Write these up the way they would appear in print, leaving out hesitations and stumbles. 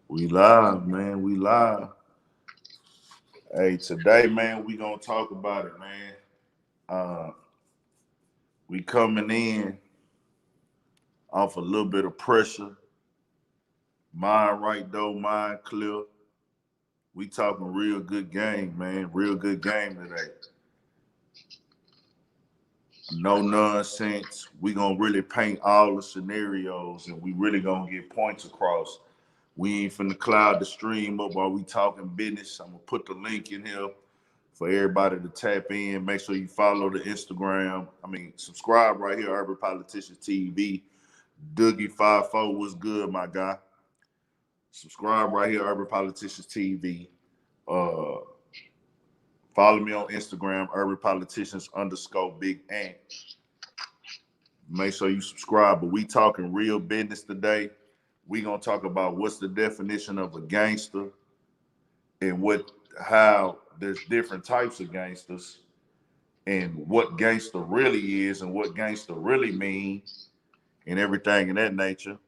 We live, man. We live. Hey, today, man, we gonna talk about it, man. Uh, we coming in off a little bit of pressure. Mind right though, mind clear. We talking real good game, man. Real good game today. No nonsense. We gonna really paint all the scenarios, and we really gonna get points across. We ain't finna cloud the stream up while we talking business. I'm gonna put the link in here for everybody to tap in. Make sure you follow the Instagram. Subscribe right here, Urban Politicians TV. Doogie54 was good, my guy. Subscribe right here, Urban Politicians TV. Uh, Follow me on Instagram, Urban Politicians _ Big Ant. Make sure you subscribe. But we talking real business today. We gonna talk about what's the definition of a gangster and how there's different types of gangsters and what gangster really is and what gangster really means and everything in that nature.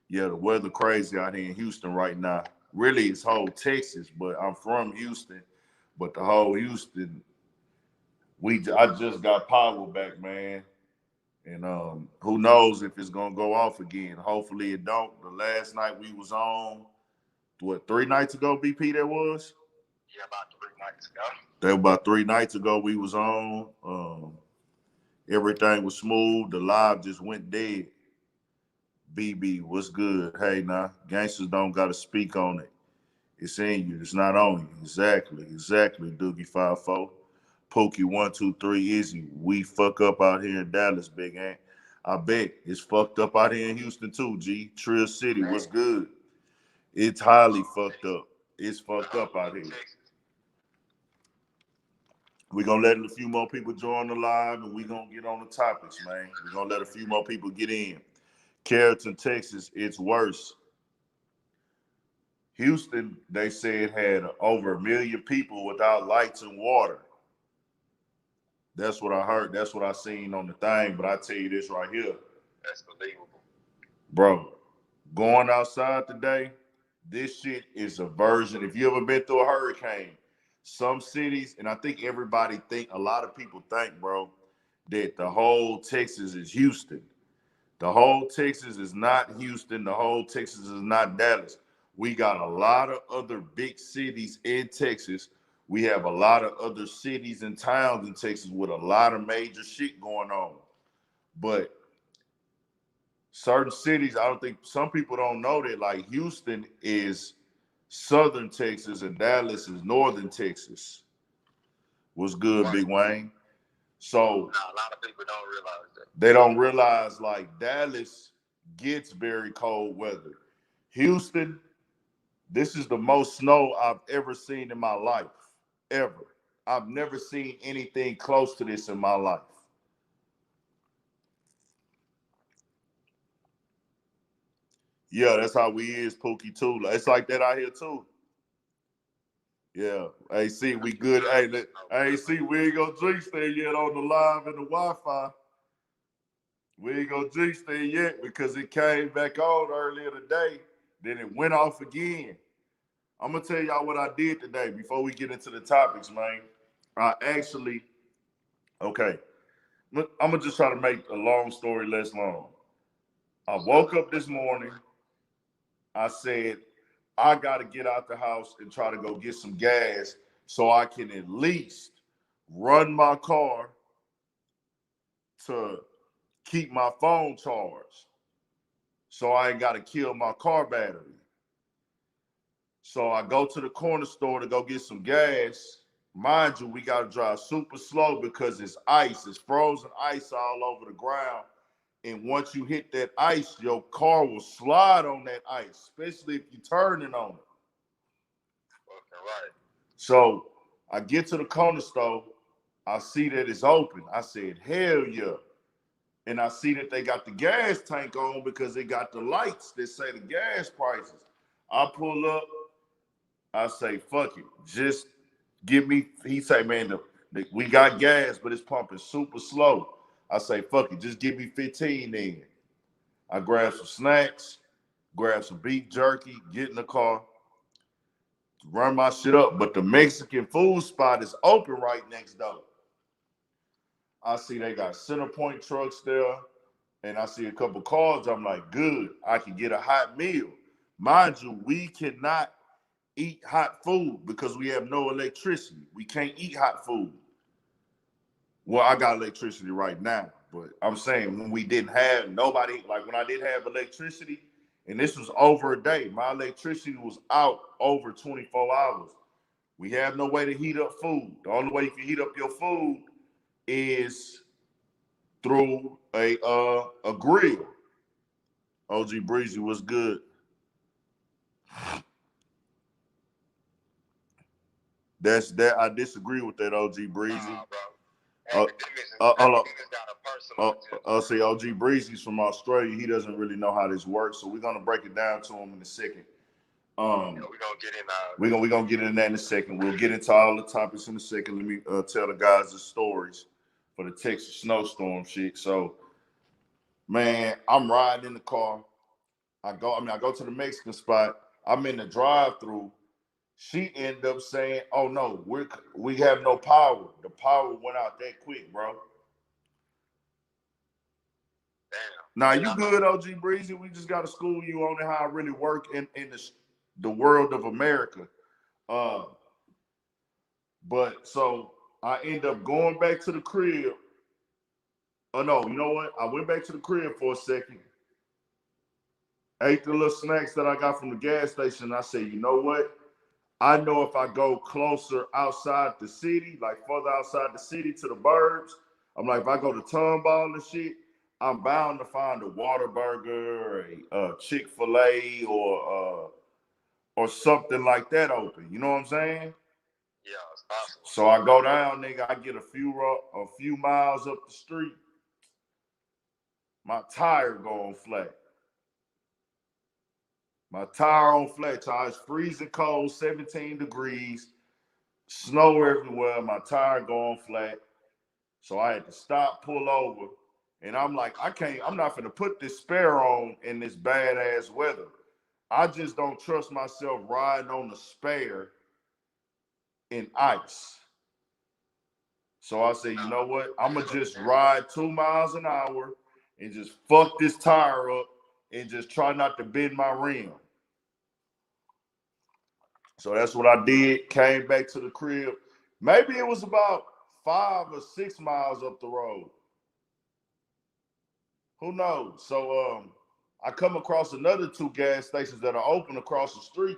Yeah, the weather crazy out here in Houston right now. Really, it's whole Texas, but I'm from Houston. But the whole Houston, I just got power back, man. And who knows if it's gonna go off again. Hopefully it don't. The last night we was on, what, 3 nights ago, BP that was? Yeah, about 3 nights ago. That was about 3 nights ago we was on. Everything was smooth. The live just went dead. BB, what's good? Hey, now, gangsters don't got to speak on it. It's in you. It's not on you. Exactly, Doogie54. Pookie 123 Izzy. We fuck up out here in Dallas, Big Ant. I bet it's fucked up out here in Houston too, G. Trill City, what's good? It's highly fucked up. It's fucked up out here. We're going to let a few more people join the live, and we're going to get on the topics, man. We're going to let a few more people get in. Carrollton, Texas, it's worse. Houston, they said, had over 1 million people without lights and water. That's what I heard. That's what I seen on the thing. But I tell you this right here. That's believable. Bro, going outside today, this shit is a version. If you ever been through a hurricane, some cities, and I think a lot of people think, bro, that the whole Texas is Houston. The whole Texas is not Houston. The whole Texas is not Dallas. We got a lot of other big cities in Texas. We have a lot of other cities and towns in Texas with a lot of major shit going on. But certain cities, I don't think some people don't know that, like Houston is southern Texas and Dallas is northern Texas. What's good, Big Wayne? So a lot of people don't realize that. They don't realize, like, Dallas gets very cold weather. Houston, this is the most snow I've ever seen in my life. Ever. I've never seen anything close to this in my life. Yeah, that's how we is, Pookie, too. It's like that out here, too. Yeah. Hey, see, we good. Hey, see, we ain't gonna jinx there yet on the live and the Wi-Fi. We ain't gonna jinx there yet because it came back on earlier today. Then it went off again. I'm gonna tell y'all what I did today before we get into the topics, man. Okay. I'm gonna just try to make a long story less long. I woke up this morning. I said, I got to get out the house and try to go get some gas so I can at least run my car to keep my phone charged so I ain't got to kill my car battery. So I go to the corner store to go get some gas. Mind you, we got to drive super slow because it's ice. It's frozen ice all over the ground. And once you hit that ice, your car will slide on that ice, especially if you're turning on it. Okay, right. So I get to the corner store. I see that it's open. I said, hell yeah. And I see that they got the gas tank on because they got the lights that say the gas prices. I pull up. I say, fuck it. Just give me, he say, man, we got gas, but it's pumping super slow. I say, fuck it, just give me 15 then. I grab some snacks, grab some beef jerky, get in the car, run my shit up. But the Mexican food spot is open right next door. I see they got center point trucks there, and I see a couple cars. I'm like, good, I can get a hot meal. Mind you, we cannot eat hot food because we have no electricity. We can't eat hot food. Well, I got electricity right now, but I'm saying when we didn't have nobody, like when I didn't have electricity, and this was over a day, my electricity was out over 24 hours. We have no way to heat up food. The only way you can heat up your food is through a grill. OG Breezy was good. That's that. I disagree with that, OG Breezy. Bro. Hold on. Got a personal See, OG Breezy's from Australia. He doesn't really know how this works, so we're gonna break it down to him in a second. We're gonna get in. We're gonna get into that in a second. We'll get into all the topics in a second. Let me tell the guys the stories for the Texas snowstorm shit. So, man, I'm riding in the car. I go to the Mexican spot. I'm in the drive-through. She ended up saying, "Oh no, we have no power. The power went out that quick, bro." Damn. Now you good, OG Breezy. We just got to school you on how I really work in the world of America. But so I end up going back to the crib. Oh no, you know what? I went back to the crib for a second. Ate the little snacks that I got from the gas station. I said, you know what? I know if I go closer outside the city, like further outside the city to the burbs, I'm like, if I go to Tomball and shit, I'm bound to find a Whataburger, a Chick-fil-A, or something like that open. You know what I'm saying? Yeah, it's possible. So I go down, nigga. I get a few miles up the street. My tire going flat. My tire on flat, child. It's freezing cold, 17 degrees, snow everywhere. My tire going flat. So I had to stop, pull over. And I'm like, I'm not gonna put this spare on in this badass weather. I just don't trust myself riding on the spare in ice. So I said, you know what? I'm gonna just ride 2 miles an hour and just fuck this tire up and just try not to bend my rim. So that's what I did. Came back to the crib. Maybe it was about 5 or 6 miles up the road. Who knows? So I come across another 2 gas stations that are open across the street.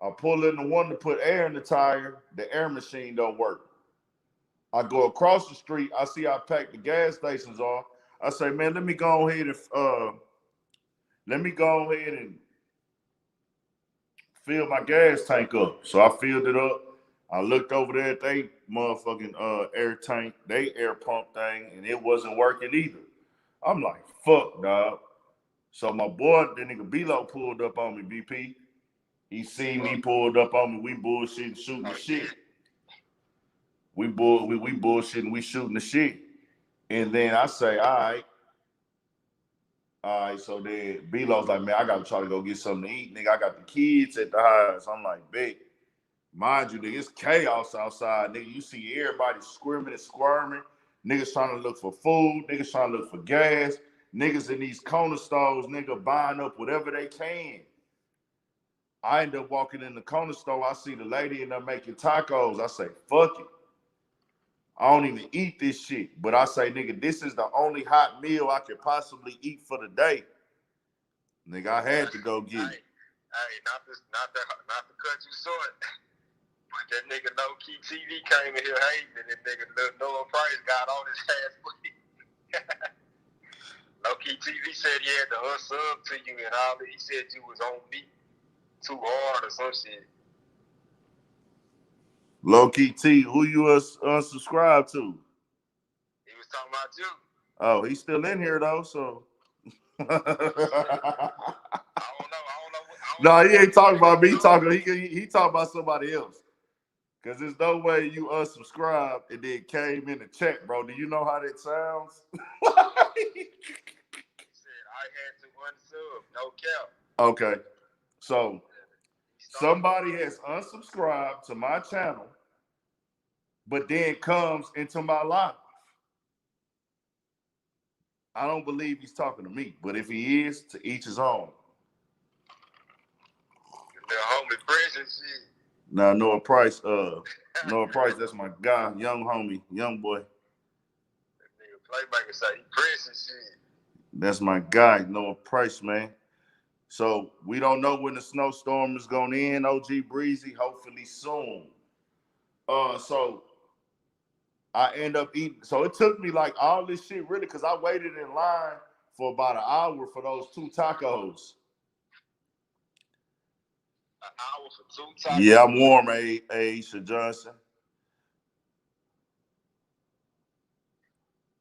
I pull in the one to put air in the tire. The air machine don't work. I go across the street. I see I packed the gas stations off. I say, man, let me go ahead and fill my gas tank up. So I filled it up. I looked over there at they motherfucking air tank, they air pump thing, and it wasn't working either. I'm like, fuck, dog. So my boy, that nigga B-Lo pulled up on me, BP. He seen me pulled up on me. We bullshitting, shooting the shit. We bullshitting, we shooting the shit. And then I say, all right. So then B-Lo's like, man, I gotta try to go get something to eat. Nigga, I got the kids at the house. I'm like, big. Mind you, nigga, it's chaos outside. Nigga, you see everybody screaming and squirming. Niggas trying to look for food. Niggas trying to look for gas. Niggas in these corner stores, nigga, buying up whatever they can. I end up walking in the corner store. I see the lady in there making tacos. I say, fuck it. I don't even eat this shit. But I say, nigga, this is the only hot meal I could possibly eat for the day. Nigga, I had to go get it. Hey, not to cut you short. But that nigga Low Key TV came in here hating, and that nigga Noah Price got on his ass. Low Key TV said he had to unsub to you and all that. He said you was on me too hard or some shit. Low Key T, who you unsubscribe to? He was talking about you. Oh, he's still in here though, so. I don't know. No, he ain't talking about me. He talking about somebody else. Cause there's no way you unsubscribe and then came in the check, bro. Do you know how that sounds? He said I had to unsub, no cap. Okay. So somebody has unsubscribed to my channel, but then comes into my life. I don't believe he's talking to me, but if he is, to each his own. The homie Prince and shit. Now Noah Price, that's my guy, young homie, young boy. That nigga playmaker say he Prince and shit. That's my guy, Noah Price, man. So we don't know when the snowstorm is gonna end, OG Breezy, hopefully soon. So I end up eating. So it took me like all this shit really, because I waited in line for about an hour for those 2 tacos. An hour for 2 tacos? Yeah, I'm warm, Aisha Johnson.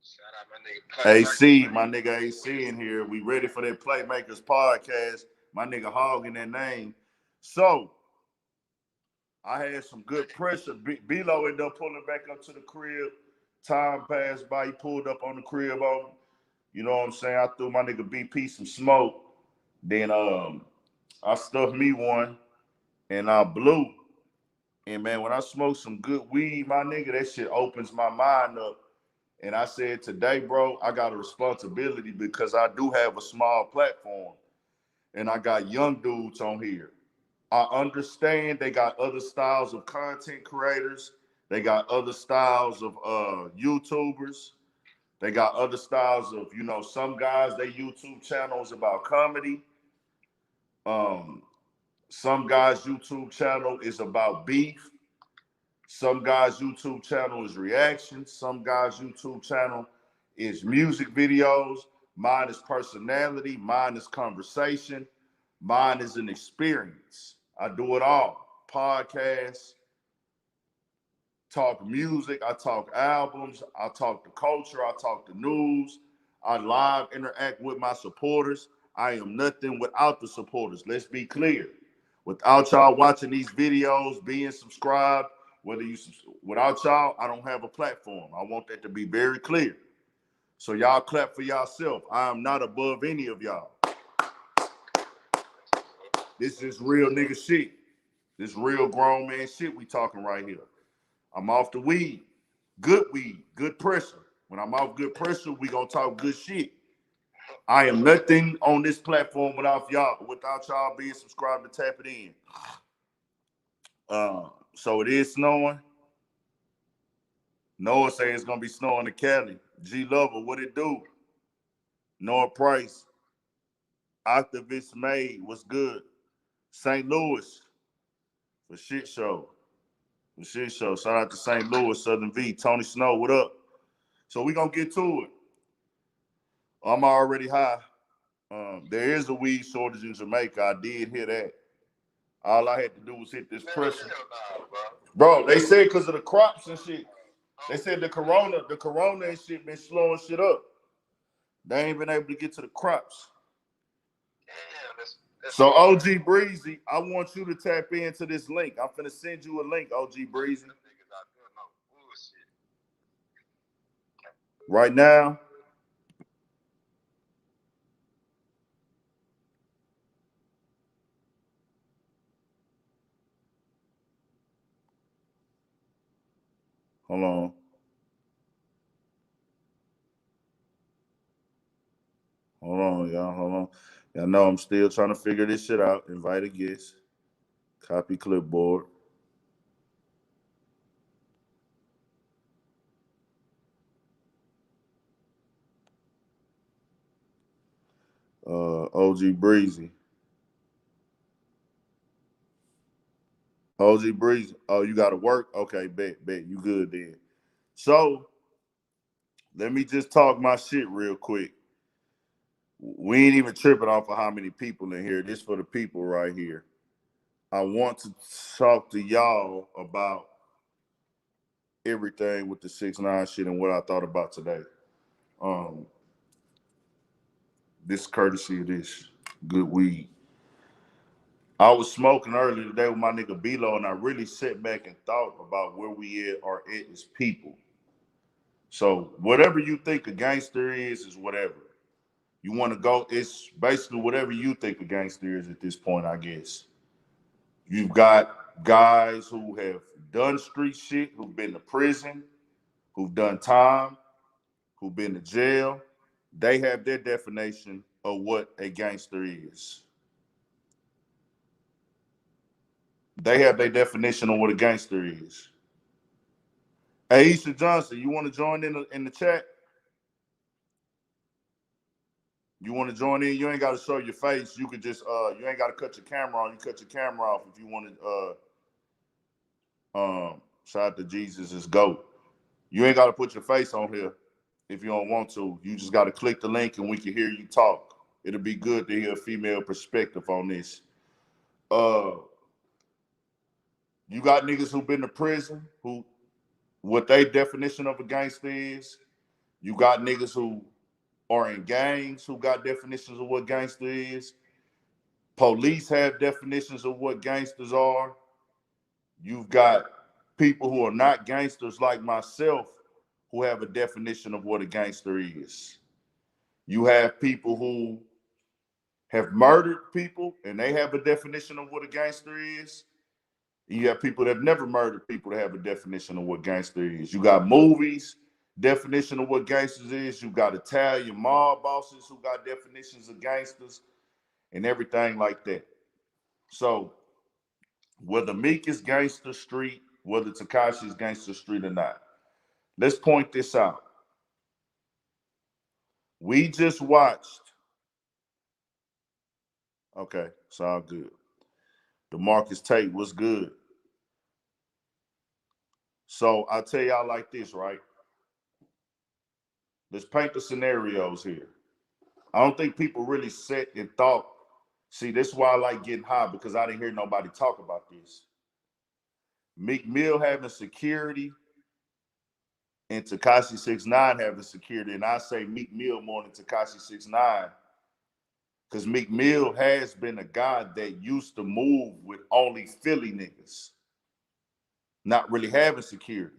Shout out my nigga AC, my nigga AC in here. We ready for that Playmakers podcast. My nigga hogging that name. So I had some good pressure. B-Lo ended up pulling back up to the crib. Time passed by. He pulled up on the crib on me. You know what I'm saying? I threw my nigga BP some smoke. Then I stuffed me one and I blew. And man, when I smoke some good weed, my nigga, that shit opens my mind up. And I said, today, bro, I got a responsibility because I do have a small platform. And I got young dudes on here. I understand they got other styles of content creators. They got other styles of YouTubers. They got other styles of, some guys, their YouTube channels about comedy. Some guys' YouTube channel is about beef. Some guys' YouTube channel is reactions. Some guys' YouTube channel is music videos. Mine is personality. Mine is conversation. Mine is an experience. I do it all. Podcasts, talk music, I talk albums, I talk the culture, I talk the news, I live interact with my supporters. I am nothing without the supporters. Let's be clear. Without y'all watching these videos, being subscribed, without y'all, I don't have a platform. I want that to be very clear. So y'all clap for yourself. I am not above any of y'all. This is real nigga shit. This real grown man shit we talking right here. I'm off the weed, good pressure. When I'm off good pressure, we gonna talk good shit. I am nothing on this platform without y'all being subscribed to tap it in. So it is snowing. Noah say it's gonna be snowing in Cali. G Lover, what it do? Noah Price, Octavist Made, what's good? St. Louis, for shit show. For shit show. Shout out to St. Louis, Southern V. Tony Snow, what up? So we gonna get to it. I'm already high. There is a weed shortage in Jamaica. I did hear that. All I had to do was hit this pressure. Bro, they said because of the crops and shit. They said the corona and shit been slowing shit up. They ain't been able to get to the crops. So OG Breezy, I want you to tap into this link. I'm finna send you a link, OG Breezy. Right now. Hold on. Hold on, y'all. Hold on. Y'all know I'm still trying to figure this shit out. Invite a guest. Copy clipboard. OG Breezy. OG Breezy. Oh, you got to work? Okay, bet. You good then. So, let me just talk my shit real quick. We ain't even tripping off of how many people in here. This for the people right here. I want to talk to y'all about everything with the 6ix9ine shit and what I thought about today. This courtesy of this good weed. I was smoking earlier today with my nigga B-Lo, and I really sat back and thought about where we are at as people. So whatever you think a gangster is whatever. You want to go, it's basically whatever you think a gangster is at this point, I guess. You've got guys who have done street shit, who've been to prison, who've done time, who've been to jail. They have their definition of what a gangster is. They have their definition of what a gangster is. Aisha Johnson, you want to join in the chat? You want to join in? You ain't got to show your face. You could just you ain't got to cut your camera on. You cut your camera off if you want to shout out to Jesus is GOAT. You ain't got to put your face on here if you don't want to. You just got to click the link and we can hear you talk. It'll be good to hear a female perspective on this. You got niggas who been to prison, who what their definition of a gangster is. You got niggas who are in gangs who got definitions of what gangster is. Police have definitions of what gangsters are. You've got people who are not gangsters like myself who have a definition of what a gangster is. You have people who have murdered people and they have a definition of what a gangster is. You have people that have never murdered people that have a definition of what gangster is. You got movies, definition of what gangsters is. You got Italian mob bosses who got definitions of gangsters and everything like that. So whether Meek is gangster street, whether Tekashi is gangster street or not, let's point this out. We just watched. Okay, it's all good. DeMarcus Tate was good. So I'll tell y'all like this, right? Let's paint the scenarios here. I don't think people really sat and thought. See, this is why I like getting high, because I didn't hear nobody talk about this. Meek Mill having security and Tekashi 6ix9ine having security. And I say Meek Mill more than Tekashi 6ix9ine, because Meek Mill has been a guy that used to move with only Philly niggas, not really having security.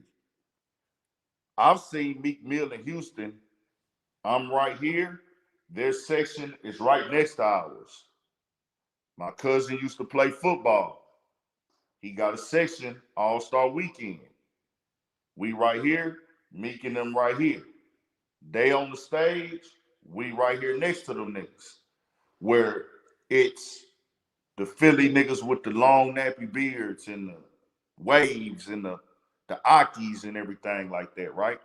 I've seen Meek Mill in Houston. I'm right here. Their section is right next to ours. My cousin used to play football. He got a section All-Star Weekend. We right here, Meek and them right here. They on the stage, we right here next to them niggas. Where it's the Philly niggas with the long nappy beards and the waves and the Akis and everything like that, right?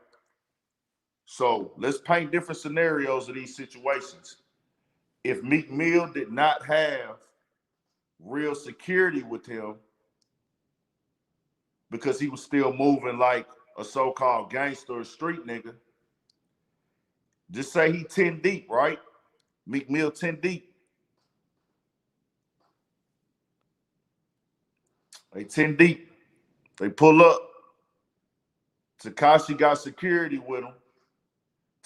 So let's paint different scenarios of these situations. If Meek Mill did not have real security with him because he was still moving like a so-called gangster or street nigga, just say he 10 deep, right? Meek Mill 10 deep. They 10 deep. They pull up. Tekashi got security with him.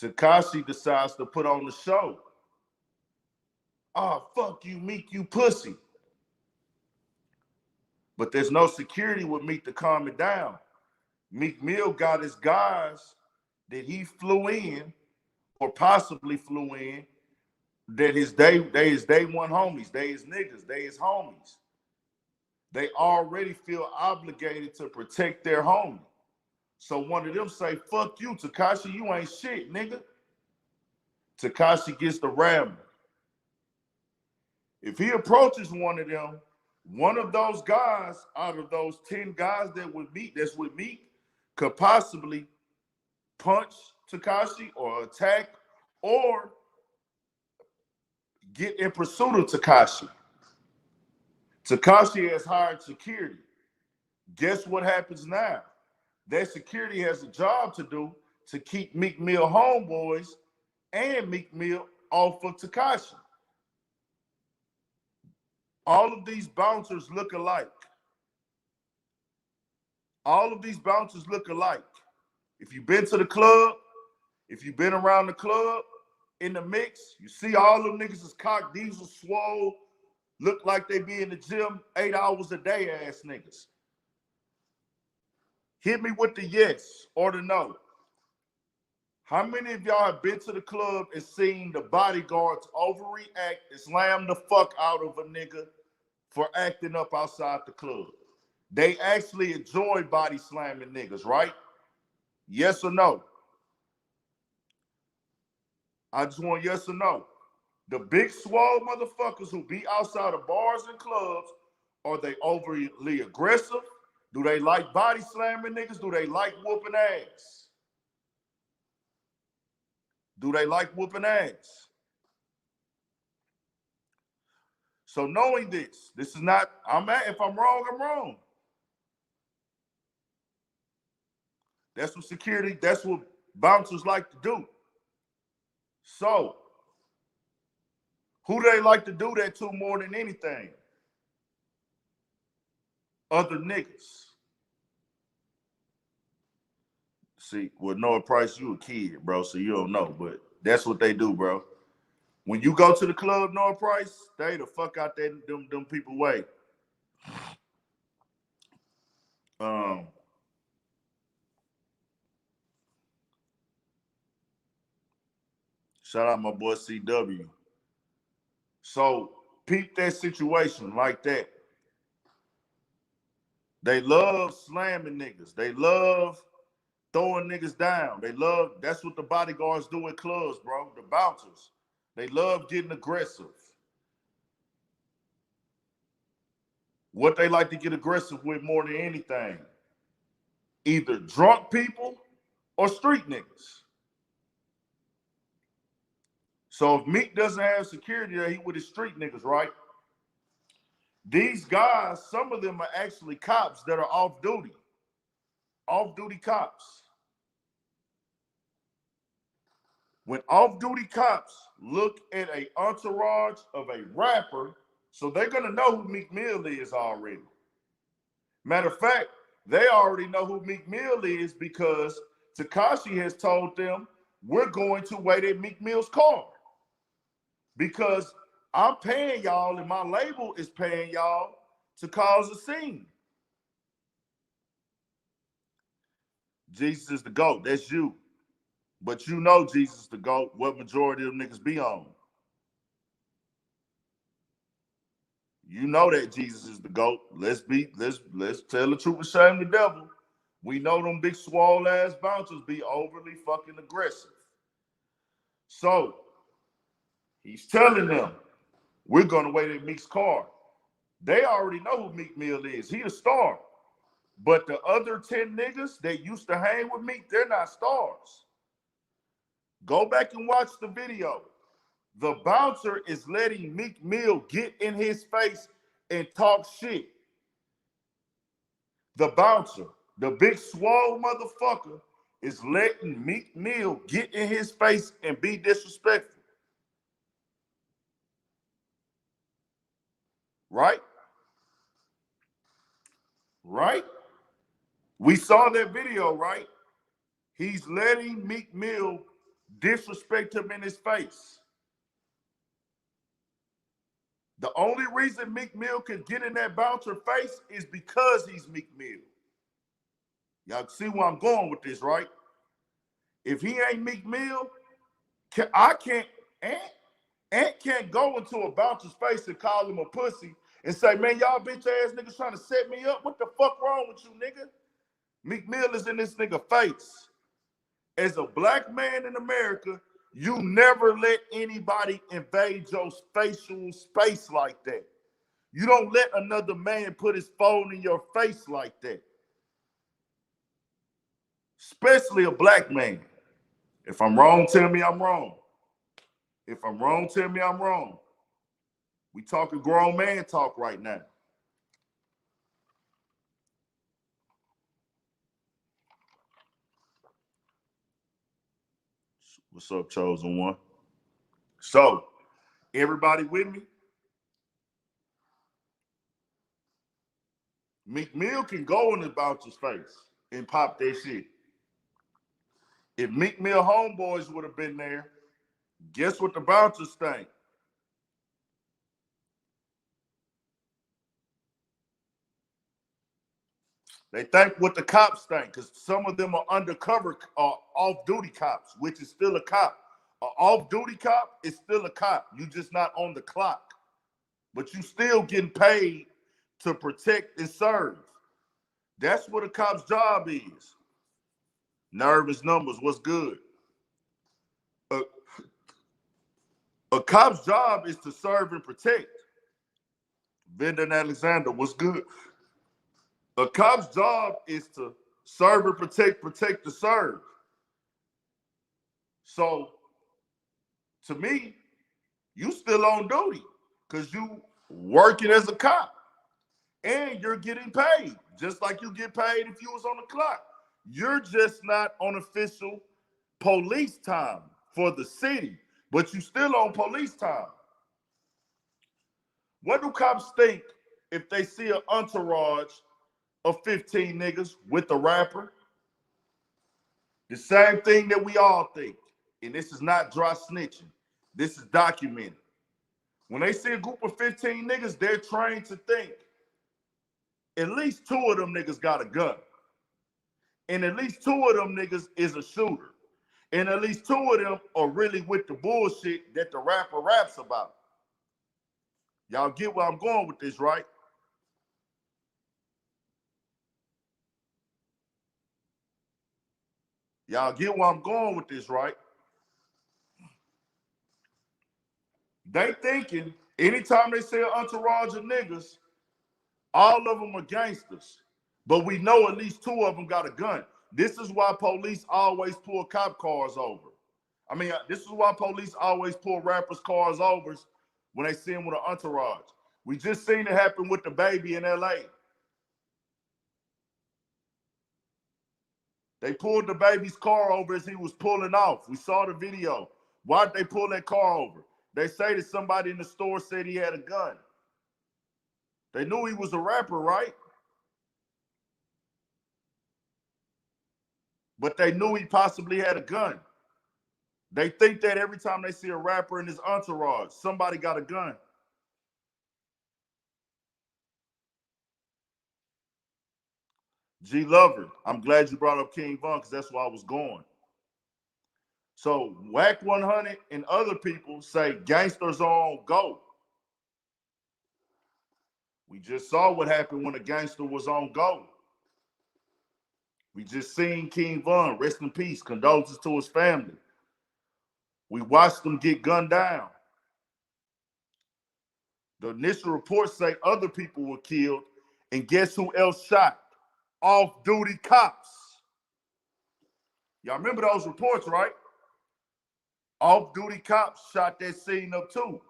Tekashi decides to put on the show. Oh, fuck you, Meek, you pussy. But there's no security with Meek to calm it down. Meek Mill got his guys that he flew in or possibly flew in, that they his day one homies, they his niggas, they his homies. They already feel obligated to protect their homie. So one of them say, fuck you, Tekashi, you ain't shit, nigga. Tekashi gets the ramming. If he approaches one of them, one of those guys out of those 10 guys that's with Meek could possibly punch Tekashi or attack or get in pursuit of Tekashi. Tekashi has hired security. Guess what happens now? That security has a job to do to keep Meek Mill homeboys and Meek Mill off of Tekashi. All of these bouncers look alike. All of these bouncers look alike. If you've been to the club, if you've been around the club, in the mix, you see all them niggas is cock diesel swole, look like they be in the gym 8 hours a day ass niggas. Hit me with the yes or the no. How many of y'all have been to the club and seen the bodyguards overreact and slam the fuck out of a nigga for acting up outside the club? They actually enjoy body slamming niggas, right? Yes or no? I just want yes or no. The big swole motherfuckers who be outside of bars and clubs, are they overly aggressive? Do they like body slamming niggas? Do they like whooping ass? Do they like whooping ass? So knowing this is not, if I'm wrong, I'm wrong. That's what security, that's what bouncers like to do. So, who do they like to do that to more than anything? Other niggas. See, with Noah Price, you a kid, bro, so you don't know, but that's what they do, bro. When you go to the club, Noah Price, stay the fuck out there, them people way. Shout out my boy CW. So peep that situation like that. They love slamming niggas. They love throwing niggas down. That's what the bodyguards do at clubs, bro. The bouncers. They love getting aggressive. What they like to get aggressive with more than anything, either drunk people or street niggas. So if Meek doesn't have security there, he with his street niggas, right? These guys, some of them are actually cops that are off duty. Off-duty cops. When off-duty cops look at an entourage of a rapper, so they're going to know who Meek Mill is already. Matter of fact, they already know who Meek Mill is because Tekashi has told them, we're going to wait at Meek Mill's car. Because I'm paying y'all and my label is paying y'all to cause a scene. Jesus is the GOAT. That's you. But you know Jesus is the GOAT. What majority of them niggas be on? You know that Jesus is the GOAT. Let's tell the truth and shame the devil. We know them big swole ass bouncers be overly fucking aggressive. So he's telling them, we're gonna wait at Meek's car. They already know who Meek Mill is. He a star. But the other 10 niggas that used to hang with Meek, they're not stars. Go back and watch the video. The bouncer is letting Meek Mill get in his face and talk shit. The bouncer, the big swole motherfucker, is letting Meek Mill get in his face and be disrespectful. Right? Right? We saw that video, right? He's letting Meek Mill disrespect him in his face. The only reason Meek Mill can get in that bouncer face is because he's Meek Mill. Y'all see where I'm going with this, right? If he ain't Meek Mill, Ant can't go into a bouncer's face and call him a pussy and say, man, y'all bitch ass niggas trying to set me up. What the fuck wrong with you, nigga? Meek Mill is in this nigga face. As a black man in America, you never let anybody invade your facial space like that. You don't let another man put his phone in your face like that. Especially a black man. If I'm wrong, tell me I'm wrong. If I'm wrong, tell me I'm wrong. We talking grown man talk right now. What's up, chosen one? So, everybody with me? Meek Mill can go in the bouncer's face and pop that shit. If Meek Mill homeboys would have been there, guess what the bouncers think? They think what the cops think, because some of them are undercover off-duty cops, which is still a cop. An off-duty cop is still a cop. You just not on the clock. But you still getting paid to protect and serve. That's what a cop's job is. Nervous numbers, what's good? A cop's job is to serve and protect. Vindon Alexander, what's good? A cop's job is to serve and protect to serve. So, to me, you still on duty because you working as a cop and you're getting paid just like you get paid if you was on the clock. You're just not on official police time for the city, but you still on police time. What do cops think if they see an entourage of 15 niggas with the rapper? The same thing that we all think. And this is not dry snitching. This is documented. When they see a group of 15 niggas, they're trained to think at least 2 of them niggas got a gun. And at least 2 of them niggas is a shooter. And at least 2 of them are really with the bullshit that the rapper raps about. Y'all get where I'm going with this, right? Y'all get where I'm going with this, right? They thinking anytime they say an entourage of niggas, all of them are gangsters. But we know at least 2 of them got a gun. This is why police always pull cop cars over. I mean, this is why police always pull rappers' cars over when they see them with an entourage. We just seen it happen with the baby in LA. They pulled the baby's car over as he was pulling off. We saw the video. Why'd they pull that car over? They say that somebody in the store said he had a gun. They knew he was a rapper, right? But they knew he possibly had a gun. They think that every time they see a rapper in his entourage, somebody got a gun. G Lover, I'm glad you brought up King Von because that's where I was going. So Wack 100 and other people say Gangster's on go. We just saw what happened when a gangster was on go. We just seen King Von, rest in peace, condolences to his family. We watched him get gunned down. The initial reports say other people were killed, and guess who else shot? Off-duty cops. Y'all remember those reports, right? Off-duty cops shot that scene up too.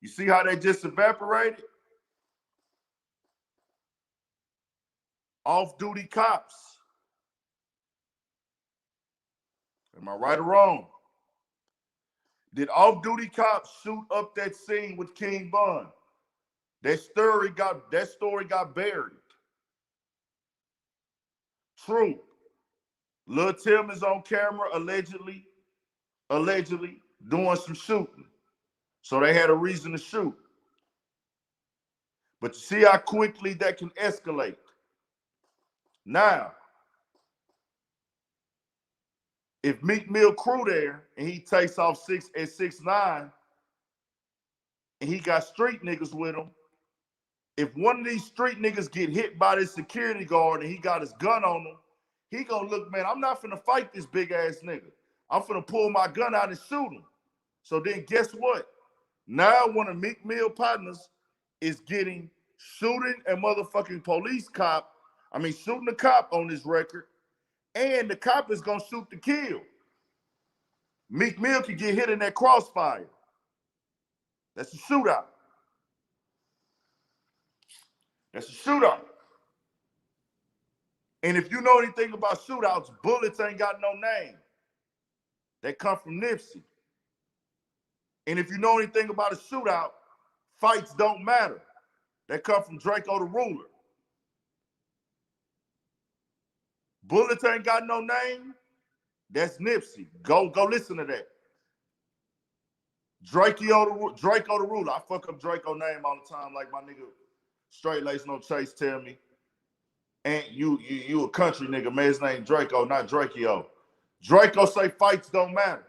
You see how they just evaporated? Off-duty cops. Am I right or wrong? Did off-duty cops shoot up that scene with King Von? That story got buried. True. Lil Tim is on camera allegedly doing some shooting. So they had a reason to shoot. But you see how quickly that can escalate. Now, if Meek Mill crew there and he takes off 6'9" and he got street niggas with him, if one of these street niggas get hit by this security guard and he got his gun on him, he gonna look, man, I'm not finna fight this big ass nigga. I'm finna pull my gun out and shoot him. So then guess what? Now one of Meek Mill partners is getting shooting a motherfucking shooting a cop on this record, and the cop is gonna shoot to kill. Meek Mill could get hit in that crossfire. That's a shootout. That's a shootout. And if you know anything about shootouts, bullets ain't got no name. They come from Nipsey. And if you know anything about a shootout, fights don't matter. They come from Draco the Ruler. Bullets ain't got no name. That's Nipsey. Go listen to that. Draco the Ruler. I fuck up Draco name all the time, like my nigga Straight Lace No Chase tell me. And you a country nigga, man. His name Draco, not Drakeo. Draco say fights don't matter.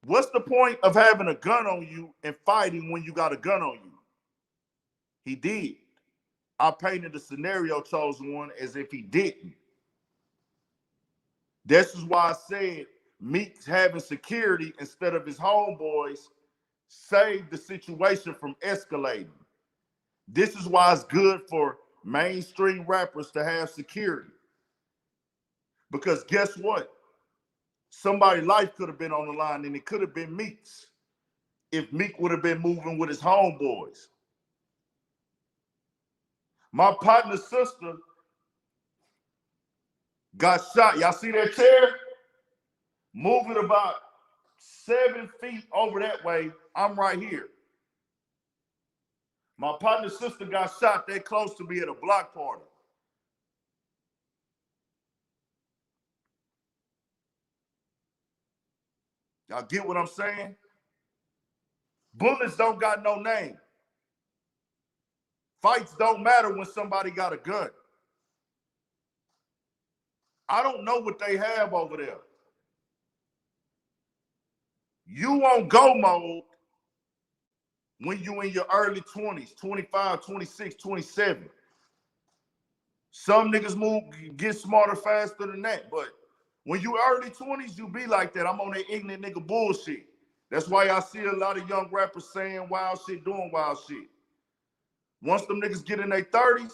What's the point of having a gun on you and fighting when you got a gun on you? He did. I painted the scenario chosen one as if he didn't. This is why I said Meek's having security instead of his homeboys saved the situation from escalating. This is why it's good for mainstream rappers to have security. Because guess what? Somebody's life could have been on the line, and it could have been Meek's if Meek would have been moving with his homeboys. My partner's sister got shot. Y'all see that chair? Moving about 7 feet over that way. I'm right here. My partner's sister got shot that close to me at a block party. Y'all get what I'm saying? Bullets don't got no name. Fights don't matter when somebody got a gun. I don't know what they have over there. You on go mode when you in your early 20s, 25, 26, 27. Some niggas move, get smarter faster than that. But when you early 20s, you be like that. I'm on that ignorant nigga bullshit. That's why I see a lot of young rappers saying wild shit, doing wild shit. Once them niggas get in their 30s,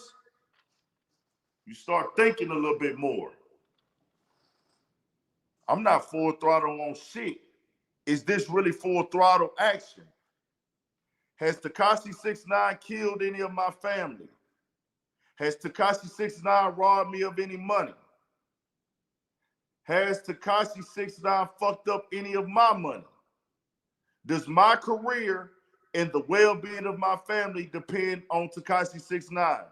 you start thinking a little bit more. I'm not full throttle on shit. Is this really full throttle action? Has Tekashi 6ix9ine killed any of my family? Has Tekashi 6ix9ine robbed me of any money? Has Tekashi 6ix9ine fucked up any of my money? Does my career and the well-being of my family depend on Tekashi 6ix9ine?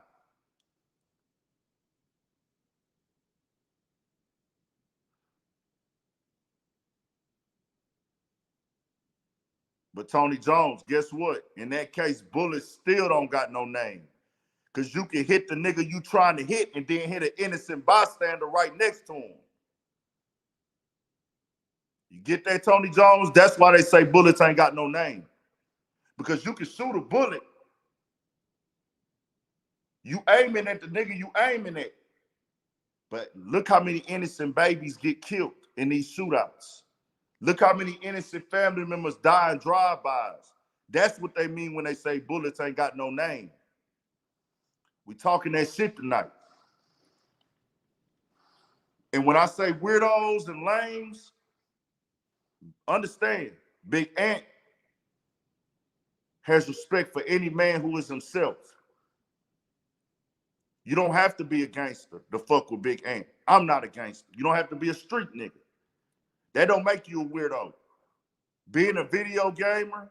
But Tony Jones, guess what? In that case, bullets still don't got no name. Because you can hit the nigga you trying to hit and then hit an innocent bystander right next to him. You get that, Tony Jones? That's why they say bullets ain't got no name. Because you can shoot a bullet. You aiming at the nigga you aiming at. But look how many innocent babies get killed in these shootouts. Look how many innocent family members die in drive-bys. That's what they mean when they say bullets ain't got no name. We talking that shit tonight. And when I say weirdos and lames, understand, Big Ant has respect for any man who is himself. You don't have to be a gangster to fuck with Big Ant. I'm not a gangster. You don't have to be a street nigga. That don't make you a weirdo. Being a video gamer,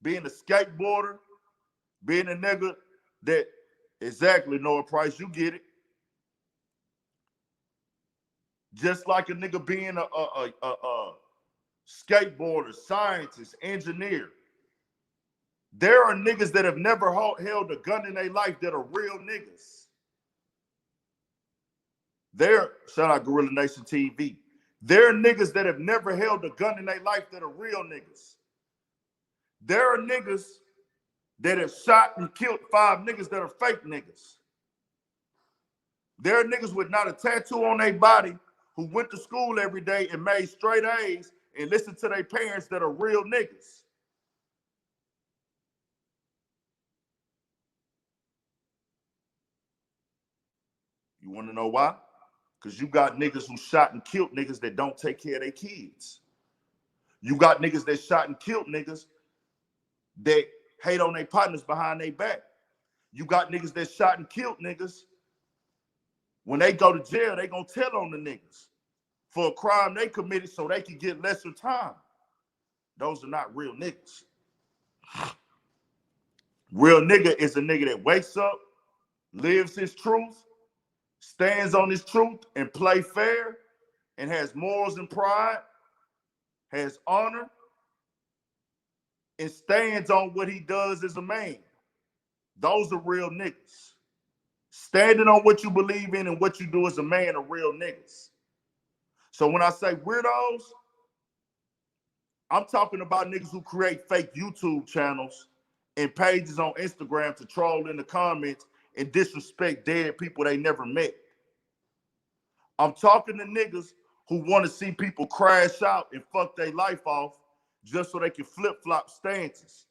being a skateboarder, being a nigga that exactly Noah Price, you get it. Just like a nigga being a skateboarder, scientist, engineer. There are niggas that have never held a gun in their life that are real niggas. Shout out Gorilla Nation TV. There are niggas that have never held a gun in their life that are real niggas. There are niggas that have shot and killed 5 niggas that are fake niggas. There are niggas with not a tattoo on their body who went to school every day and made straight A's and listened to their parents that are real niggas. You want to know why? Because you got niggas who shot and killed niggas that don't take care of their kids. You got niggas that shot and killed niggas that hate on their partners behind their back. You got niggas that shot and killed niggas. When they go to jail, they gonna tell on the niggas for a crime they committed so they can get lesser time. Those are not real niggas. Real nigga is a nigga that wakes up, lives his truth, stands on his truth and play fair, and has morals and pride, has honor, and stands on what he does as a man. Those are real niggas. Standing on what you believe in and what you do as a man are real niggas. So when I say weirdos, I'm talking about niggas who create fake YouTube channels and pages on Instagram to troll in the comments and disrespect dead people they never met. I'm talking to niggas who want to see people crash out and fuck their life off just so they can flip-flop stances.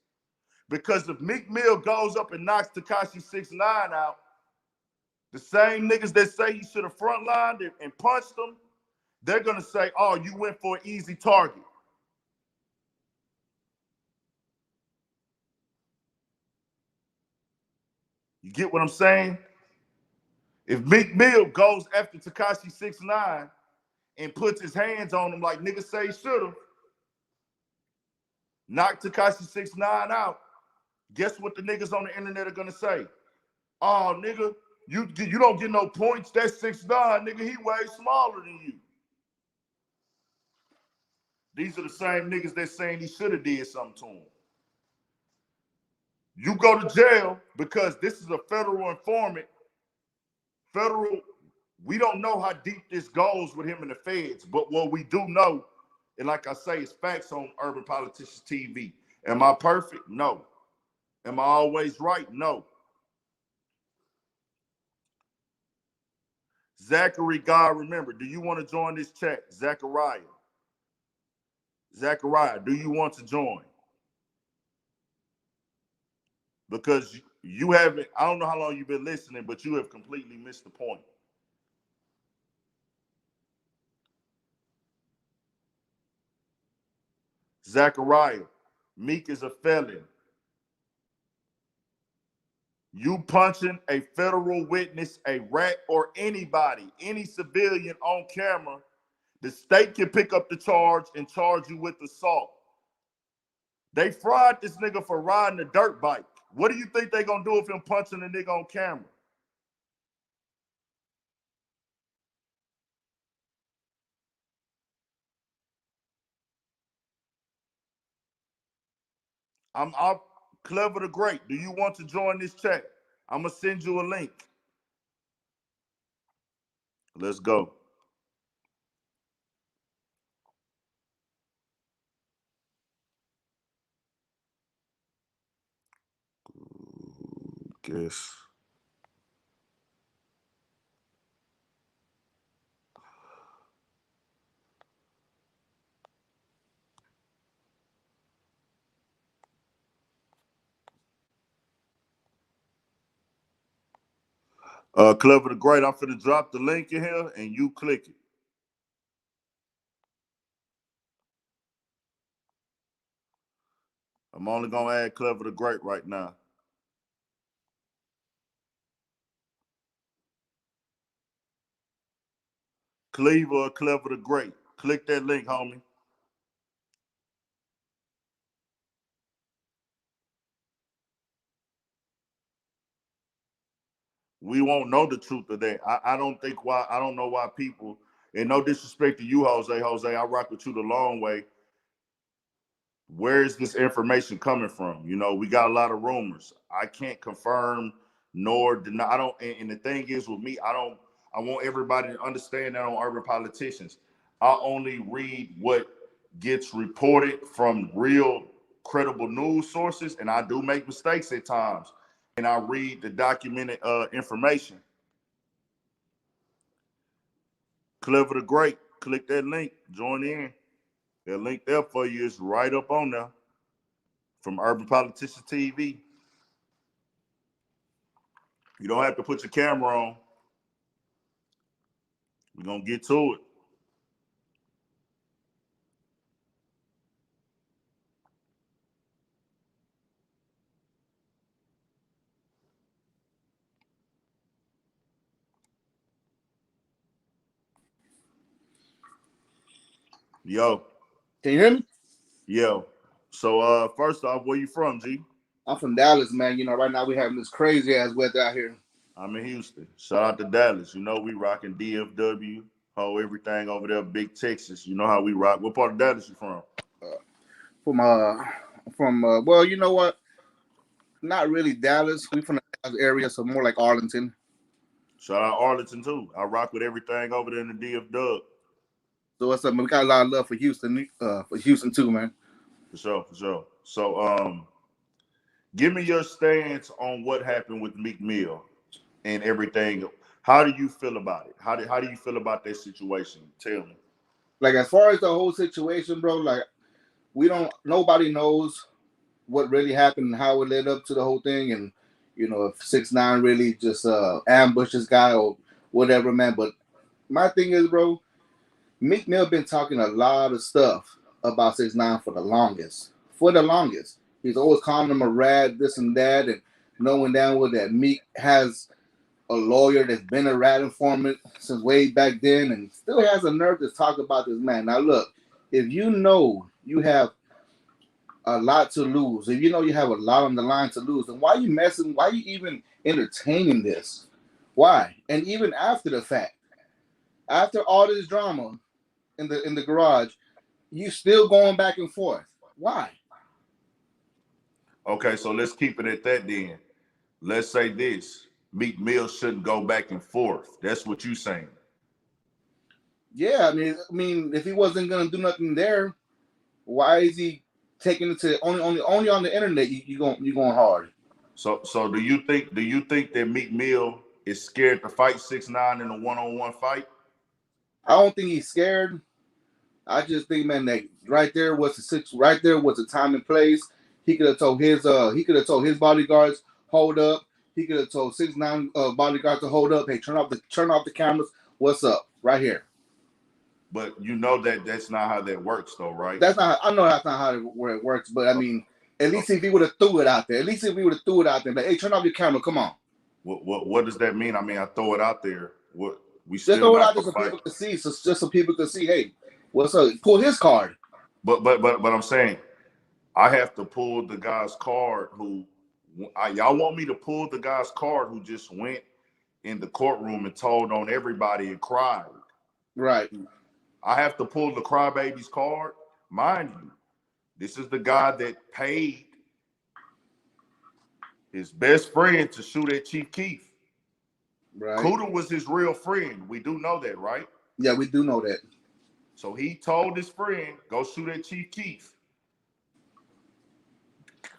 Because if Meek Mill goes up and knocks Tekashi 6ix9ine out, the same niggas that say he should have frontlined and punched him, they're gonna say, oh, you went for an easy target. You get what I'm saying? If Meek Mill goes after Tekashi 6ix9ine and puts his hands on him like niggas say he should have, knocked Tekashi 6ix9ine out, guess what the niggas on the internet are gonna say? Oh, nigga, you don't get no points. That's 6ix9ine, nigga. He way smaller than you. These are the same niggas that saying he should have did something to him. You go to jail because this is a federal informant. We don't know how deep this goes with him and the feds, but what we do know, and like I say, it's facts on Urban Politicians TV. Am I perfect? No. Am I always right? No. Zachary, God, remember, do you want to join this chat? Zachariah, do you want to join? Because you haven't, I don't know how long you've been listening, but you have completely missed the point. Zachariah, Meek is a felon. You punching a federal witness, a rat, or anybody, any civilian on camera, the state can pick up the charge and charge you with assault. They fried this nigga for riding a dirt bike. What do you think they gonna do if him punching a nigga on camera? I'm Clever the Great. Do you want to join this chat? I'm gonna send you a link. Let's go. Guess. Clever the Great, I'm finna drop the link in here and you click it. I'm only gonna add Clever the Great right now. Cleaver or Clever the Great. Click that link, homie. We won't know the truth of that. I don't think why, I don't know why people, and no disrespect to you, Jose, I rock with you the long way. Where is this information coming from? You know, we got a lot of rumors. I can't confirm nor deny. I don't, and the thing is with me, I want everybody to understand that on Urban Politicians. I only read what gets reported from real credible news sources, and I do make mistakes at times. And I read the documented information. Clever the Great, click that link, join in. That link there for you is right up on there from Urban Politicians TV. You don't have to put your camera on. We're going to get to it. Yo. Can you hear me? Yo. So first off, where you from, G? I'm from Dallas, man. You know, right now we having this crazy ass weather out here. I'm in Houston. Shout out to Dallas. You know we rocking DFW, everything over there, Big Texas. You know how we rock. What part of Dallas you from? Well, you know what? Not really Dallas. We from the Dallas area, so more like Arlington. Shout out Arlington too. I rock with everything over there in the DF Dub. So what's up, man? We got a lot of love for Houston too, man. For sure, for sure. So give me your stance on what happened with Meek Mill and everything. How do you feel about it? How do you feel about that situation? Tell me. Like as far as the whole situation, bro, like nobody knows what really happened and how it led up to the whole thing, and if 6ix9ine really just ambushed this guy or whatever, man. But my thing is, bro, Meek Mill been talking a lot of stuff about 6ix9ine for the longest. For the longest, he's always calling him a rat, this and that, and knowing damn well that Meek has a lawyer that's been a rat informant since way back then, and still has a nerve to talk about this man. Now, look, if you know you have a lot to lose, if you know you have a lot on the line to lose, then why are you messing? Why are you even entertaining this? Why? And even after the fact, after all this drama in the garage, you still going back and forth. Why? Okay, so let's keep it at that then. Let's say this. Meek Mill shouldn't go back and forth. That's what you saying. Yeah, I mean, if he wasn't gonna do nothing there, why is he taking it to only on the internet? You going hard. So do you think that Meek Mill is scared to fight 6ix9ine in a one-on-one fight? I don't think he's scared. I just think, man, that right there was the time and place. He could have told his bodyguards, hold up. He could have told 6ix9ine bodyguards to hold up. Hey, turn off the cameras. What's up? Right here. But you know that's not how that works, though, right? I know that's not how it works. But I mean, at least if he would have threw it out there. But hey, turn off your camera. Come on. What does that mean? I mean, I throw it out there. What we just still throw it out there so people can see. So just so people can see. Hey, what's up? Pull his card. But I'm saying I have to pull the guy's card who y'all want me to pull the guy's card who just went in the courtroom and told on everybody and cried. Right. I have to pull the crybaby's card. Mind you, this is the guy that paid his best friend to shoot at Chief Keef. Right. Cuda was his real friend. We do know that, right? Yeah, we do know that. So he told his friend, go shoot at Chief Keef.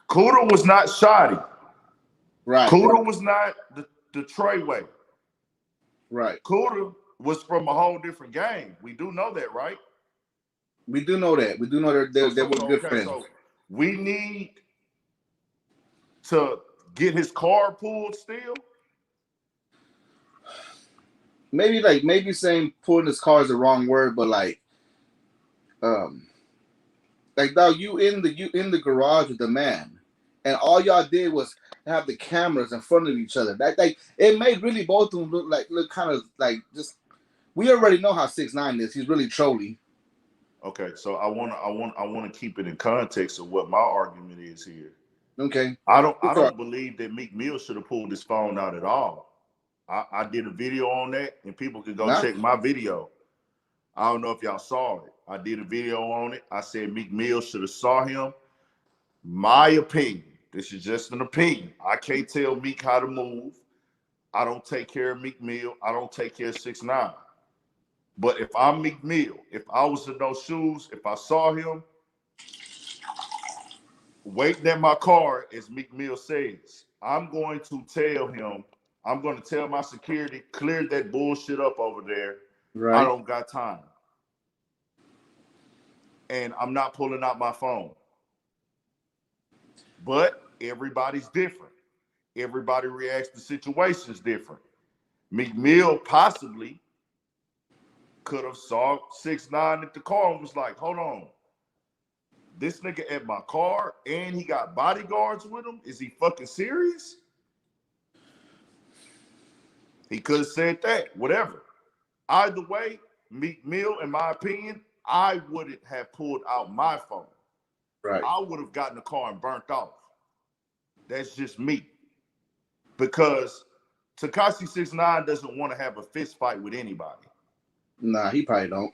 Cuda was not shoddy. Right. Cuda was not the Treyway. Right. Cuda was from a whole different game. We do know that, right? We do know that. We do know that they were good friends. So we need to get his card pulled still. Maybe saying pulling his car is the wrong word, but dog, you in the garage with the man, and all y'all did was have the cameras in front of each other. That it made really both of them look kind of like just. We already know how 6ix9ine is. He's really trolly. Okay, so I want to keep it in context of what my argument is here. Okay. I don't believe that Meek Mill should have pulled his phone out at all. I did a video on that, and people can go check my video. I don't know if y'all saw it. I did a video on it. I said Meek Mill should have saw him. My opinion. This is just an opinion. I can't tell Meek how to move. I don't take care of Meek Mill. I don't take care of 6ix9ine. But if I'm Meek Mill, if I was in those shoes, if I saw him waiting at my car, as Meek Mill says, I'm going to tell my security, clear that bullshit up over there. Right. I don't got time. And I'm not pulling out my phone. But everybody's different. Everybody reacts to situations different. Meek Mill possibly could have saw 6ix9ine at the car and was like, hold on. This nigga at my car and he got bodyguards with him? Is he fucking serious? He could have said that, whatever. Either way, Meek Mill, in my opinion, I wouldn't have pulled out my phone. Right. I would have gotten the car and burnt off. That's just me. Because Tekashi 6ix9ine doesn't want to have a fist fight with anybody. Nah, he probably don't.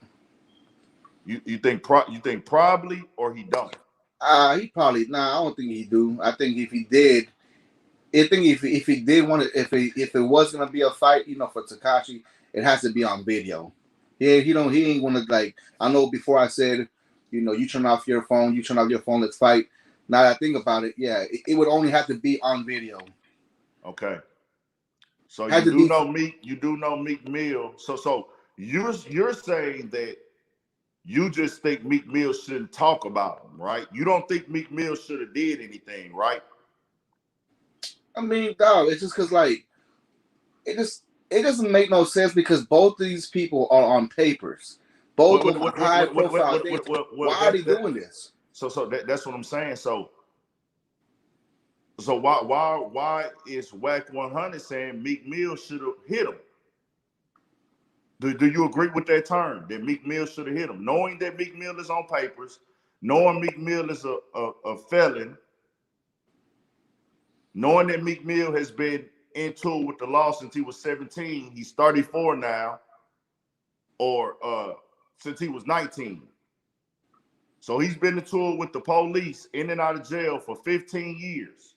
You think probably or he don't? He probably I don't think he do. I think if he did, I think if he did want to, if it was gonna be a fight, for Tekashi, it has to be on video. Yeah, he ain't gonna like. I know before I said, you turn off your phone, let's fight. Now that I think about it, yeah, it would only have to be on video. Okay. So Had to be. You do know Meek Mill. So you're saying that you just think Meek Mill shouldn't talk about him, right? You don't think Meek Mill should have did anything, right? I mean, dog, it's just because like it doesn't make no sense because both of these people are on papers, both What, on what, what, high what, what, what, profile what, things. what, what, Why what are they doing this? So that's what I'm saying. So why is Wack 100 saying Meek Mill should have hit him? Do you agree with that term that Meek Mill should have hit him, knowing that Meek Mill is on papers, knowing Meek Mill is a felon, knowing that Meek Mill has been in tour with the law since he was 17, he's 34 now, or since he was 19. So he's been in tour with the police in and out of jail for 15 years.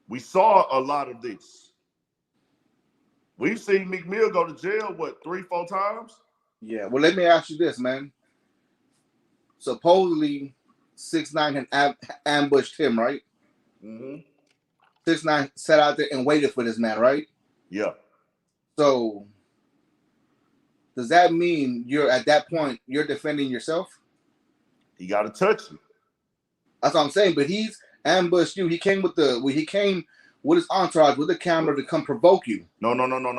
We saw a lot of this. We've seen Meek Mill go to jail, what, 3-4 times? Yeah. Well, let me ask you this, man. Supposedly, 6ix9ine had ambushed him, right? Mm-hmm. 6ix9ine sat out there and waited for this man, right? Yeah. So, does that mean you're at that point you're defending yourself? He got to touch you. That's what I'm saying. But he's ambushed you. He came with his entourage with the camera to come provoke you. No.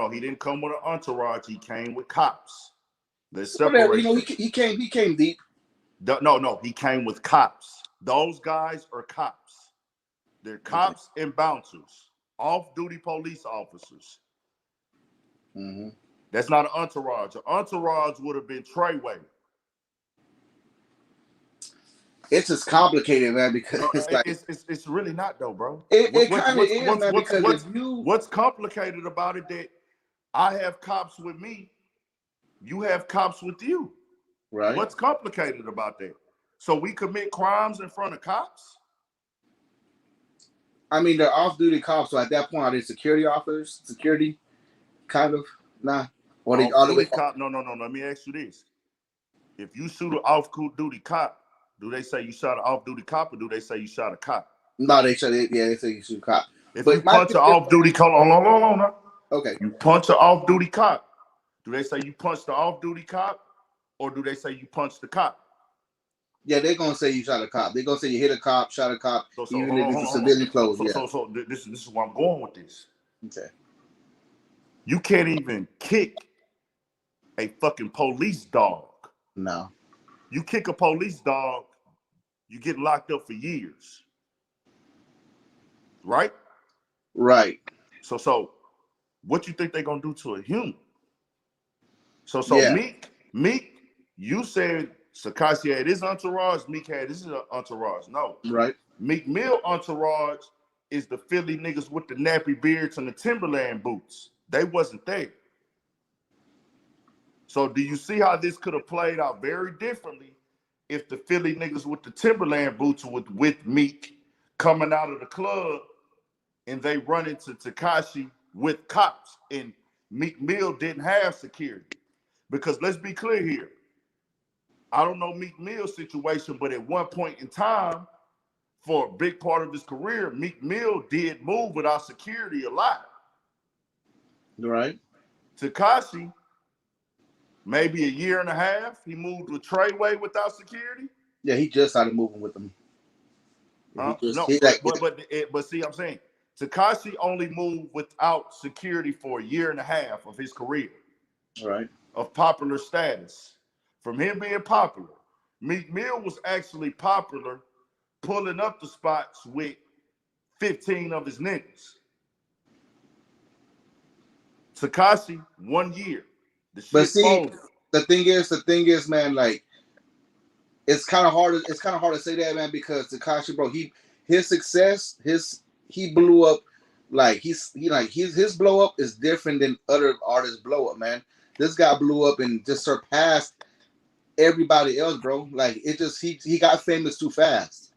He didn't come with an entourage. He came with cops. There's Whatever. separation. He came deep. No. He came with cops. Those guys are cops. They're cops and bouncers, off-duty police officers. Mm-hmm. That's not an entourage. An entourage would have been Treyway. It's just complicated, man, because it's really not though, bro. It kind of is, man, because what's complicated about it that I have cops with me, you have cops with you. Right. What's complicated about that? So we commit crimes in front of cops? I mean, they're off-duty cops, so at that point, are they security officers? Security, kind of, nah. Or they all the way cop? No. Let me ask you this: if you shoot an off-duty cop, do they say you shot an off-duty cop, or do they say you shot a cop? No, they say you shoot a cop. If you punch an off-duty cop, hold on. Okay. You punch an off-duty cop. Do they say you punched the off-duty cop, or do they say you punched the cop? Yeah, they're gonna say you shot a cop. They're gonna say you hit a cop, shot a cop, even if it's civilian clothes. So this is where I'm going with this. Okay. You can't even kick a fucking police dog. No. You kick a police dog, you get locked up for years. Right? Right. So what you think they're gonna do to a human? So yeah. Meek, you said Tekashi had his entourage, Meek had his entourage. No. Right. Meek Mill entourage is the Philly niggas with the nappy beards and the Timberland boots. They wasn't there. So do you see how this could have played out very differently if the Philly niggas with the Timberland boots with Meek coming out of the club and they run into Tekashi with cops and Meek Mill didn't have security? Because let's be clear here. I don't know Meek Mill's situation, but at one point in time, for a big part of his career, Meek Mill did move without security a lot. Right. Tekashi, maybe a year and a half, he moved with Treyway without security. Yeah, he just started moving with them. But see, I'm saying Tekashi only moved without security for a year and a half of his career. Right. Of popular status. From him being popular, Meek Mill was actually popular, pulling up the spots with 15 of his niggas. Tekashi, 1 year. But see, the thing is, man, like it's kind of hard to say that, man, because Tekashi, bro, his success, he blew up like his blow up is different than other artists blow up, man. This guy blew up and just surpassed everybody else, bro. Like it just he got famous too fast.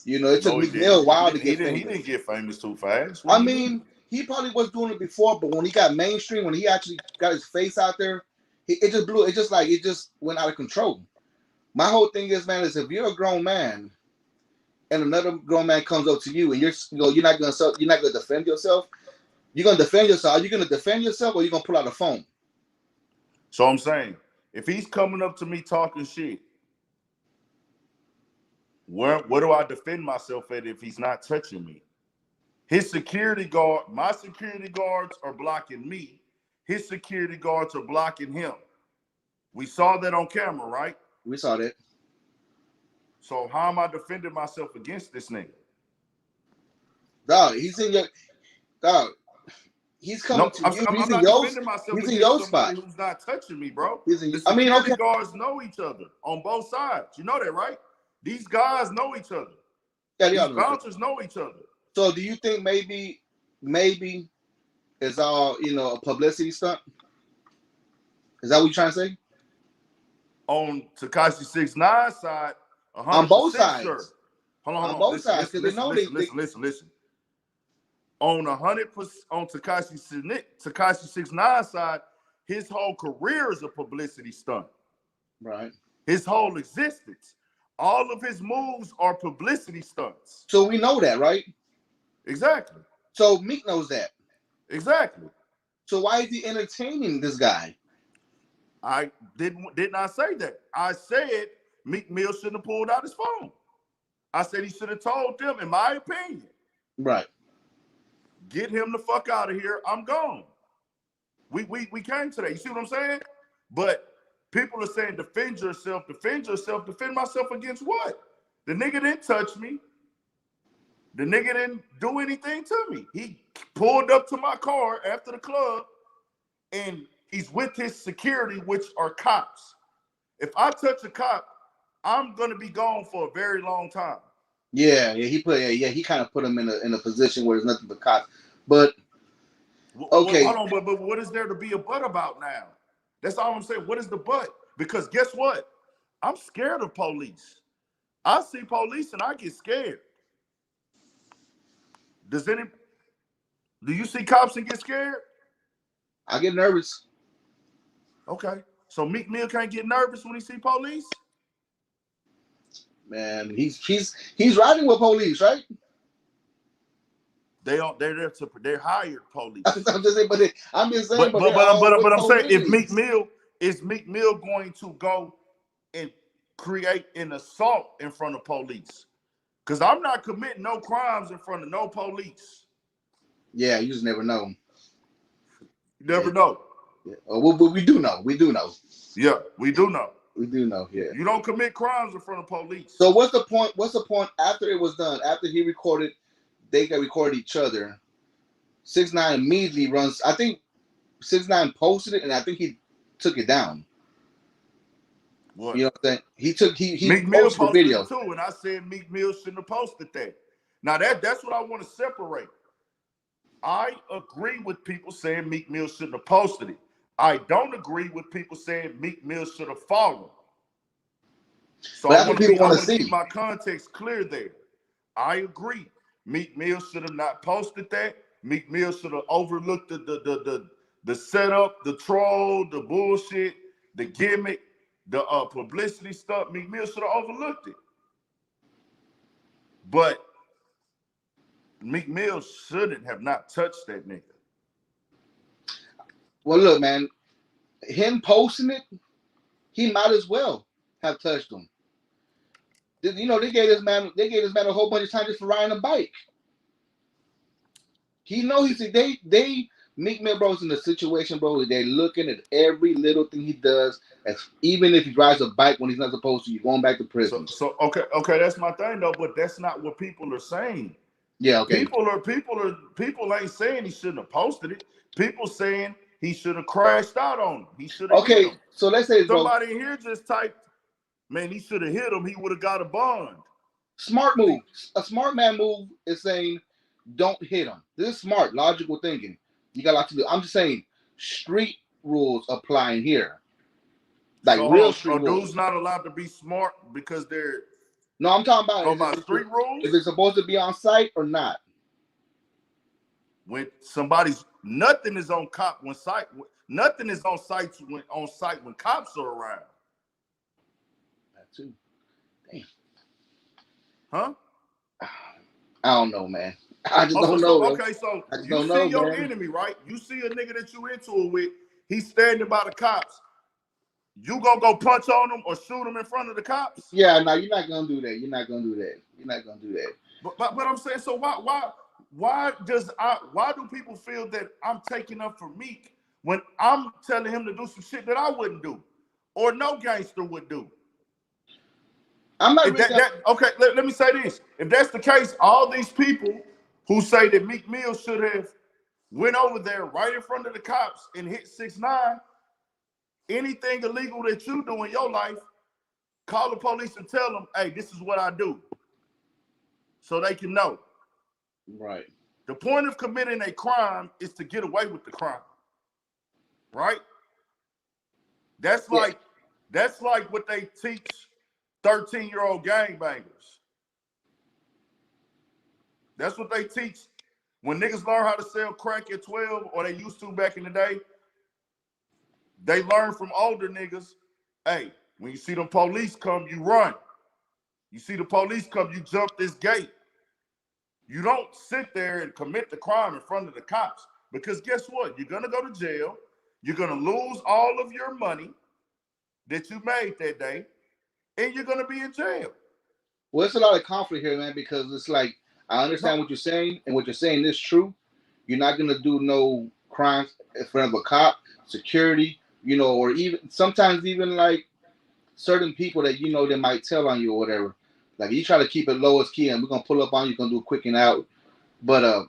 You know, it took No, he Meek Mill a didn't. while to He get didn't. He famous. didn't get famous too fast. I mean, he probably was doing it before, but when he got mainstream, when he actually got his face out there, it just blew. It just went out of control. My whole thing is, man, is if you're a grown man and another grown man comes up to you and you're not gonna defend yourself. You're gonna defend yourself. Are you gonna defend yourself, or you gonna pull out a phone? So I'm saying, if he's coming up to me talking shit, where do I defend myself at if he's not touching me? His security guard, my security guards are blocking me. His security guards are blocking him. We saw that on camera, right? We saw that. So how am I defending myself against this nigga? Dog, he's in your dog. He's coming to you. I'm He's in not your. defending myself He's in against your somebody spot. who's not touching me, bro. He's in, The I mean, security okay. guards know each other on both sides. You know that, right? These guys know each other. Yeah, These bouncers know each other. So do you think maybe it's all, a publicity stunt? Is that what you're trying to say? On Tekashi 6ix9ine side, 100% On both sides. sure. Hold on. On both sides, because they know listen. On 100%, on Tekashi 6ix9ine side, his whole career is a publicity stunt. Right. His whole existence. All of his moves are publicity stunts. So we know that, right? Exactly. So Meek knows that. Exactly. So why is he entertaining this guy? I did not say that. I said Meek Mill shouldn't have pulled out his phone. I said he should have told them, in my opinion. Right. Get him the fuck out of here. I'm gone. We came to that. You see what I'm saying? But people are saying defend yourself. Defend myself against what? The nigga didn't touch me. The nigga didn't do anything to me. He pulled up to my car after the club and he's with his security, which are cops. If I touch a cop, I'm gonna be gone for a very long time. Yeah, he kind of put him in a position where there's nothing but cops. But okay, hold on, but what is there to be a butt about now? That's all I'm saying. What is the butt? Because guess what? I'm scared of police. I see police and I get scared. Do you see cops and get scared? I get nervous. Okay. So Meek Mill can't get nervous when he see police? Man, he's riding with police, right? They're hired police. I'm just saying, but I'm saying, is Meek Mill going to go and create an assault in front of police? Because I'm not committing no crimes in front of no police. Yeah, you just never know. You never know. Yeah. Well, we do know. We do know. Yeah, we do know. We do know. Yeah. You don't commit crimes in front of police. So what's the point? What's the point after it was done? After he recorded, they got recorded each other. 6ix9ine immediately runs. I think 6ix9ine posted it, and I think he took it down. What? You know what I'm saying? He Meek Mill posted the video it too, and I said Meek Mill shouldn't have posted that. Now that's what I want to separate. I agree with people saying Meek Mill shouldn't have posted it. I don't agree with people saying Meek Mill should have followed. So I want to keep my context clear there. I agree. Meek Mill should have not posted that. Meek Mill should have overlooked the setup, the troll, the bullshit, the gimmick, the publicity stuff. Meek Mill should have overlooked it. But Meek Mill shouldn't have not touched that nigga. Well, look, man, him posting it, he might as well have touched him. You know, they gave this man a whole bunch of time just for riding a bike. He knows Meek Mill, bro's in a situation, bro. They're looking at every little thing he does, even if he drives a bike when he's not supposed to. You're going back to prison. So okay, that's my thing though. But that's not what people are saying. Yeah, okay. People ain't saying he shouldn't have posted it. People saying he should have crashed out on him. He should have. Okay, hit him. So let's say somebody in here just typed, man, he should have hit him. He would have got a bond. Smart move. A smart man move is saying, don't hit him. This is smart, logical thinking. You got a lot to do. I'm just saying, street rules applying here. Like real street rules. Dudes not allowed to be smart because they're No, I'm talking about Go by street rules. Is it supposed to be on site or not? When somebody's nothing is on cop when site nothing is on site when cops are around. That too. Damn. Huh? I don't know, man. I just don't know. Okay, so you see your enemy, right? You see a nigga that you into it with. He's standing by the cops. You gonna go punch on him or shoot him in front of the cops? Yeah, no, you're not gonna do that. You're not gonna do that. But I'm saying, so why do people feel that I'm taking up for Meek when I'm telling him to do some shit that I wouldn't do or no gangster would do? I'm not okay. Let me say this: if that's the case, all these people who say that Meek Mill should have went over there right in front of the cops and hit 6ix9ine, anything illegal that you do in your life, call the police and tell them, hey, this is what I do, so they can know. Right. The point of committing a crime is to get away with the crime. Right? That's like what they teach 13-year-old gangbangers. That's what they teach when niggas learn how to sell crack at 12, or they used to back in the day. They learn from older niggas, hey, when you see them police come, you run. You see the police come, you jump this gate. You don't sit there and commit the crime in front of the cops, because guess what? You're going to go to jail. You're going to lose all of your money that you made that day, and you're going to be in jail. Well, it's a lot of conflict here, man, because it's like, I understand what you're saying, and what you're saying is true. You're not going to do no crimes in front of a cop, security, or even sometimes even like certain people that they might tell on you or whatever. Like, you try to keep it low as key, and we're going to pull up on you, going to do a quick and out. But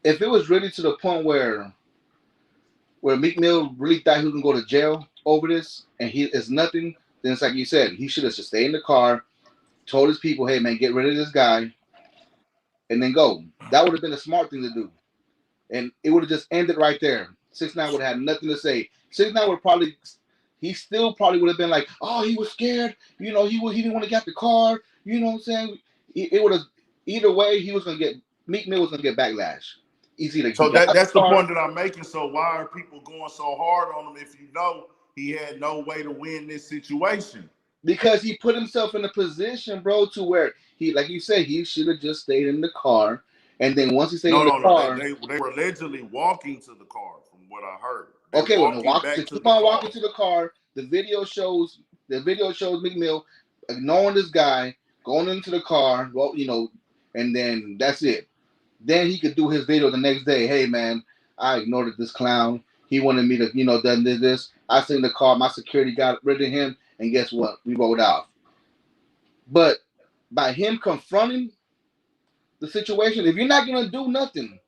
if it was really to the point where Meek Mill really thought he was going to go to jail over this, and it's nothing, then it's like you said, he should have just stayed in the car, told his people, hey, man, get rid of this guy, and then go. That would have been a smart thing to do. And it would have just ended right there. 6ix9ine would have had nothing to say. 6ix9ine would probably, he still probably would have been like, oh, he was scared. He didn't want to get the car. You know what I'm saying? It would have, either way, Meek Mill was going to get backlash. So that's the point that I'm making. So why are people going so hard on him if you know he had no way to win this situation? Because he put himself in a position, bro, to where he, like you said, he should have just stayed in the car. And then once he stayed in the car, they were allegedly walking to the car, from what I heard. Okay, well, keep on walking to the car. The video shows Meek Mill ignoring this guy, going into the car. Well, and then that's it. Then he could do his video the next day. Hey, man, I ignored this clown. He wanted me to, done this. I seen the car. My security got rid of him, and guess what? We rolled off. But by him confronting the situation, if you're not gonna do nothing,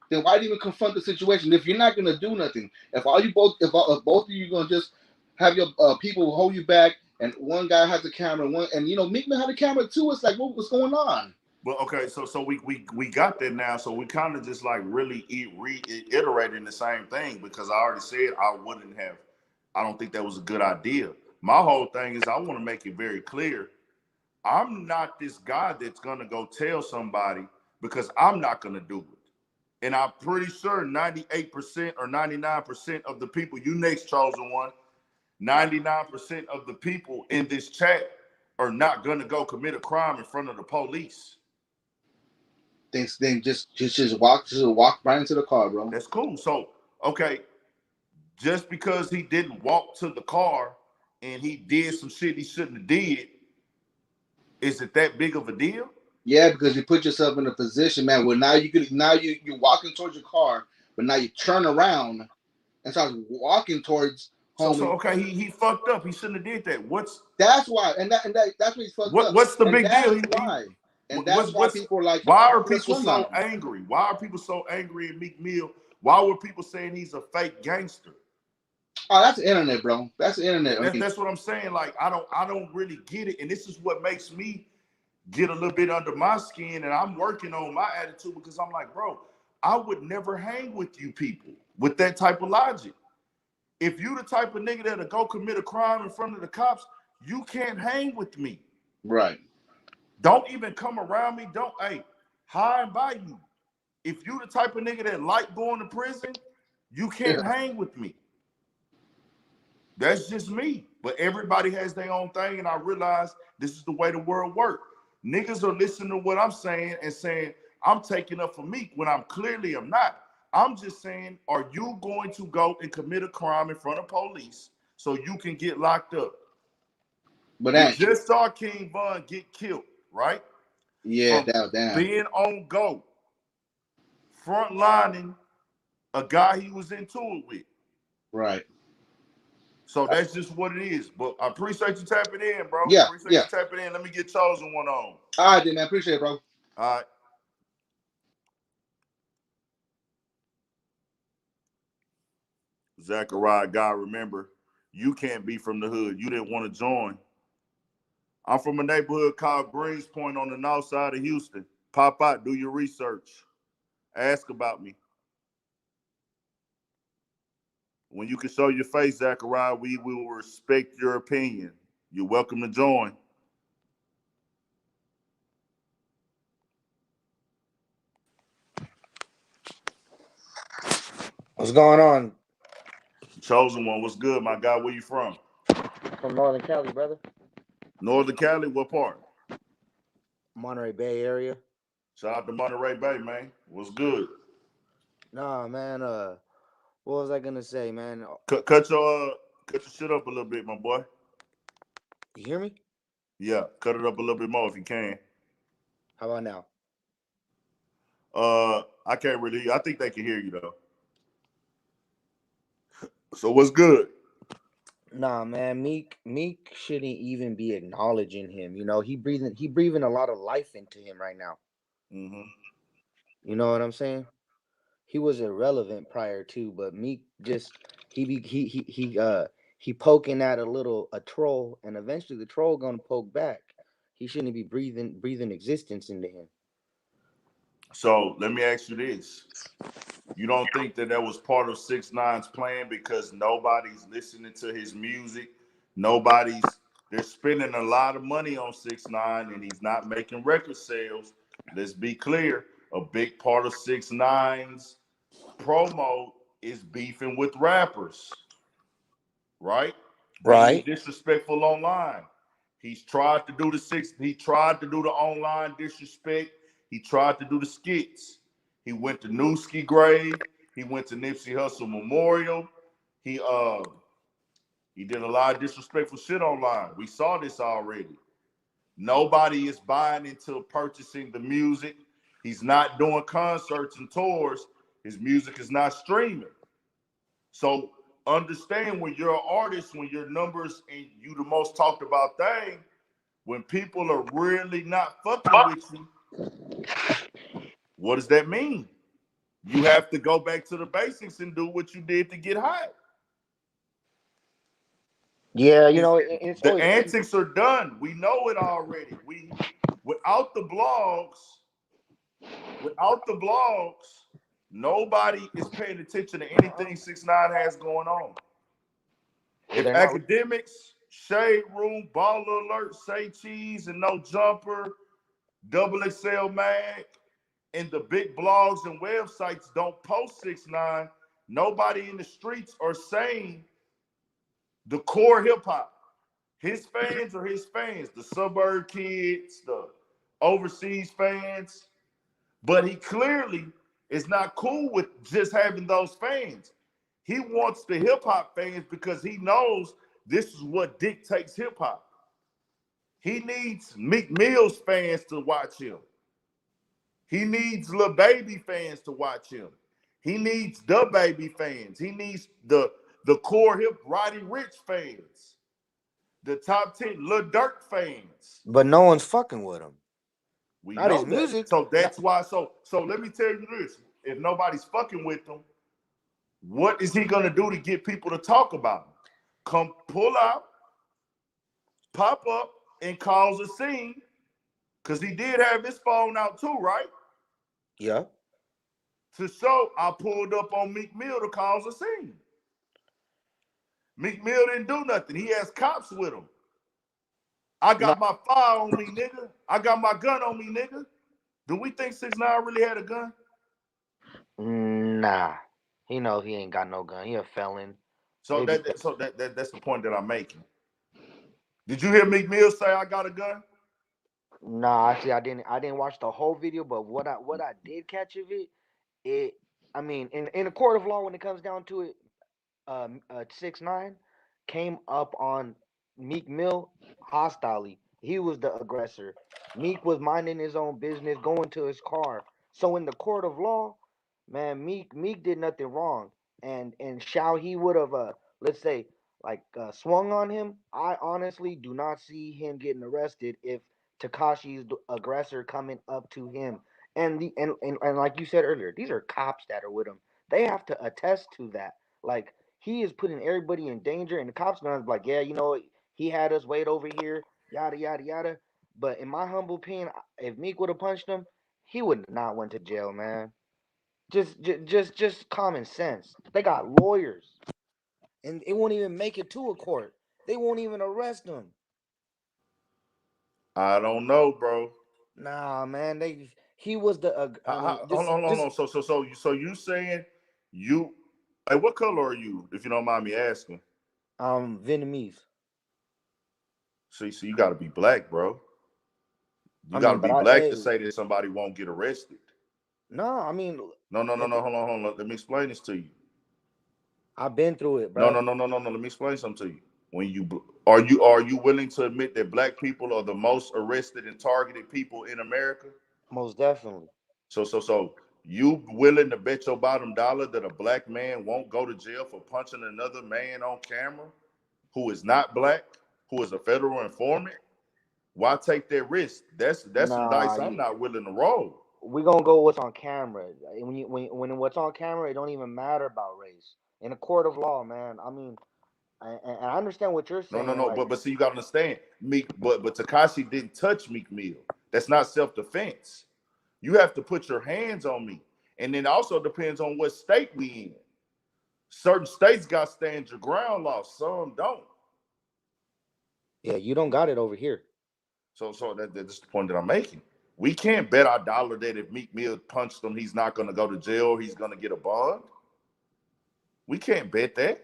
then why even confront the situation? If you're not gonna do nothing, if both of you gonna just have your people hold you back, and one guy has the camera, and Meek Mill had a camera too. It's like, what's going on? Well, okay, so we got that now. So we kind of just like really reiterating the same thing, because I already said I don't think that was a good idea. My whole thing is I want to make it very clear. I'm not this guy that's gonna go tell somebody, because I'm not gonna do it. And I'm pretty sure 98% or 99% of the people, you next chosen one, 99% of the people in this chat are not gonna go commit a crime in front of the police. Then just walk right into the car, bro. That's cool. So, okay, just because he didn't walk to the car and he did some shit he shouldn't have did, is it that big of a deal? Yeah, because you put yourself in a position, man, where now you're walking towards your car, but now you turn around and start walking towards home. So okay, he fucked up. He shouldn't have did that. That's why, and that's what he's fucked up. What's the big deal? Why? And that's why people are like, why are people so angry? Why are people so angry at Meek Mill? Why were people saying he's a fake gangster? Oh, that's the internet, bro. That's the internet. That's what I'm saying. Like, I don't really get it. And this is what makes me get a little bit under my skin. And I'm working on my attitude, because I'm like, bro, I would never hang with you people with that type of logic. If you the type of nigga that'll go commit a crime in front of the cops, you can't hang with me. Right. Don't even come around me. Don't, hey, high and by you. If you the type of nigga that like going to prison, you Yeah. can't hang with me. That's just me. But everybody has their own thing, and I realize this is the way the world works. Niggas are listening to what I'm saying and saying I'm taking up for Meek when I'm clearly am not. I'm just saying, are you going to go and commit a crime in front of police so you can get locked up? But We that, just saw King Von get killed, right? yeah, From that was damn. being on go, frontlining a guy he was into it with. Right. So that's just what it is. But I appreciate you tapping in, bro. Yeah, Appreciate yeah. you tapping in. Let me get Chosen one on. All right, then, man. Appreciate it, bro. All right. Zachariah, God, remember, you can't be from the hood. You didn't want to join. I'm from a neighborhood called Greens Point on the north side of Houston. Pop out, do your research. Ask about me. When you can show your face, Zachariah, we will respect your opinion. You're welcome to join. What's going on? Chosen one, what's good, my guy? Where you from? From Northern Cali, brother. Northern Cali, what part? Monterey Bay area. Shout out to Monterey Bay, man. What's good? Nah, man. What was I gonna say, man? Cut your shit up a little bit, my boy. You hear me? Yeah, cut it up a little bit more if you can. How about now? I can't really. I think they can hear you though. So what's good? Nah, man. Meek shouldn't even be acknowledging him. You know, he breathing a lot of life into him right now. Mm-hmm. You know what I'm saying? He was irrelevant prior to, but Meek just he poking at a troll, and eventually the troll gonna poke back. He shouldn't be breathing existence into him. So let me ask you this: you don't think that was part of 6ix9ine's plan because nobody's listening to his music? They're spending a lot of money on 6ix9ine, and he's not making record sales. Let's be clear: a big part of 6ix9ine's promo is beefing with rappers, right? Being Right. disrespectful online. He tried to do the online disrespect. He tried to do the skits. He went to Newski grave. He went to Nipsey Hussle Memorial. He he did a lot of disrespectful shit online. We saw this already. Nobody is buying into purchasing the music. He's not doing concerts and tours. His music is not streaming. So understand when you're an artist, when your numbers and you the most talked about thing, when people are really not fucking with you, what does that mean? You have to go back to the basics and do what you did to get hot. Yeah, you know, it's The always antics are done. We know it already. Without the blogs, nobody is paying attention to anything 6ix9ine has going on. yeah, If they're not. academics, Shade Room, Baller Alert, Say Cheese, and No Jumper, Double XL Mag, and the big blogs and websites don't post 6ix9ine, nobody in the streets are saying the core hip hop. His fans are his fans, the suburb kids, the overseas fans. But he clearly is not cool with just having those fans. He wants the hip hop fans because he knows this is what dictates hip hop. He needs Meek Mill's fans to watch him. He needs Lil Baby fans to watch him. He needs the Baby fans. He needs the core hip Roddy Ricch fans. The top 10 Lil Durk fans. But no one's fucking with him. We Not his know that. music. So that's why. So let me tell you this: if nobody's fucking with him, what is he gonna do to get people to talk about him? Come pull out, pop up, and cause a scene. Cause he did have his phone out too, right? Yeah. To show I pulled up on Meek Mill to cause a scene. Meek Mill didn't do nothing. He has cops with him. I No, got my fire on me, nigga. I got my gun on me, nigga. Do we think 6ix9ine really had a gun? nah. He know he ain't got no gun. He a felon. So Maybe. that's the point that I'm making. Did you hear Meek Mill say I got a gun? Nah, actually, I didn't watch the whole video, but what I did catch of it, it. I mean, in a court of law, when it comes down to it, 6ix9ine came up on Meek Mill hostilely. He was the aggressor. Meek was minding his own business, going to his car. So in the court of law, man, Meek did nothing wrong. And shall he would have let's say swung on him, I honestly do not see him getting arrested if Tekashi's the aggressor coming up to him. And like you said earlier, these are cops that are with him. They have to attest to that. Like he is putting everybody in danger, and the cops gonna be like, yeah, he had us wait over here, yada yada yada. But in my humble opinion, if Meek would have punched him, he would not went to jail, man. Just common sense. They got lawyers, and it won't even make it to a court. They won't even arrest him. I don't know, bro. Nah, man. He was the. I mean, Hold on, hold just on. So you saying you? Hey, what color are you? If you don't mind me asking. Vietnamese. So you got to be black, bro. You I got mean, to but be I black to hey, say that somebody won't get arrested. no, I mean, No. if Hold on, hold on. Let me explain this to you. I've been through it, No, bro. no, no, no, no, no. Let me explain something to you. When are you willing to admit that black people are the most arrested and targeted people in America? Most definitely. So you willing to bet your bottom dollar that a black man won't go to jail for punching another man on camera who is not black, who is a federal informant? Why take that risk? That's some Nah, dice I'm not willing to roll. we gonna go what's on camera. When what's on camera, it don't even matter about race in a court of law, man. I mean, and I understand what you're No, no, saying. no. Like, But see, you gotta understand, Meek, but Tekashi didn't touch Meek Mill. That's not self-defense. You have to put your hands on me. And then also depends on what state we in. Certain states got stand your ground law, some don't. yeah, you don't got it over here. That's the point that I'm making. We can't bet our dollar that if Meek Mill punched him, he's not gonna go to jail or he's gonna get a bond. We can't bet that.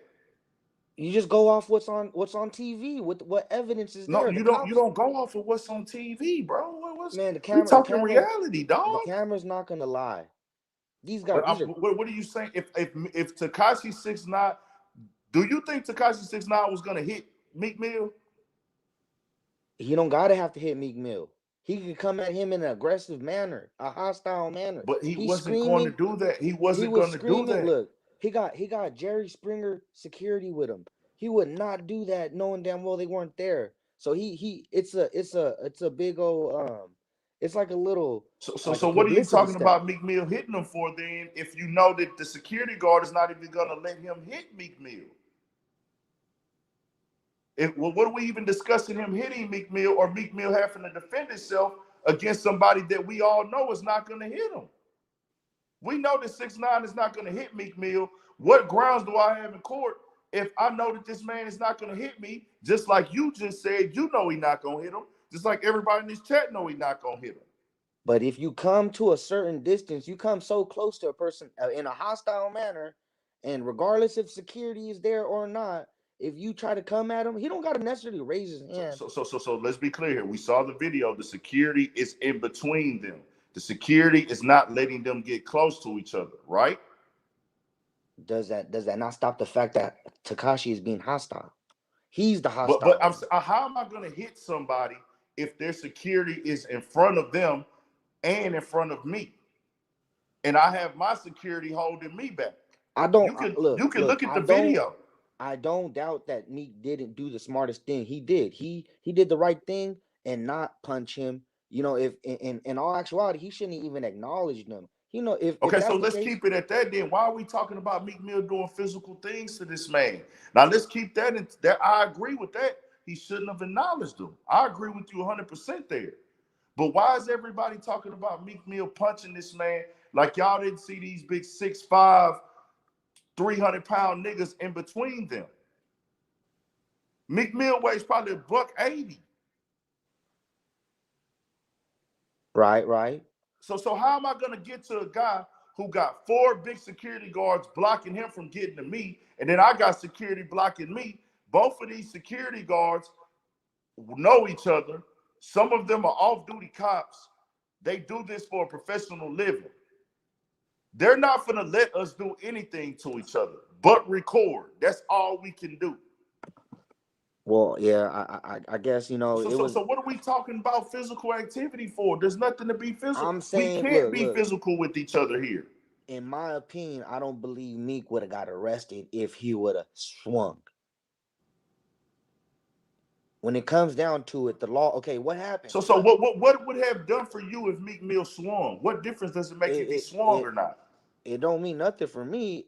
You just go off what's on TV. What evidence is No, there? The you cops, don't go off of what's on TV, bro. man. We talking reality, The dog. camera's not gonna lie. These guys, But these are. what are you saying? If Tekashi 6ix9ine, do you think Tekashi 6ix9ine was gonna hit Meek Mill? He don't gotta have to hit Meek Mill. He could come at him in an aggressive manner, a hostile manner. But he He's wasn't going to screaming. do that. He He wasn't was going to do screaming. that. Look, he got Jerry Springer security with him. He would not do that, knowing damn well they weren't there. So it's a big old it's like a little like a So what are you publicity talking stunt. about Meek Mill hitting him for then? If you know that the security guard is not even going to let him hit Meek Mill. What are we even discussing him hitting Meek Mill or Meek Mill having to defend himself against somebody that we all know is not going to hit him? We know that 6ix9ine is not going to hit Meek Mill. What grounds do I have in court if I know that this man is not going to hit me? Just like you just said, you know he's not going to hit him. Just like everybody in this chat know he's not going to hit him. But if you come to a certain distance, you come so close to a person in a hostile manner, and regardless if security is there or not, if you try to come at him, he don't got to necessarily raise his hand. So let's be clear here. We saw the video. The security is in between them. The security is not letting them get close to each other, right? Does that not stop the fact that Tekashi is being hostile? He's the But hostile I'm one. how am I going to hit somebody if their security is in front of them and in front of me, and I have my security holding me back? I don't You can look. look at the video. I don't doubt that Meek didn't do the smartest thing. He did. He did the right thing and not punch him. If in all actuality, he shouldn't even acknowledge them. If Okay, so that's the let's case, keep it at that. Then why are we talking about Meek Mill doing physical things to this man? Now let's keep that in. That I agree with that. He shouldn't have acknowledged him. I agree with you 100% there. But why is everybody talking about Meek Mill punching this man like y'all didn't see these big 6'5", 300-pound niggas in between them? Meek Mill weighs probably $180. Right. So how am I gonna get to a guy who got 4 big security guards blocking him from getting to me, and then I got security blocking me? Both of these security guards know each other. Some of them are off-duty cops. They do this for a professional living. They're not gonna let us do anything to each other but record. That's all we can do. Well, yeah, I guess it was. So what are we talking about physical activity for? There's nothing to be physical. I'm We saying, can't be look. physical with each other here. In my opinion, I don't believe Meek would have got arrested if he would have swung. When it comes down to it, the law. Okay, what happened? So what would have done for you if Meek Mill swung? What difference does it make if he It swung it or not? it don't mean nothing for me.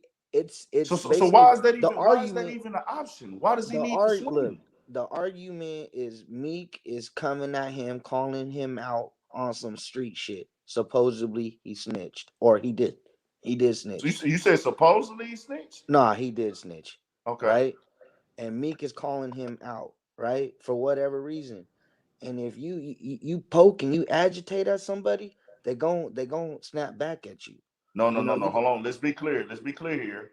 So, It's so so basically why is that the even argument. an option? Why does he The need to art look. swing? The argument is Meek is coming at him, calling him out on some street shit. Supposedly he snitched, or he did. He did So snitch. you said supposedly he snitched? Nah, he did snitch. Okay. Right? And Meek is calling him out, right? For whatever reason. And if you poke and you agitate at somebody, they gon' snap back at you. No, no, You no, know, no. you Hold on. Let's be clear. Let's be clear here.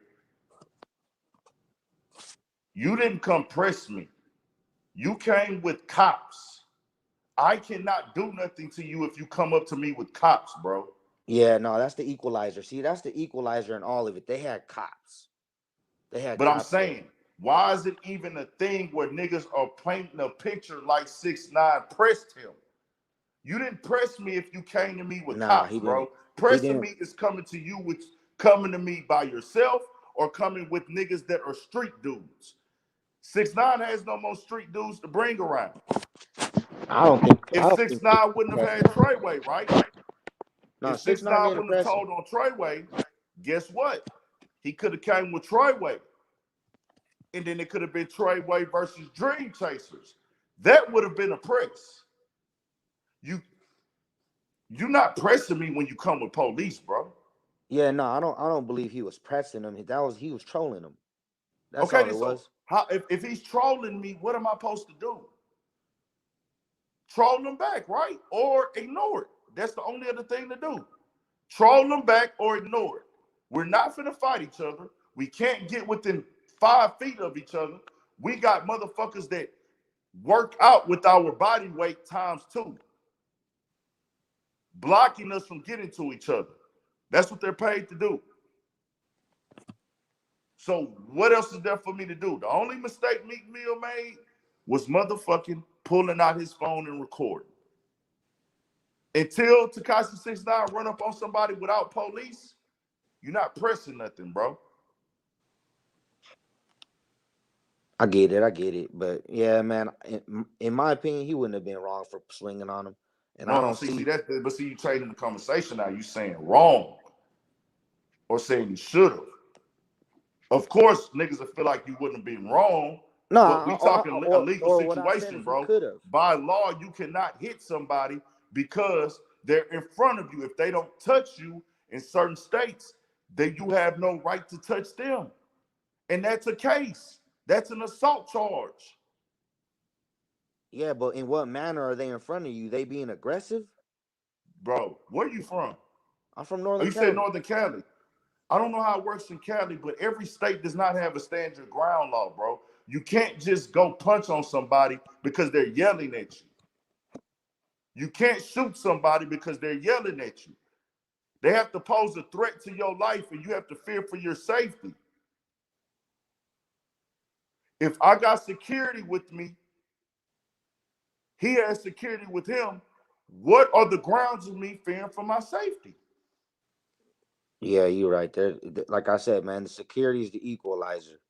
You didn't come press me. You came with cops. I cannot do nothing to you if you come up to me with cops, bro. yeah, no, that's the equalizer. See, that's the equalizer in all of it. They had cops. They had But I'm cops there. saying, why is it even a thing where niggas are painting a picture like 6ix9ine pressed him? You didn't press me if you came to me with Nah, cops, he didn't. bro. He Pressing didn't. me is coming to you with coming to me by yourself or coming with niggas that are street dudes. 6ix9ine has no more street dudes to bring around. I don't think. If I don't Six think. Nine wouldn't have had Treyway, right? No, If six Six nine Nine didn't wouldn't have press him. told on Treyway, guess what? He could have came with Treyway. And then it could have been Treyway versus Dream Chasers. That would have been a press. You're not pressing me when you come with police, bro. Yeah, no, I don't believe he was pressing him. He was trolling him. That's Okay, all then it so was. how if he's trolling me, what am I supposed to do? Troll him back, right? Or ignore it. That's the only other thing to do. Troll them back or ignore it. We're not finna fight each other. We can't get within 5 feet of each other. We got motherfuckers that work out with our body weight times 2, blocking us from getting to each other. That's what they're paid to do. So what else is there for me to do? The only mistake Meek Mill made was motherfucking pulling out his phone and recording. Until Tekashi 6ix9ine run up on somebody without police, you're not pressing nothing, bro. I get it. I get it. But yeah, man, in my opinion, he wouldn't have been wrong for swinging on him. And I No, no, don't see see. that, but see, you changing the conversation now. You saying wrong or saying you should have. Of course, niggas will feel like you wouldn't have been wrong, No, but we talking a legal or what I said situation, is he bro. could have. By law, you cannot hit somebody because they're in front of you. If they don't touch you in certain states, then you have no right to touch them. And that's a case. That's an assault charge. Yeah, but in what manner are they in front of you? They being aggressive? Bro, where you from? I'm from Oh, Northern you said Cali. Northern Cali. I don't know how it works in Cali, but every state does not have a stand your ground law, bro. You can't just go punch on somebody because they're yelling at you. You can't shoot somebody because they're yelling at you. They have to pose a threat to your life and you have to fear for your safety. If I got security with me, he has security with him. What are the grounds of me fearing for my safety? Yeah, you're right there. Like I said, man, the security is the equalizer.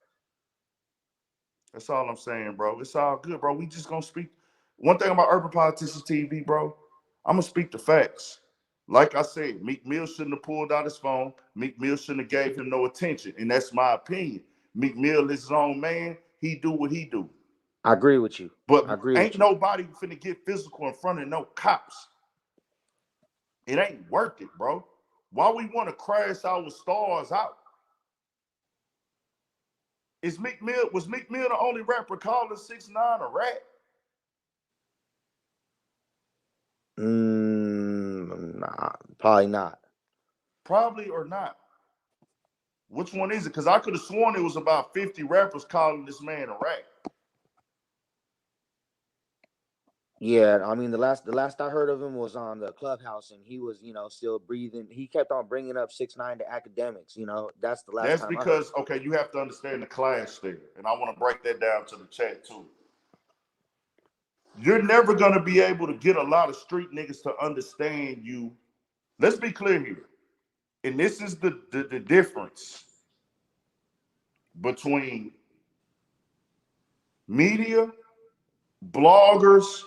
That's all I'm saying, bro. It's all good, bro. We just gonna speak. One thing about Urban Politicians TV, bro, I'm gonna speak the facts. Like I said, Meek Mill shouldn't have pulled out his phone. Meek Mill shouldn't have gave him no attention, and that's my opinion. Meek Mill is his own man. He do what he do. I agree with you. But I agree with ain't you. nobody finna get physical in front of no cops. It ain't worth it, bro. Why we want to crash our stars out? Was Meek Mill the only rapper calling 6ix9ine a rat? Probably not. Probably or not. Which one is it? Because I could have sworn it was about 50 rappers calling this man a rat. Yeah, I mean the last I heard of him was on the Clubhouse, and he was still breathing. He kept on bringing up 6ix9ine to academics. That's the last That's time I heard. because, okay, you have to understand the clash there. And I want to break that down to the chat too. You're never going to be able to get a lot of street niggas to understand you. Let's be clear here. And this is the difference between media, bloggers,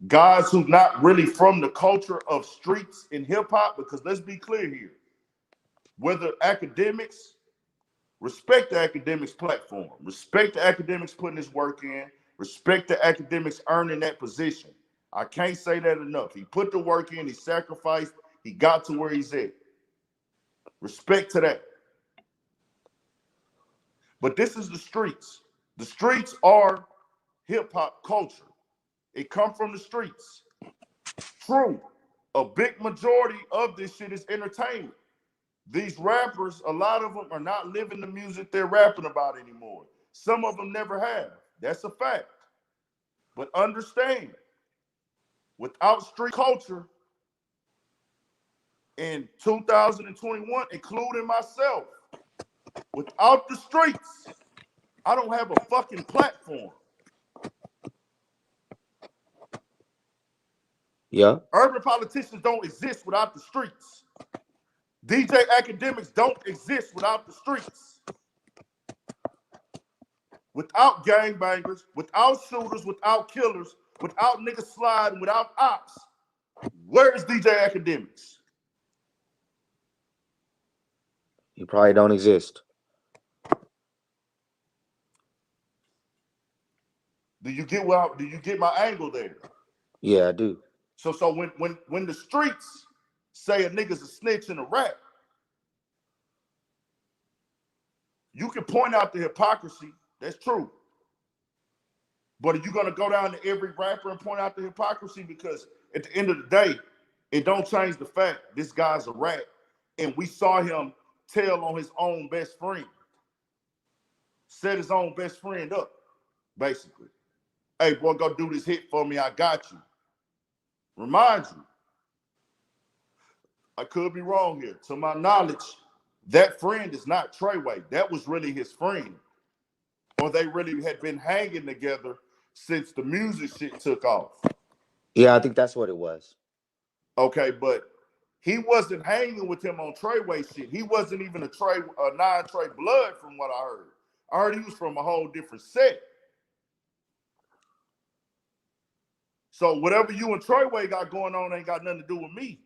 guys who not really from the culture of streets and hip hop, because let's be clear here. Whether academics, respect the academics platform, respect the academics putting his work in, respect the academics earning that position. I can't say that enough. He put the work in, he sacrificed, he got to where he's at. Respect to that. But this is the streets. The streets are hip hop culture. It come from the streets. True. A big majority of this shit is entertainment. These rappers, a lot of them are not living the music they're rapping about anymore. Some of them never have. That's a fact. But understand, without street culture in 2021, including myself, without the streets, I don't have a fucking platform. Yeah. Urban politicians don't exist without the streets. DJ academics don't exist without the streets. Without gangbangers, without shooters, without killers, without niggas sliding, without ops, where is DJ academics? He probably don't exist. Do you get my angle there? Yeah, I do. So when the streets say a nigga's a snitch and a rat, you can point out the hypocrisy. That's true. But are you gonna go down to every rapper and point out the hypocrisy? Because at the end of the day, it don't change the fact this guy's a rat, and we saw him tell on his own best friend, set his own best friend up, basically. Hey, boy, go do this hit for me. I got you. Remind you, I could be wrong here. To my knowledge, that friend is not Treyway. That was really his friend. Or they really had been hanging together since the music shit took off. Yeah, I think that's what it was. Okay, but he wasn't hanging with him on Treyway shit. He wasn't even a non-Trey blood from what I heard. I heard he was from a whole different set. So whatever you and Treyway got going on ain't got nothing to do with me.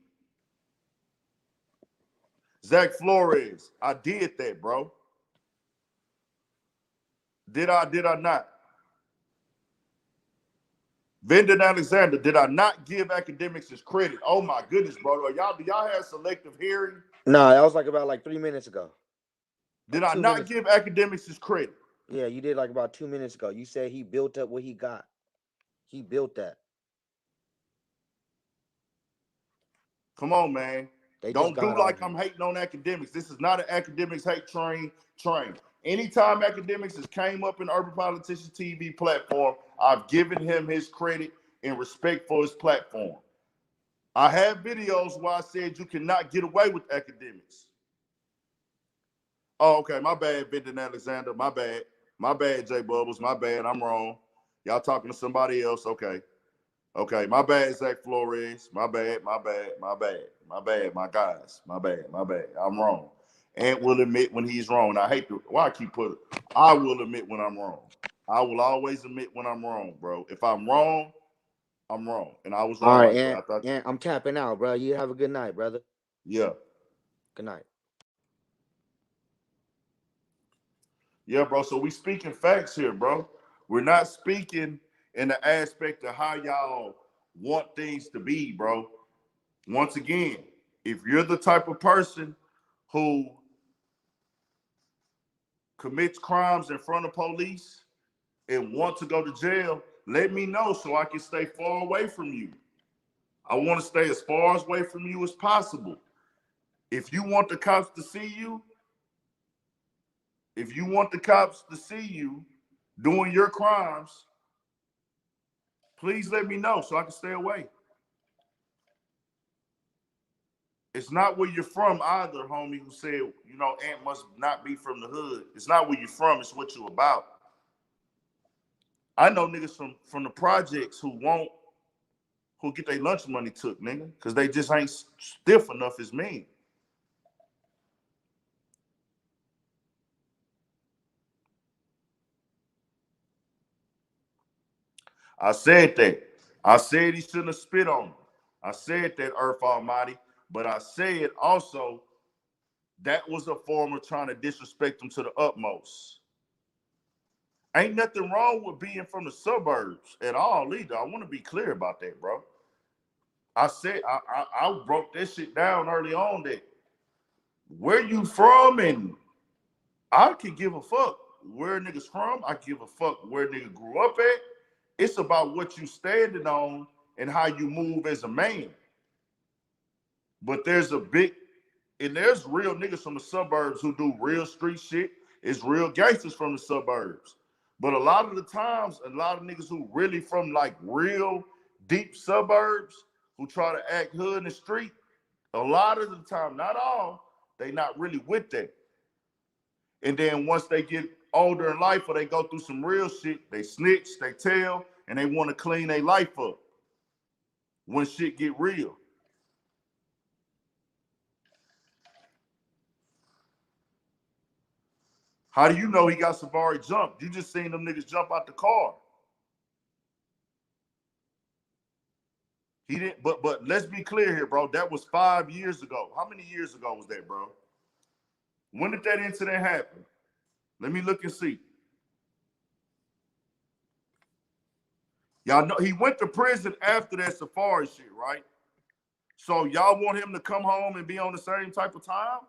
Zach Flores, I did that, bro. Did I not? Vindon Alexander, did I not give academics his credit? Oh my goodness, bro. Do y'all have selective hearing? No, that was about 3 minutes ago. Did I not give academics his credit? Yeah, you did about 2 minutes ago. You said he built up what he got. He built that. Come on, man. Don't do like I'm hating on academics. This is not an academics hate train. Anytime academics has came up in Urban Politicians TV platform, I've given him his credit and respect for his platform. I have videos where I said you cannot get away with academics. Oh, okay. My bad, Vindon Alexander. My bad. My bad, J Bubbles. My bad. I'm wrong. Y'all talking to somebody else. Okay. Okay. My bad, Zach Flores. My bad. My guys. My bad. I'm wrong. And will admit when he's wrong. I hate to, why I keep putting, I will admit when I'm wrong. I will always admit when I'm wrong, bro. If I'm wrong, I'm wrong. And I was wrong. All right, and I'm tapping out, bro. You have a good night, brother. Yeah. Good night. Yeah, bro. So we speaking facts here, bro. We're not speaking in the aspect of how y'all want things to be, bro. Once again, if you're the type of person who commits crimes in front of police and want to go to jail, let me know so I can stay far away from you. I want to stay as far away from you as possible. If you want the cops to see you, doing your crimes, please let me know so I can stay away. It's not where you're from either, homie, who said, you know, Ant must not be from the hood. It's not where you're from, it's what you're about. I know niggas from the projects who get their lunch money took, nigga, because they just ain't stiff enough as me. I said that. I said he shouldn't have spit on him. I said that, Earth Almighty, but I said also that was a form of trying to disrespect him to the utmost. Ain't nothing wrong with being from the suburbs at all either. I want to be clear about that, bro. I said I broke that shit down early on that where you from, and I could give a fuck where niggas from. I give a fuck where nigga grew up at. It's about what you standing on and how you move as a man. But there's real niggas from the suburbs who do real street shit. It's real gangsters from the suburbs. But a lot of the times, a lot of niggas who really from like real deep suburbs who try to act hood in the street, a lot of the time, not all, they not really with that. And then once they get older in life or they go through some real shit, they snitch, they tell, and they want to clean their life up when shit get real. How do you know he got Safari jumped? You just seen them niggas jump out the car. He didn't, but let's be clear here, bro. That was 5 years ago. How many years ago was that, bro? When did that incident happen? Let me look and see. Y'all know he went to prison after that Safari shit, right? So y'all want him to come home and be on the same type of time?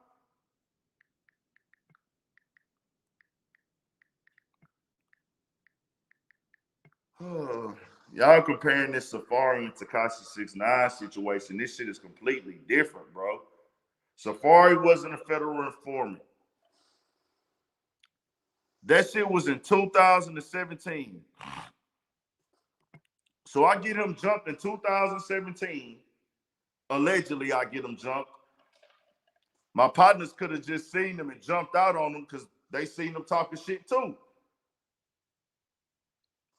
Y'all comparing this Safari and Tekashi 6ix9ine situation. This shit is completely different, bro. Safari wasn't a federal informant. That shit was in 2017. So I get him jumped in 2017. Allegedly, I get him jumped. My partners could have just seen him and jumped out on him because they seen him talking shit too.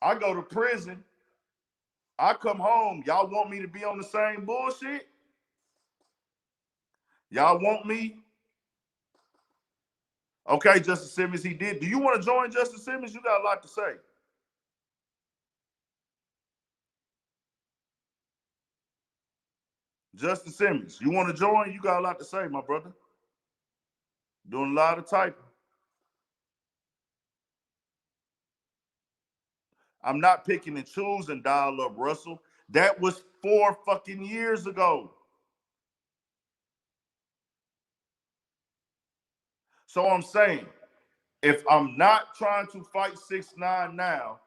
I go to prison. I come home. Y'all want me to be on the same bullshit? Y'all want me? Okay, Justice Simmons, he did. Do you want to join Justice Simmons? You got a lot to say. Justice Simmons, you want to join? You got a lot to say, my brother. Doing a lot of typing. I'm not picking and choosing, Dial Up Russell. That was 4 fucking years ago. So I'm saying, if I'm not trying to fight 6ix9ine now,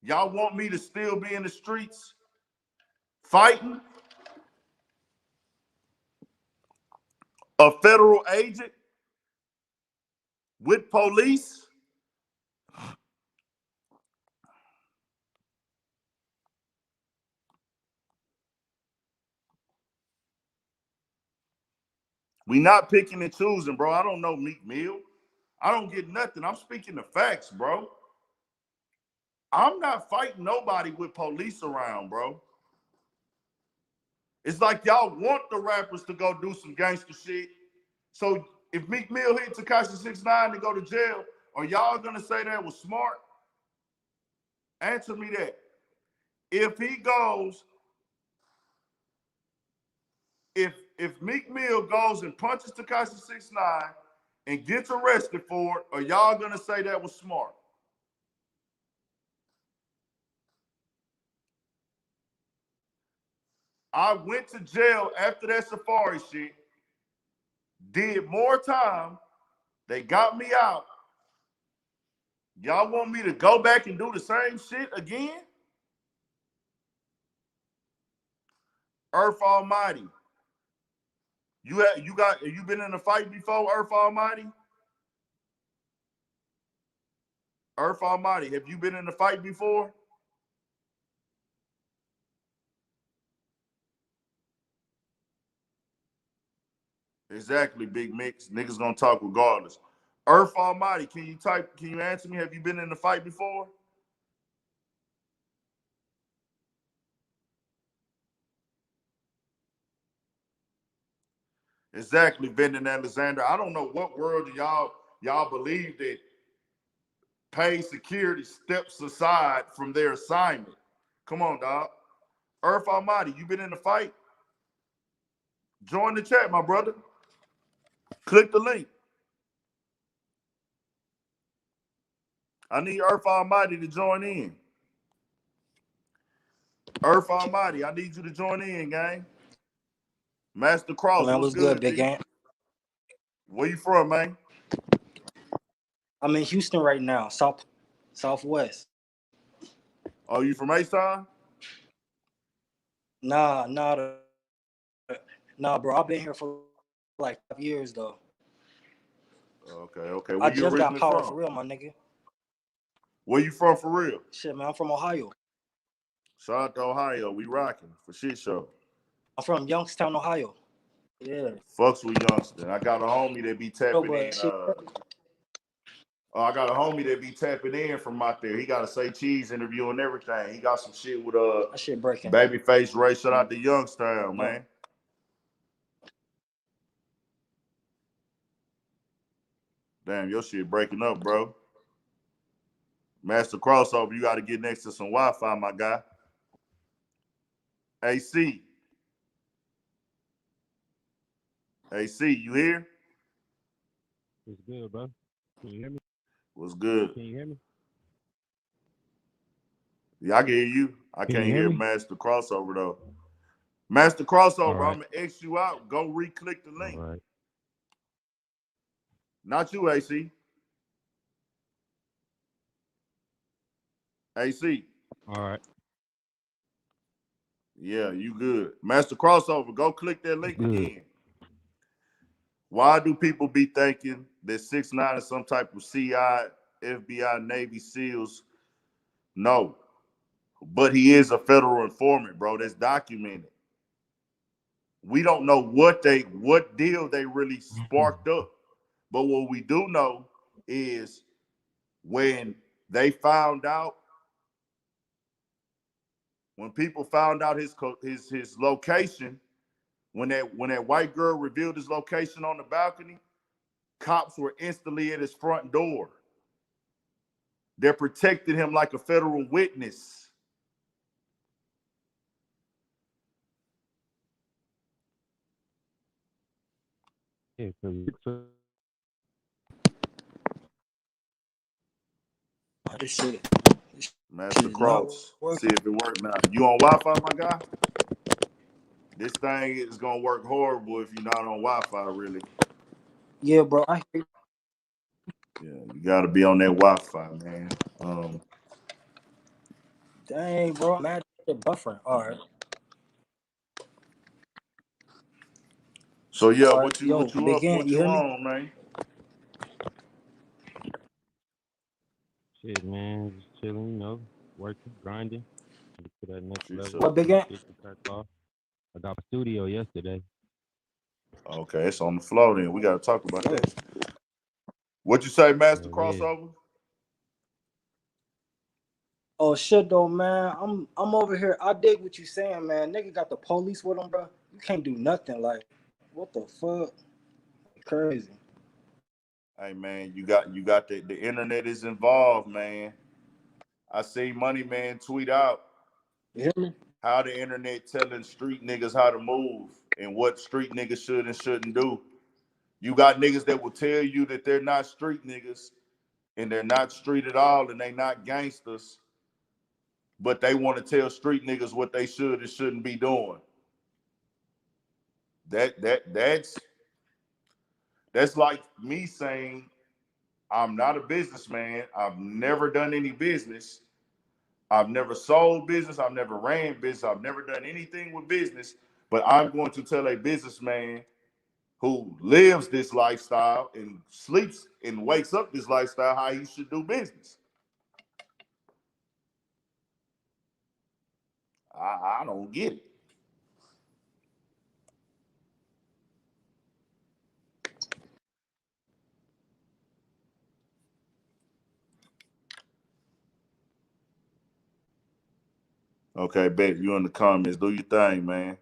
y'all want me to still be in the streets fighting a federal agent with police? We not picking and choosing, bro. I don't know Meek Mill. I don't get nothing. I'm speaking the facts, bro. I'm not fighting nobody with police around, bro. It's like y'all want the rappers to go do some gangster shit. So if Meek Mill hit Tekashi 6ix9ine to go to jail, are y'all gonna say that was smart? Answer me that. If he goes, if Meek Mill goes and punches Tekashi 6ix9ine and gets arrested for it, are y'all gonna say that was smart? I went to jail after that Safari shit, did more time, they got me out. Y'all want me to go back and do the same shit again? Earth Almighty. You been in a fight before, Earth Almighty? Earth Almighty, have you been in a fight before? Exactly, Big Mix. Niggas gonna talk regardless. Earth Almighty, can you answer me? Have you been in a fight before? Exactly, Venden Alexander. I don't know what world y'all believe that paid security steps aside from their assignment. Come on, dog. Earth Almighty, you been in a fight? Join the chat, my brother. Click the link. I need Earth Almighty to join in. Earth Almighty, I need you to join in, gang. Master Cross, Man, what's what's good, good, Big G? Ant? Where you from, man? I'm in Houston right now, Southwest. Oh, you from A-Side? Nah, bro. I've been here for like 5 years though. Okay. I Where you just got originally power from? for real, my nigga. Where you from for real? Shit, man, I'm from Ohio. Shout out to Ohio. We rocking for shit show. I'm from Youngstown, Ohio. Yeah. Fucks with Youngster. I got a homie that be No, tapping in. but shit, I got a homie that be tapping in from out there. He got a Say Cheese interview and everything. He got some shit with that shit breaking. Babyface Ray. Shout out to Youngstown, man. Damn, your shit breaking up, bro. Master Crossover, you got to get next to some Wi-Fi, my guy. AC. AC, you here? What's good, bro? Can you hear me? What's good? Can you hear me? Yeah, I can hear you. I Can can't you hear hear me? Master Crossover, though. Master All Crossover, right. I'm going to X you out. Go re-click the All link. right. Not you, AC. AC. All right. Yeah, you good. Master Crossover, go click that link Good. again. Why do people be thinking that 6ix9ine is some type of CI, FBI, Navy SEALs? No. But he is a federal informant, bro. That's documented. We don't know what deal they really sparked up. But what we do know is when they found out, when people found out his location, when that white girl revealed his location on the balcony, cops were instantly at his front door. They're protecting him like a federal witness. Yeah, this shit Master is not Cross. See working. if it works now. You on Wi-Fi, my guy? This thing is gonna work horrible if you're not on Wi-Fi, really. Yeah, bro. I hear you. Yeah, you gotta be on that Wi-Fi, man. Dang, bro. I'm mad at the buffering. All right. So yeah, All right. what you Yo, Big Ant, what you you hear me? on, man? shit, man. Just chilling, working, grinding. Get to that next Shit, level. What, so Big Ant? Get the crack off. I got a studio yesterday. okay, it's on the floor then. We gotta talk about Oh, that. What you say, Master Yeah. Crossover? oh shit, though, man. I'm over here. I dig what you saying, man. Nigga got the police with him, bro. You can't do nothing. Like, what the fuck? Crazy. Hey man, you got the internet is involved, man. I see Money Man tweet out You hear me? how the internet telling street niggas how to move and what street niggas should and shouldn't do. You got niggas that will tell you that they're not street niggas and they're not street at all and they not gangsters, but they want to tell street niggas what they should and shouldn't be doing. That's like me saying I'm not a businessman. I've never done any business. I've never sold business. I've never ran business. I've never done anything with business. But I'm going to tell a businessman who lives this lifestyle and sleeps and wakes up this lifestyle how he should do business. I don't get it. Okay, bet you in the comments. Do your thing, man.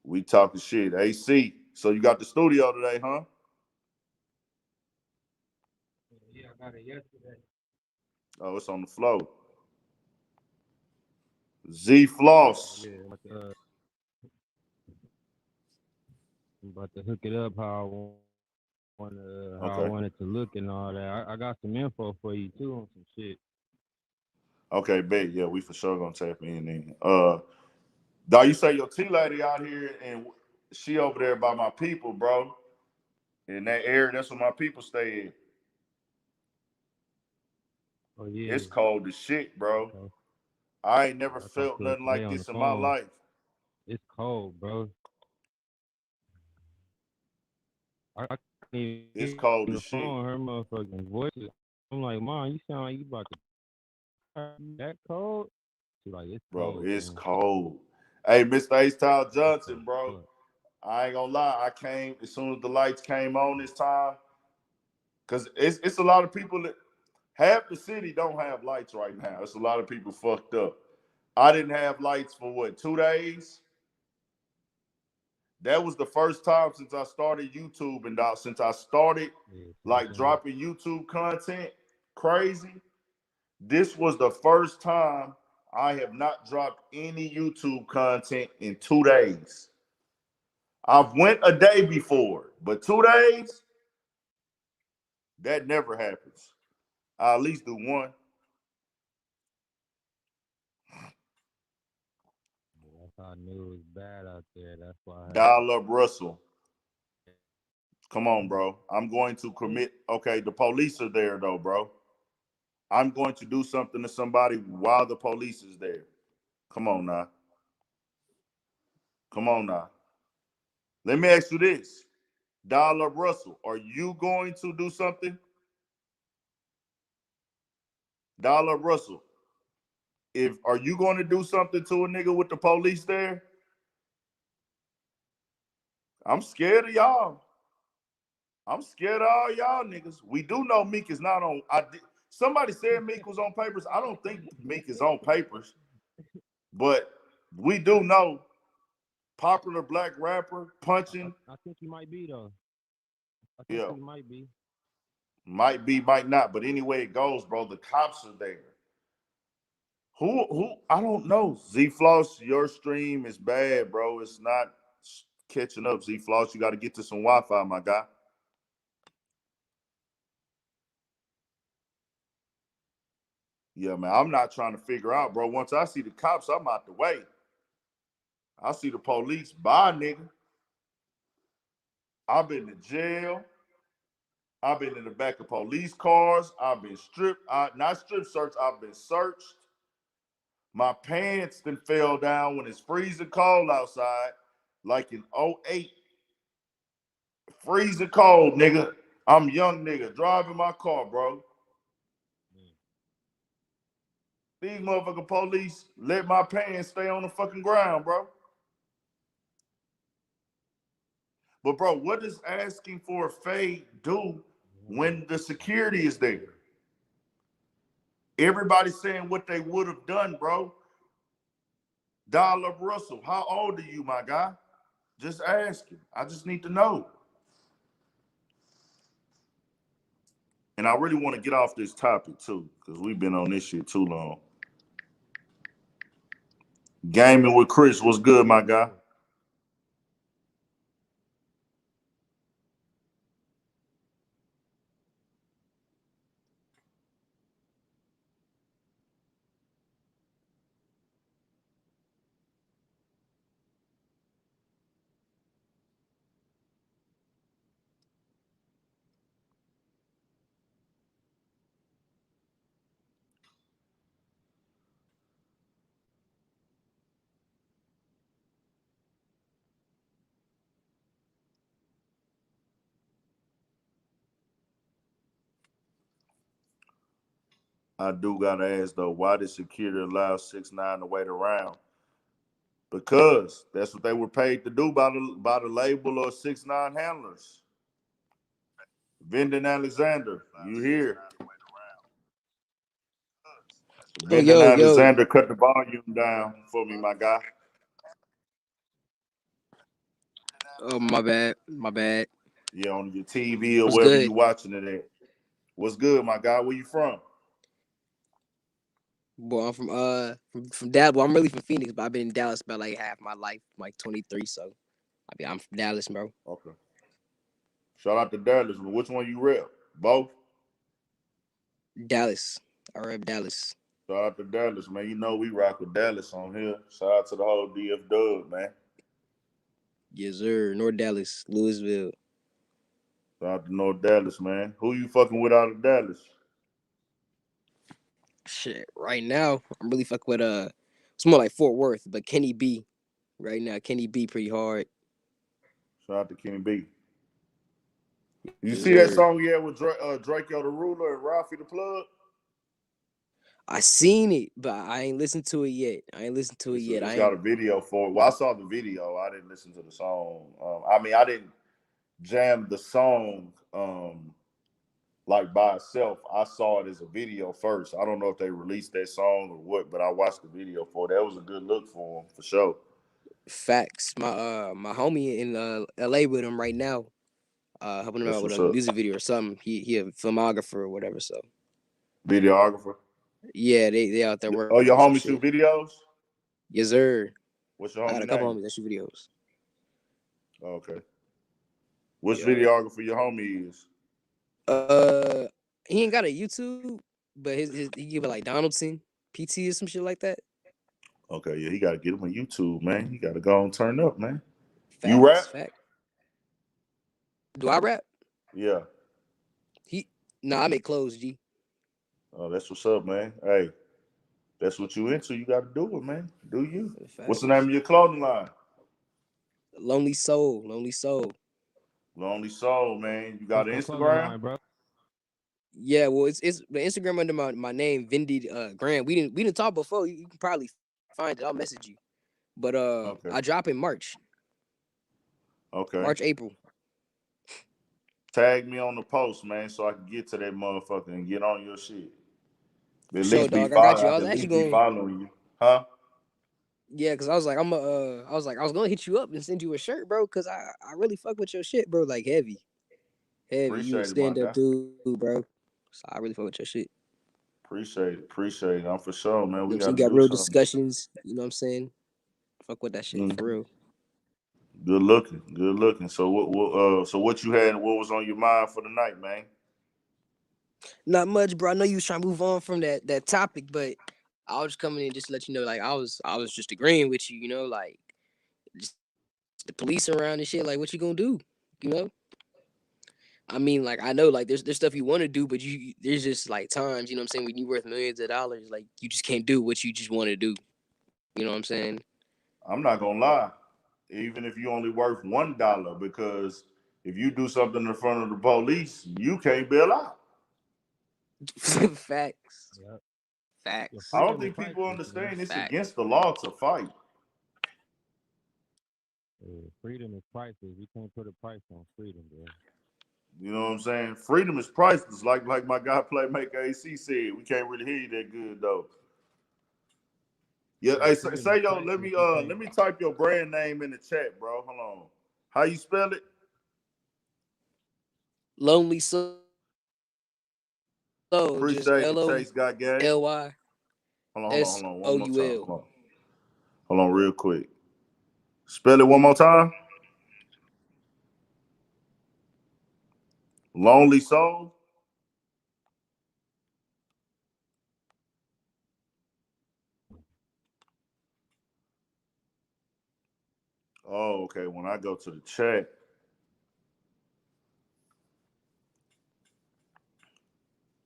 We talking shit. AC. So you got the studio today, huh? Yeah, I got it yesterday. Oh, it's on the floor. Z Floss. Yeah, I'm about to hook it up how I Okay. want it to look and all that. I got some info for you too on some shit. Okay, bet. Yeah, we for sure gonna tap in then. Dog, you say your T lady out here and she over there by my people, bro. In that area, that's where my people stay in. Oh yeah. It's cold as shit, bro. Okay. I ain't never I talked felt to her nothing today like on the this in my phone. life. It's cold, bro. I can't even It's hear cold on as the shit, phone. Her motherfucking voice. I'm like, Mom, you sound like you about to that cold? She like, it's bro. cold, It's King. cold. Hey, Mr. H. Town It's Johnson, cold. bro. Fuck. I ain't gonna lie. I came as soon as the lights came on this time, cause it's a lot of people that half the city don't have lights right now. It's a lot of people fucked up. I didn't have lights for what, 2 days? That was the first time since I started YouTube and since I started Yeah, same like thing. dropping YouTube content crazy. This was the first time I have not dropped any YouTube content in 2 days. I've went a day before, but 2 days, that never happens. I at least do one. Yeah, that's how I knew it was bad out there. That's why I had Dial up Russell. Come on, bro. I'm going to commit. Okay, the police are there though, bro. I'm going to do something to somebody while the police is there. Come on now. Come on now. Let me ask you this. Dollar Russell, are you going to do something? Dollar Russell, if are you going to do something to a nigga with the police there? I'm scared of y'all. I'm scared of all y'all niggas. We do know Meek is not on. Somebody said Meek was on papers. I don't think Meek is on papers, but we do know popular black rapper punching. I think he might be though. I think Yeah, he might be. might be, might not. But anyway it goes, bro. The cops are there. Who? I don't know. Z Floss, your stream is bad, bro. It's not catching up. Z Floss, you got to get to some Wi-Fi, my guy. Yeah, man. I'm not trying to figure out, bro. Once I see the cops, I'm out the way. I see the police. Bye, nigga. I've been to jail. I've been in the back of police cars. I've been stripped. Not strip searched. I've been searched. My pants then fell down when it's freezing cold outside, like in '08. Freezing cold, nigga. I'm young nigga driving my car, bro. These motherfucking police let my pants stay on the fucking ground, bro. But bro, what does asking for a fade do when the security is there? Everybody saying what they would have done, bro. Dollar Russell, how old are you, my guy? Just asking. I just need to know. And I really want to get off this topic too, because we've been on this shit too long. Gaming with Chris, what's good, my guy? I do gotta ask though, why did security allow 6ix9ine to wait around? Because that's what they were paid to do by the label or 6ix9ine handlers. Vendon Alexander, you here? Oh, Vendon yo. Alexander, cut the volume down for me, my guy. Oh, my bad. Yeah, on your TV or What's wherever you good? watching it at. What's good, my guy? Where you from? Boy, I'm from Dallas. Well, I'm really from Phoenix, but I've been in Dallas about like half my life, like 23. So I'm from Dallas, bro. Okay. Shout out to Dallas. Which one you rep? Both? Dallas. I rep Dallas. Shout out to Dallas, man. You know we rock with Dallas on here. Shout out to the whole DF Dub, man. Yes, sir. North Dallas, Louisville. Shout out to North Dallas, man. Who you fucking with out of Dallas? Shit. Right now, I'm really fucking with it's more like Fort Worth, but Kenny B. Right now, Kenny B pretty hard. Shout out to Kenny B. You Yes, see that sir. song he had with Draco the Ruler and Ralphie the Plug? I seen it, but I ain't listened to it yet. It's got a video for it. Well, I saw the video. I didn't listen to the song. I didn't jam the song like by itself. I saw it as a video first. I don't know if they released that song or what, but I watched the video for it. That was a good look for him for sure. Facts. My homie in LA with him right now. Helping him That's out with what's a up. music video or something. He a filmographer or whatever. So Videographer. yeah, they out there Oh, working your on some homie shoot shit. videos? Yes, sir. What's your I got homie a couple name? homies that shoot videos. Oh, okay. Which Yeah. videographer your homie is? Uh, he ain't got a YouTube, but his he give it like Donaldson PT or some shit like that. Okay, yeah, he got to get him on YouTube, man. He got to go and turn up, man. You rap? Fact. Do I rap? Yeah. I make clothes, G. Oh, that's what's up, man. Hey, that's what you into. You got to do it, man. Do you? What's the name Facts. of your clothing line? Lonely soul. Lonely Soul, man. You got What's an the clothing Instagram? line, bro? Yeah, well, it's the Instagram under my name, Vindy Graham. We didn't talk before. You can probably find it. I'll message you. But Okay. I drop in March, Okay. April. Tag me on the post, man, so I can get to that motherfucker and get on your shit. For sure, dog. I got you. I was actually going. Following you, huh? Yeah, because I was like, I was gonna hit you up and send you a shirt, bro. Because I really fuck with your shit, bro. Like heavy. You a Appreciate it, my stand up guy. dude, bro. So I really fuck with your shit. Appreciate it. I'm for sure, man. You know what We I'm got saying? to Got do real something. discussions. You know what I'm saying? Fuck with that shit for real. Good looking. So what you had? What was on your mind for the night, man? Not much, bro. I know you was trying to move on from that topic, but I was just coming in just to let you know, like I was just agreeing with you, like just the police around and shit. Like, what you gonna do? You know? I mean, like I know, like there's stuff you want to do, but there's just like times, you know what I'm saying, when you worth millions of dollars, like you just can't do what you just want to do. You know what I'm saying? I'm not gonna lie. Even if you only worth $1, because if you do something in front of the police, you can't bail out. Facts. Yep. Your Facts. I don't freedom is think people priceless, man. understand it's Facts. against the law to fight. Yeah, freedom is priceless. We can't put a price on freedom, bro. You know what I'm saying? Freedom is priceless. Like my guy Playmaker AC said, we can't really hear you that good though. Yeah, Yeah, hey, freedom is say yo, priceless. We can't. let me type your brand name in the chat, bro. Hold on. How you spell it? Lonely soul, just Appreciate it, Chase got game. LOLYSOUL. Hold on. One more time. Hold on, real quick. Spell it one more time. Lonely Soul. Oh, okay. When I go to the chat,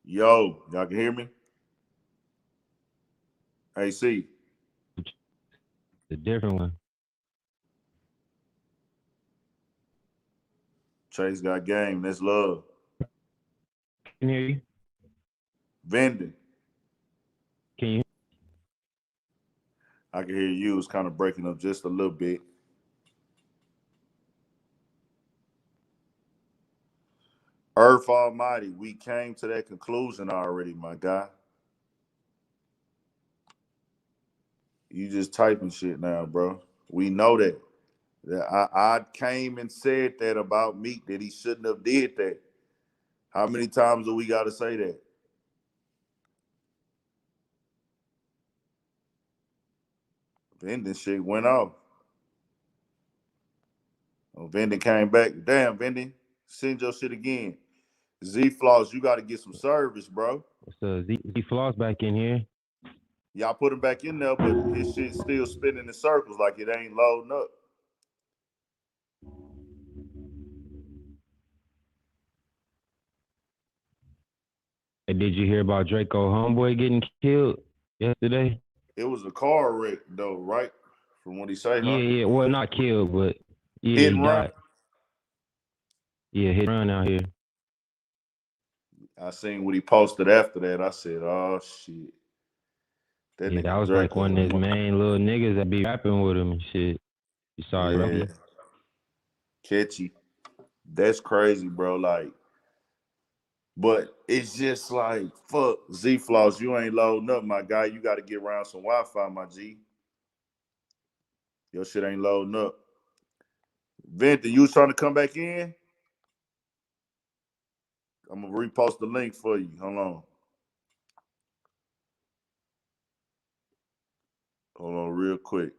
yo, y'all can hear me? AC. The different one. Chase got game. That's love. Can you hear you? Vending. I can hear you. It's kind of breaking up just a little bit. Earth Almighty, we came to that conclusion already, my guy. You just typing shit now, bro. We know that. I came and said that about Meek, that he shouldn't have did that. How many times do we got to say that? Then this shit went off. Oh, Vending came back. Damn, Vending, send your shit again. Z-Floss, you got to get some service, bro. So Z Floss back in here. Y'all put him back in there, but his shit still spinning in circles like it ain't loading up. Hey, did you hear about Draco homeboy getting killed yesterday? It was a car wreck, though, right? From what he say, huh? Yeah. Well, not killed, but yeah, Hit he and run. died. Yeah, hit and run out here. I seen what he posted after that. I said, "Oh shit, that Yeah, that nigga was like Draco." one of his main little niggas that be rapping with him and shit. You saw it, Yeah, right? catchy. That's crazy, bro. Like, but it's just like, fuck, Z-Floss, you ain't loading up, my guy. You got to get around some Wi-Fi, my G. Your shit ain't loading up. Venta, you was trying to come back in? I'm gonna repost the link for you. Hold on. Hold on real quick.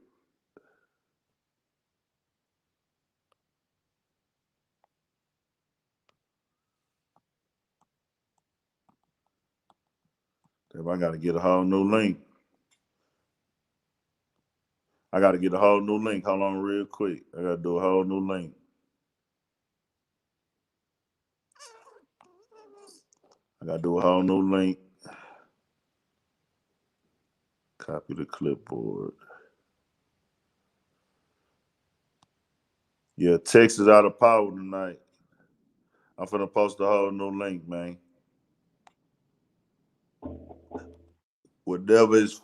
Damn, I gotta get a whole new link. Hold on real quick. I gotta do a whole new link. Copy the clipboard. Yeah, Texas out of power tonight. I'm finna post a whole new link, man. Whatever is,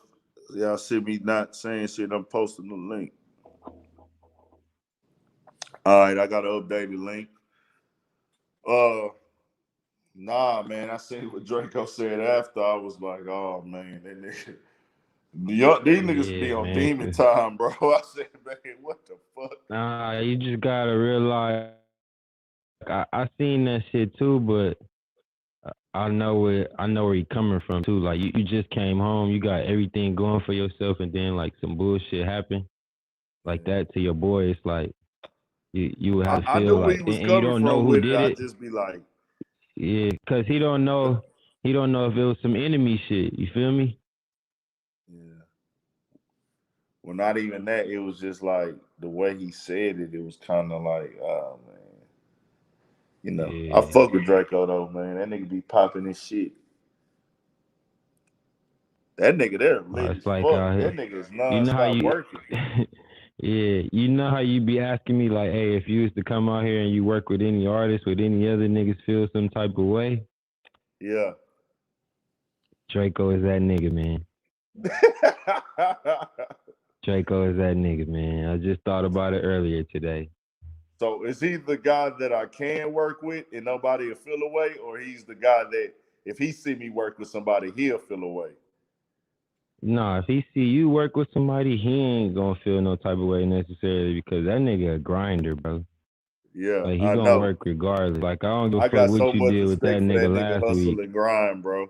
y'all see me not saying shit, I'm posting the link. All right, I got an updated link. Nah, man, I seen what Draco said after. I was like, oh man, that nigga. These niggas be Yeah, on man. demon time, bro. I said, man, what the fuck? Nah, you just gotta realize. I seen that shit too, but I know where he coming from too. Like you just came home, you got everything going for yourself, and then like some bullshit happened like that to your boy. It's like you would have to I feel knew where like, he was and you coming don't know from who with it. did I'd it. just be like, Yeah, cause he don't know if it was some enemy shit. You feel me? yeah. Well, not even that. It was just like the way he said it. It was kind of like, oh man. You know, I Yeah. fuck with Draco though, man. That nigga be popping his shit. That nigga there lit It's as like fuck. That nigga is you know how non-stop you, working. yeah, you know how you be asking me like, hey, if you was to come out here and you work with any artist, would any other niggas feel some type of way? Yeah. Draco is that nigga, man. Draco is that nigga, man. I just thought about it earlier today. So is he the guy that I can work with and nobody will feel away, or he's the guy that if he see me work with somebody, he'll feel away? Nah, if he see you work with somebody, he ain't gonna feel no type of way necessarily because that nigga a grinder, bro. Yeah, Like he I gonna know. work regardless. Like I don't give a I fuck got what so you much did with that respect for nigga that nigga last hustle week. and grind, bro.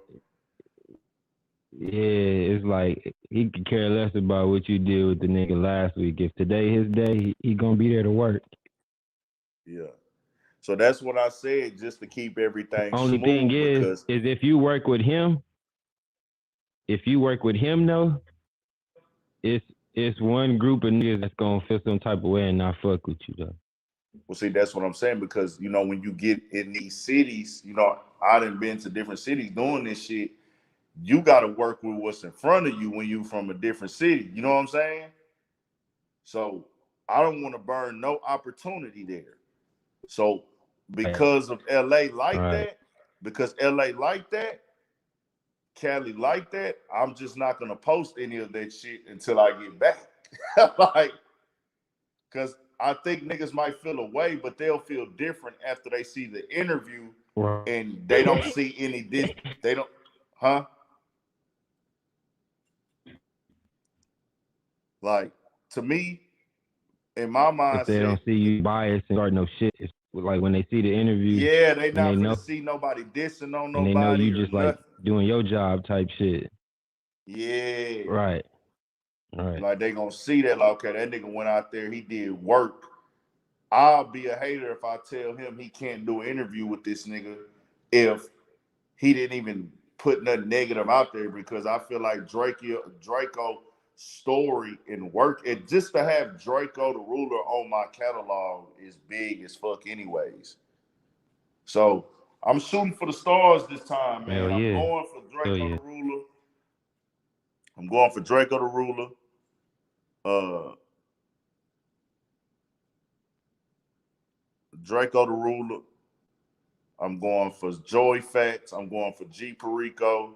Yeah, it's like he could care less about what you did with the nigga last week. If today his day, he gonna be there to work. Yeah. So that's what I said, just to keep everything Only thing smooth, is because if you work with him, though, it's one group of niggas that's gonna feel some type of way and not fuck with you though. well, see, that's what I'm saying. Because when you get in these cities, I done been to different cities doing this shit. You got to work with what's in front of you when you from a different city. You know what I'm saying? So I don't want to burn no opportunity there. So Right. because of LA like Right. that, because LA like that, Cali like that, I'm just not gonna post any of that shit until I get back. Like, cause I think niggas might feel away, but they'll feel different after they see the interview and they don't see any they don't, huh? Like, to me, in my If they mindset, don't see you biased and start no shit, it's like when they see the interview yeah, they and they not finna know see nobody dissing on and they know nobody you or just like nothing. doing your job type shit. Yeah. Right. Right. Like they gonna see that, like, okay, that nigga went out there, he did work. I'll be a hater if I tell him he can't do an interview with this nigga if he didn't even put nothing negative out there, because I feel like Draco story and work, and just to have Draco the Ruler on my catalog is big as fuck anyways. So I'm shooting for the stars this time, man. Hell I'm yeah. going for Hell Draco yeah. the Ruler. I'm going for Draco the Ruler. Draco the Ruler. I'm going for Joey Fats. I'm going for G Perico.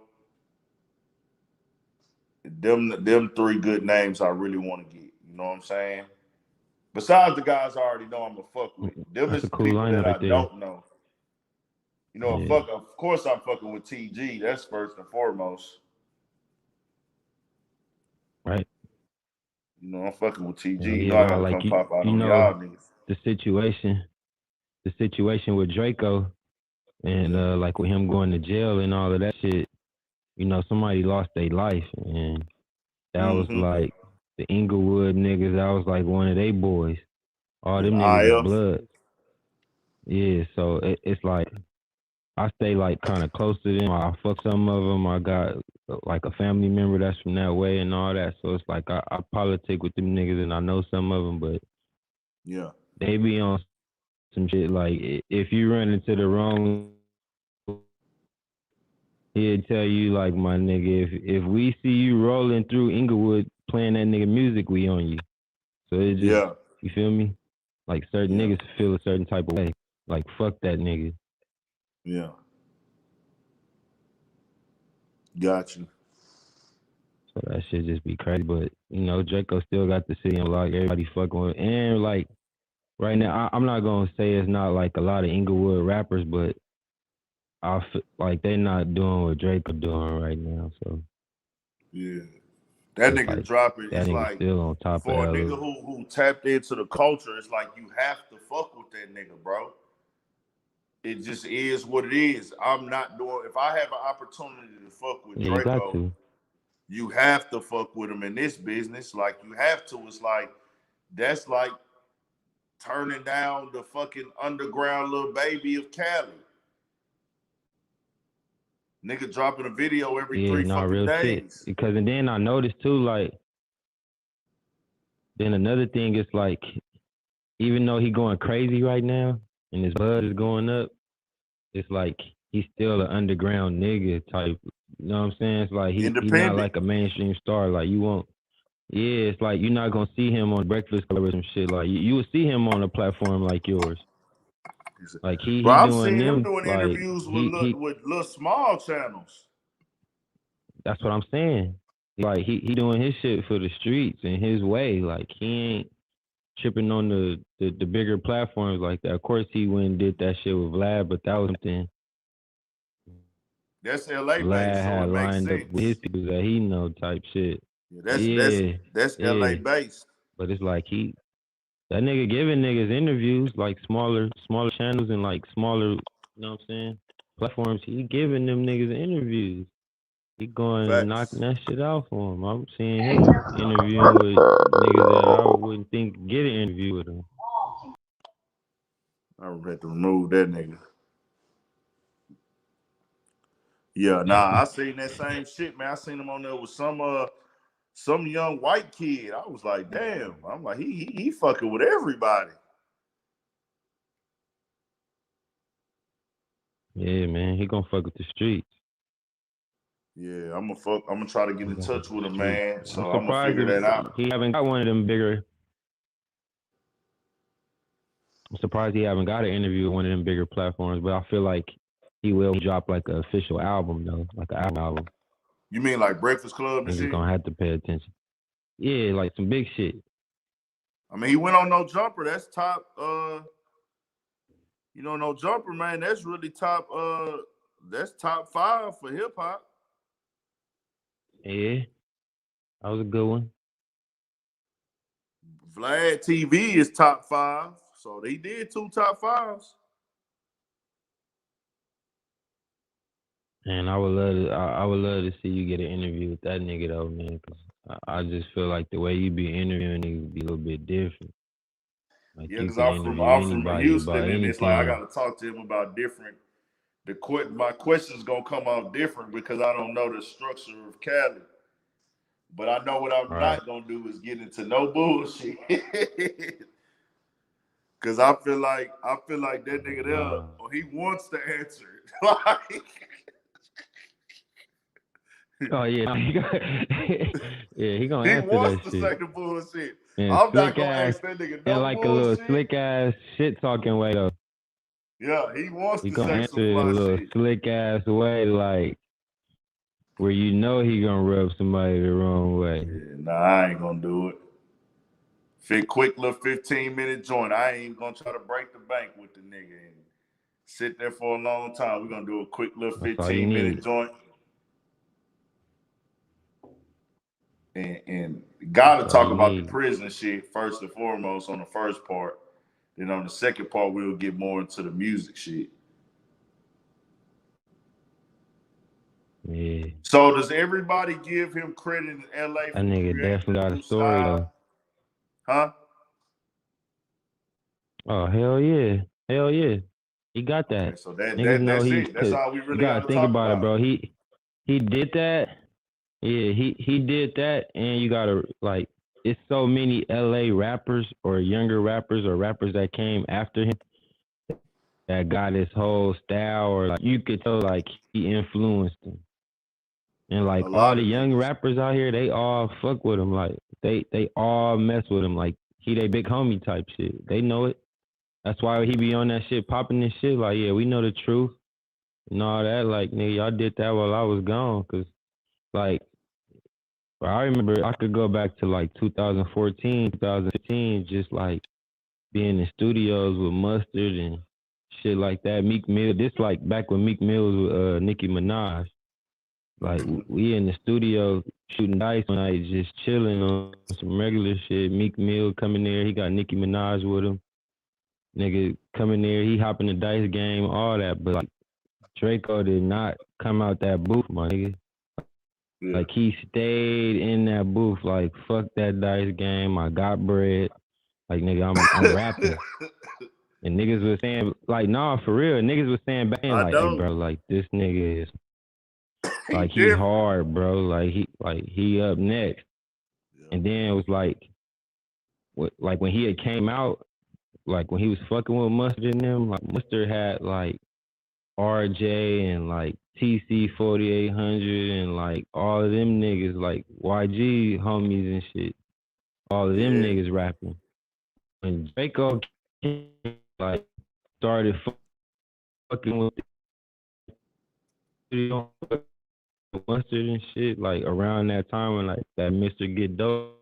Them three good names I really want to get. You know what I'm saying? Besides the guys I already know I'm gonna fuck with. Them That's is a the cool people that lineup I right there. don't know. You know, Yeah. of course I'm fucking with TG. That's first and foremost. Right. You know, I'm fucking with TG. Hell You yeah, know I bro. gotta Like come pop out you on know y'all niggas. the situation with Draco and like with him going to jail and all of that shit, you know, somebody lost their life and that was like the Inglewood niggas, that was like one of they boys. All them niggas is IF. blood. Yeah, so it's like I stay like kind of close to them. I fuck some of them. I got like a family member that's from that way and all that. So it's like I politic with them niggas and I know some of them, but Yeah. they be on some shit like if you run into the wrong, he'll tell you like, my nigga, if we see you rolling through Inglewood playing that nigga music, we on you. So it just, Yeah. you feel me? Like certain Yeah. niggas feel a certain type of way. Like fuck that nigga. Yeah. Got you. So that shit just be crazy. But you know, Draco still got the city on lock. Everybody fucking with, and like right now, I'm not gonna say it's not like a lot of Inglewood rappers, but I feel like they not doing what Draco doing right now. So Yeah. That it's nigga like dropping, that it's nigga like still on top of for a hella. nigga who tapped into the culture, it's like you have to fuck with that nigga, bro. It just is what it is. I'm not doing, if I have an opportunity to fuck with Yeah, you got Draco, to. you have to fuck with him in this business. Like you have to. It's like that's like turning down the fucking underground little baby of Cali. Nigga dropping a video every Yeah, 3 no, fucking real shit. days. Because and then I noticed too, like, then another thing is like, even though he going crazy right now and his buzz is going up, it's like he's still an underground nigga type. You know what I'm saying? It's like he not Independent. like a mainstream star. Like you won't. Yeah, it's like you're not gonna see him on Breakfast Club or some shit. Like you will see him on a platform like yours. Like Bro, he I'm doing seeing him them. doing Like interviews he with little small channels. that's what I'm saying. Like he doing his shit for the streets in his way. Like he ain't tripping on the bigger platforms like that. Of course he went and did that shit with Vlad, but that was something That's LA Vlad based, so had it makes lined up with his sense. people that he know type shit. Yeah, Yeah, that's LA yeah. based. But it's like that nigga giving niggas interviews like smaller channels and like smaller, you know what I'm saying, platforms. He giving them niggas interviews. He going and knocking Facts. that shit out for him. I'm seeing him interviewing with niggas that I wouldn't think get an interview with him. I would have to remove that nigga. Yeah, nah, I seen that same shit, man. I seen him on there with some young white kid. I was like, damn. I'm like, he fucking with everybody. Yeah, man, he gonna fuck with the streets. Yeah, I'm gonna try to get He in gonna fuck touch with with the him, streets. man. I'm So I'm gonna surprised figure that out. he haven't got one of them bigger. I'm surprised he haven't got an interview with one of them bigger platforms, but I feel like he will drop like an official album though, like an album. You mean like Breakfast Club and Niggas shit? gonna have to pay attention. Yeah, like some big shit. I mean, he went on No Jumper. That's top. No Jumper, man. That's really top. That's top 5 for hip hop. Yeah, that was a good one. Vlad TV is top 5, so they did 2 top 5s. And I would love to see you get an interview with that nigga though, man. Cause I just feel like the way you be interviewing niggas be a little bit different. Like Yeah, you because can I'm from interview anybody Houston, about and it's like I anything. gotta talk to him about different. My questions gonna come out different because I don't know the structure of Cali. But I know what I'm Right. not gonna do is get into no bullshit. Cause I feel like that nigga there, he wants to answer it. Oh yeah, yeah, he gonna He answer wants that to say shit. the bullshit. And I'm not slick gonna ass, ask that nigga and no like a little bullshit. slick ass shit talking way though. Yeah, he wants He to gonna say answer some it in a fly little shit. slick ass way, like where you know he gonna rub somebody the wrong way. Yeah, nah, I ain't gonna do it. Quick little 15-minute joint. I ain't even gonna try to break the bank with the nigga and sit there for a long time. We're gonna do a quick little That's all you 15-minute need. joint. And gotta That's all talk you about the need. prison shit first and foremost on the first part. Then on the second part, we'll get more into the music shit. Yeah. So does everybody give him credit in LA That for nigga creating definitely the got a new story style? though. Huh? Oh hell yeah, hell yeah, he got Okay, that. so Niggas know that's he, it. That's cause all we you really gotta gotta think talk about it, about. bro. He did that. Yeah, he did that, and you gotta like, it's so many LA rappers or younger rappers or rappers that came after him that got his whole style, or like you could tell like he influenced him. And like A all lot the of young niggas. rappers out here, they all fuck with him. Like they all mess with him. Like he they big homie type shit. They know it. That's why he be on that shit, popping this shit. Like, yeah, we know the truth and all that. Like, nigga, y'all did that while I was gone. Cause like, I remember I could go back to like 2014, 2015, just like being in studios with Mustard and shit like that. Meek Mill, this like back when Meek Mill was with Nicki Minaj. Like we in the studio shooting dice one night, just chilling on some regular shit. Meek Mill coming there, he got Nicki Minaj with him. Nigga coming there, he hopping the dice game, all that. But like Draco did not come out that booth, my nigga. Yeah. Like he stayed in that booth, like fuck that dice game. I got bread. Like nigga, I'm rapping. And niggas was saying, like, nah, for real. Niggas was saying back then, I like, hey, know. bro, like this nigga is He like he different. hard, bro. Like he up next. Yeah. And then it was like when he had came out, like when he was fucking with Mustard and them, like Mustard had like RJ and like TC 4800 and like all of them niggas, like YG homies and shit. All of them Yeah. niggas rapping. When Draco came, like started fucking with the Mustard and shit, like around that time when like that Mr. Get Dope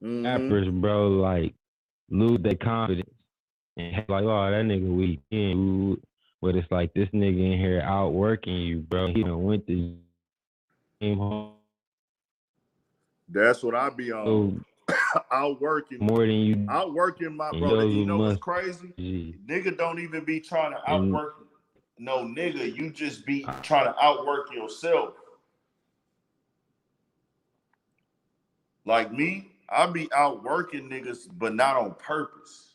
rappers, bro, like lose their confidence and like, oh, that nigga weak. But it's like this nigga in here outworking you, bro. He done went to game home. That's what I be on. Outworking more than you. Outworking my brother. You know what's crazy? G. Nigga don't even be trying to outwork. No, nigga, you just be trying to outwork yourself. Like me, I be outworking niggas, but not on purpose.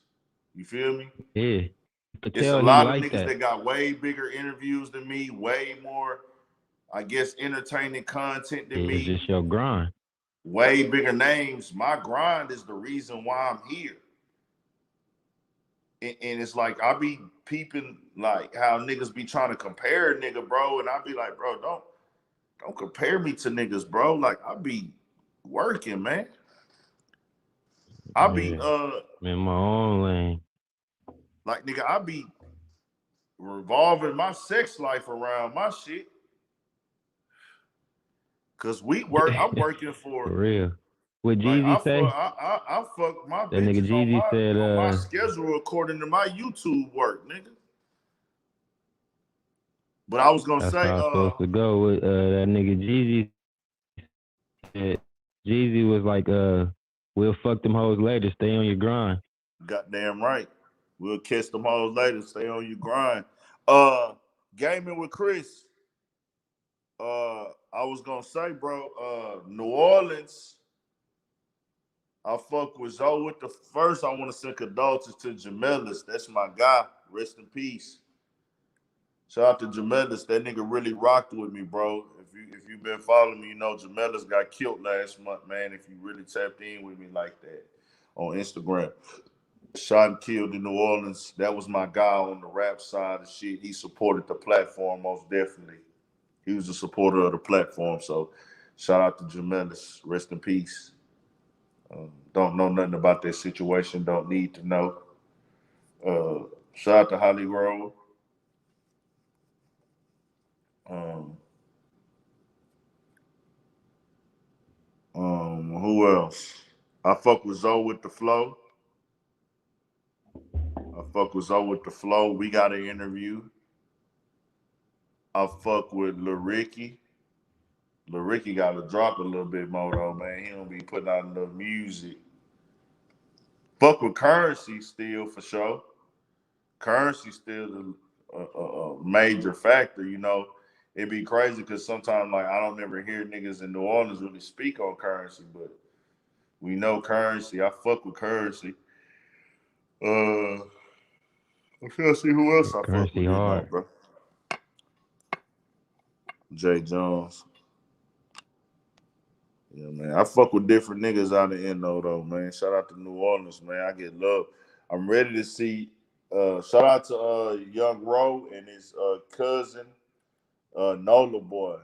You feel me? Yeah. It's a lot of niggas that got way bigger interviews than me, way more, I guess, entertaining content than me. It's just your grind. Way bigger names. My grind is the reason why I'm here. And it's like I be peeping like how niggas be trying to compare a nigga, bro, and I be like, bro, don't compare me to niggas, bro. Like I be working, man. I be in my own lane. Like nigga, I be revolving my sex life around my shit. Cause I'm working For for real. What like Jeezy say? I fuck my That nigga bitches Jeezy on my said, schedule according to my YouTube work, nigga. But I was gonna that's say, how it's supposed to go. With that nigga Jeezy said, Jeezy was like, we'll fuck them hoes later. Stay on your grind. goddamn right. We'll catch them hoes later. Stay on your grind. Gaming with Chris. I was gonna say, bro, New Orleans. I fuck with Zoe with the first. I want to send condolences to Jamelis. That's my guy. Rest in peace. Shout out to Jamelis. That nigga really rocked with me, bro. If you've been following me, you know Jamelis got killed last month, man. If you really tapped in with me like that on Instagram. Shot and killed in New Orleans. That was my guy on the rap side of shit. He supported the platform most definitely. He was a supporter of the platform. So shout out to Jamelis. Rest in peace. Don't know nothing about that situation. Don't need to know. Shout out to Holly Grove. Um, who else? I fuck with Zoe with the flow. I fuck with Zoe with the flow. We got an interview. I fuck with Lil Ricky. Lil Ricky got to drop a little bit more though, man. He don't be putting out enough music. Fuck with Currency still for sure. Currency still a major factor, you know. It'd be crazy because sometimes like I don't ever hear niggas in New Orleans really speak on Currency, but we know Currency. I fuck with Currency. I'm trying to see who else I fuck Currency with this night, hard. bro. Jay Jones. Yeah, man. I fuck with different niggas out of Endo though, man. Shout out to New Orleans, man. I get love. I'm ready to see. Shout out to Young Ro and his cousin Nola Boy.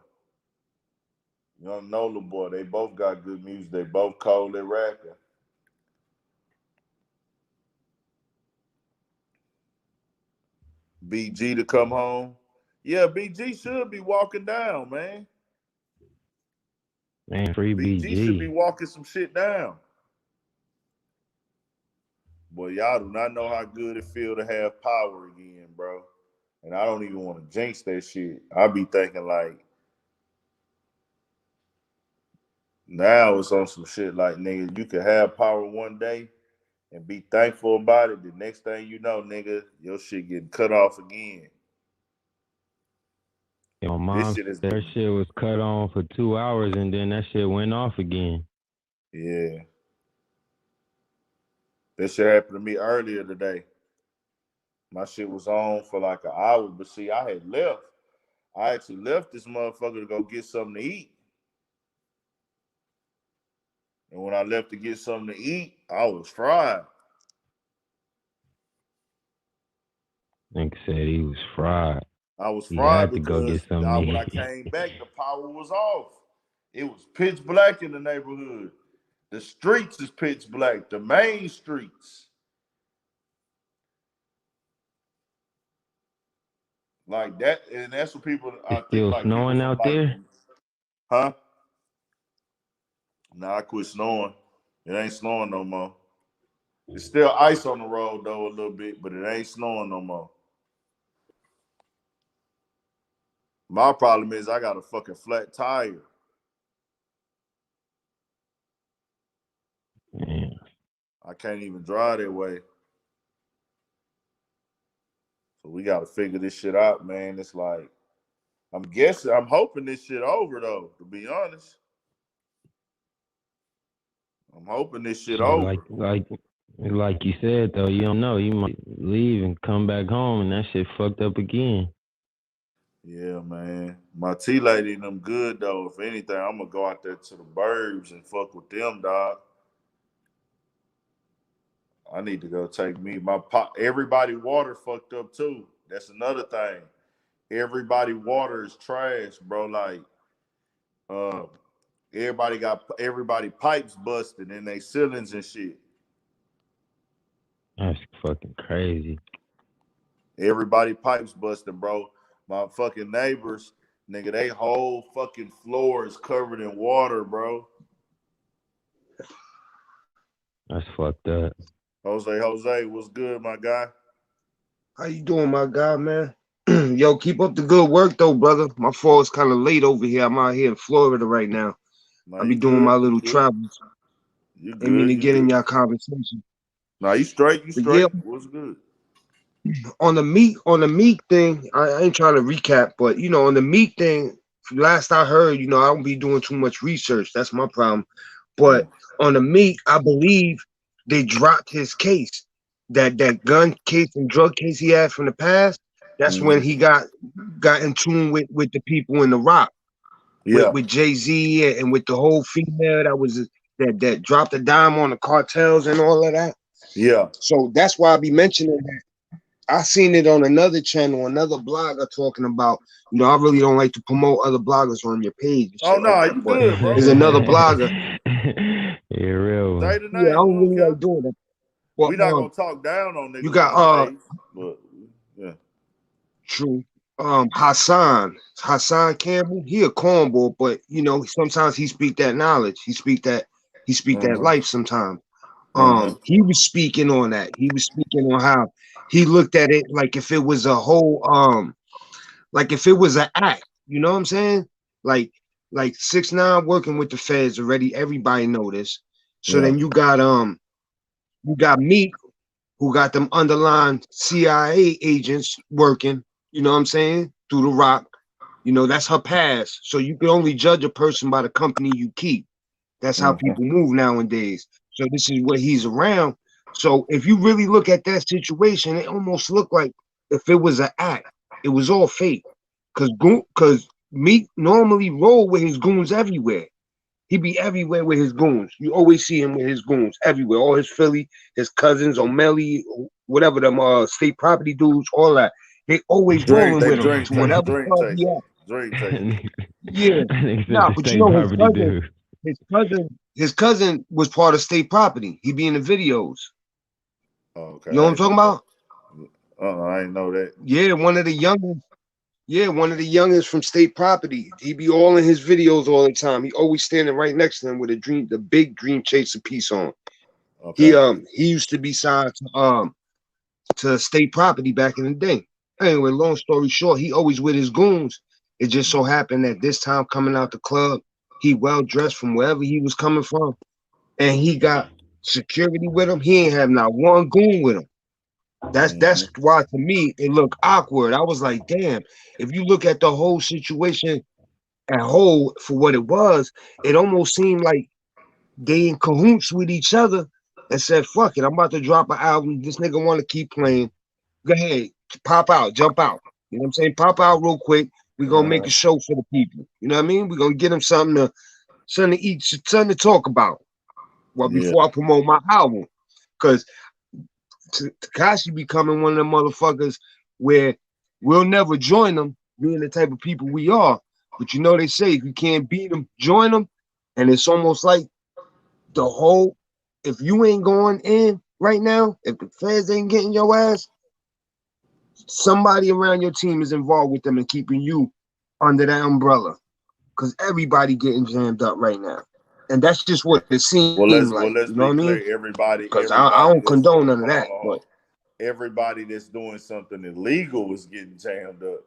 Young Nola Boy. They both got good music. They both cold at rapping. BG to come home. Yeah, BG should be walking down, man. Man, free BG should be BG. walking some shit down. Boy, y'all do not know how good it feel to have power again, bro. And I don't even want to jinx that shit. I be thinking like now it's on some shit like nigga, you could have power one day and be thankful about it. The next thing you know, nigga, your shit getting cut off again. My This mom shit is said her shit was cut on for 2 hours and then that shit went off again. yeah. This shit happened to me earlier today. My shit was on for like an hour, but see, I had left. I actually left this motherfucker to go get something to eat. And when I left to get something to eat, I was fried. Nigga said he was fried. I was He fried had to go get because something to when I eat. came back, the power was off. It was pitch black in the neighborhood. The streets is pitch black. The main streets. Like that, and that's what people I It's think still like people snowing from out like there? huh? Nah, I quit snowing. It ain't snowing no more. It's still ice on the road though a little bit, but it ain't snowing no more. My problem is I got a fucking flat tire. Man, I can't even drive that way. So we gotta figure this shit out, man. It's like I'm hoping this shit over though, to be honest. I'm hoping this shit shit, over. like you said though, you don't know. You might leave and come back home and that shit fucked up again. Yeah, man. My T lady and them good though. If anything, I'm gonna go out there to the burbs and fuck with them, dog. I need to go take me my pop. Everybody water fucked up too. That's another thing. Everybody water is trash, bro. Like, uh, everybody pipes busted in they ceilings and shit. That's fucking crazy. Everybody pipes busted, bro. My fucking neighbors, Nigga, they whole fucking floor is covered in water, bro. That's fucked up. Jose, what's good, my guy? How you doing, my guy, man? Yo, keep up the good work, though, brother. My fault is kind of late over here. I'm out here in Florida right now. Nah, I you be doing good? my You little good? travels. You Ain't mean good? to You get in good? y'all conversation. Nah, you straight? You But yeah, straight? What's good? on the Meek thing, I ain't trying to recap, but on the Meek thing, last I heard, I don't be doing too much research. That's my problem. But Mm, on the Meek, I believe they dropped his case. That gun case and drug case he had from the past. That's when mm-hmm. he got in tune with the people in the rock, Yeah, with Jay-Z and with the whole female that dropped a dime on the cartels and all of that. yeah. So that's why I be mentioning that. I seen it on another channel, another blogger talking about, I really don't like to promote other bloggers on your page and Oh shit like no, that. you But good, bro. there's You another good. blogger. Yeah, real Say one. the Yeah, I name. We don't don't really care. like doing it. But We not gonna talk down on you niggas on got the page, but yeah. true. Hassan Campbell, he a cornball, but sometimes he speak that knowledge. He speak that Uh-huh. life sometimes. Uh-huh. He was speaking on that. He was speaking on how he looked at it like if it was a whole like if it was an act, you know what I'm saying? Like 6ix9ine working with the feds already, everybody know this. So Yeah. then you got Meek, who got them underlying CIA agents working, you know what I'm saying, through the rock. That's her past. So you can only judge a person by the company you keep. That's how Uh-huh. people move nowadays. So this is what he's around. So if you really look at that situation, it almost looked like if it was an act, it was all fake. Cause Meek normally roll with his goons everywhere. He be everywhere with his goons. You always see him with his goons everywhere. All his Philly, his cousins, O'Malley, whatever them state property dudes, all that. They always Drink, rolling they with him drink, to whatever drink club he chaser. at. Drink chaser. Yeah. Nigga said Nah, the but state property his cousin, dude. his cousin, his cousin was part of state property. He be in the videos. Oh, okay, You know I what I'm ain't know talking that. about? I ain't know that. Yeah, one of the youngest. Yeah, one of the youngest from state property. He be all in his videos all the time. He always standing right next to him with the big dream chaser piece on. He Okay. he used to be signed to state property back in the day. Anyway, long story short, he always with his goons. It just so happened that this time coming out the club, he well dressed from wherever he was coming from, and he got security with him. He ain't have not one goon with him. That's Mm-hmm. why to me it looked awkward. I was like, damn, if you look at the whole situation at whole for what it was, it almost seemed like they in cahoots with each other and said, fuck it, I'm about to drop an album. This nigga want to keep playing. Go ahead, pop out, jump out. You know what I'm saying? Pop out real quick. We're gonna make Uh-huh. a show for the people. You know what I mean? We're gonna get them something to eat, something to talk about. Well, Yeah. before I promote my album. Cause Tekashi becoming one of them motherfuckers where we'll never join them, being the type of people we are. But they say if you can't beat them, join them. And it's almost like the whole, if you ain't going in right now, if the feds ain't getting your ass, somebody around your team is involved with them and keeping you under that umbrella. Because everybody getting jammed up right now. And that's just what it seemed like. Well You let's know what I be mean? clear. Because I don't That's condone none of hold on, that. hold on. But Everybody that's doing something illegal is getting jammed up.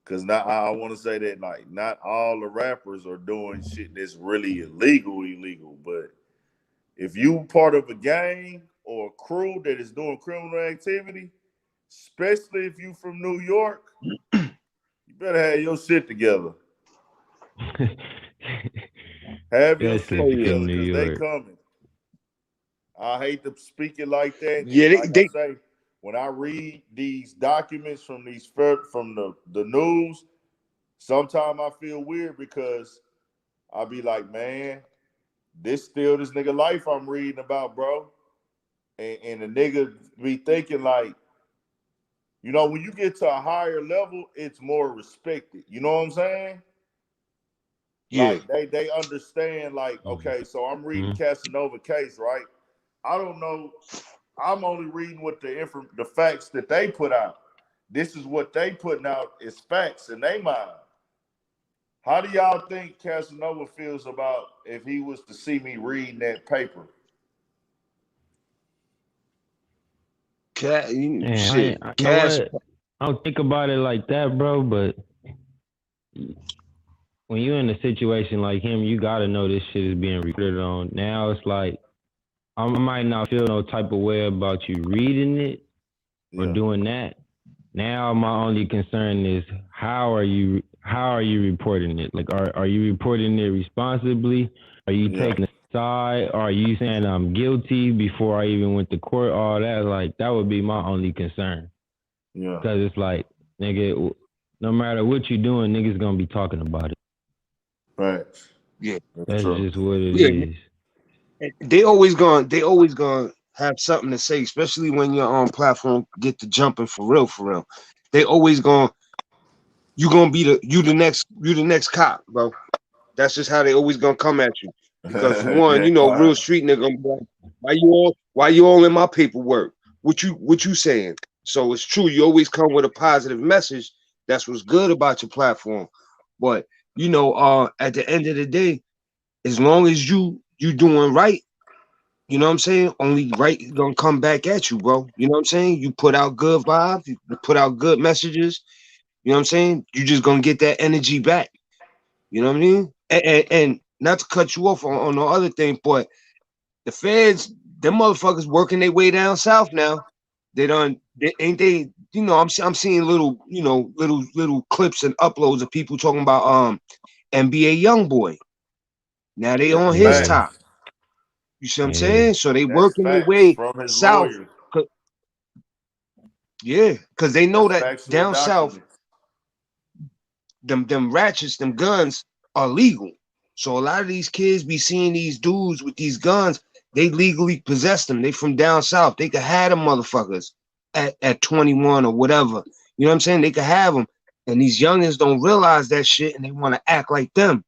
Cause now I want to say that like not all the rappers are doing shit that's really illegal. But if you part of a gang or a crew that is doing criminal activity, especially if you from New York, you better have your shit together. Have your Especially shit if oh you yeah. from together New because they York. coming. I hate to speak it like that. Yeah, And they, like I they say, when I read these documents from the news, sometimes I feel weird because I be like, man, this still this nigga life I'm reading about, bro. And the nigga be thinking like, when you get to a higher level, it's more respected. You know what I'm saying? yeah. Like they understand, like, okay, so I'm reading Mm-hmm. Casanova case, right? I don't know. I'm only reading what the facts that they put out. this is what they putting out as facts in their mind. How do y'all think Casanova feels about if he was to see me reading that paper? Man, you know Cash. what? I don't think about it like that, bro. But when you're in a situation like him, you gotta know this shit is being recorded on. Now it's like I might not feel no type of way about you reading it or doing that. Now my only concern is how are you reporting it? Like are you reporting it responsibly? Are you taking a side? Are you saying I'm guilty before I even went to court? All that, like that would be my only concern. Yeah. Because it's like, nigga, no matter what you're doing, niggas gonna be talking about it. Right. Yeah. That's just what it is. They always gonna have something to say, especially when your platform get to jumping for real. They always you gonna be the next cop, bro. That's just how they always gonna come at you. Because for one, real street nigga gonna be like, why you all in my paperwork? What you saying? So it's true, you always come with a positive message. That's what's good about your platform. But at the end of the day, as long as you doing right, you know what I'm saying? Only right gonna come back at you, bro. You know what I'm saying? You put out good vibes, you put out good messages, you know what I'm saying? You just gonna get that energy back. You know what I mean? And not to cut you off on the other thing, but the feds, them motherfuckers working their way down south now. Ain't they, I'm seeing little clips and uploads of people talking about NBA Youngboy. Now they on his top. You see what I'm saying? So they working their way south. Because they know that down south, them ratchets, them guns are legal. So a lot of these kids be seeing these dudes with these guns. They legally possess them. They from down south. They could have them motherfuckers at 21 or whatever. You know what I'm saying? They could have them. And these youngins don't realize that shit, and they want to act like them.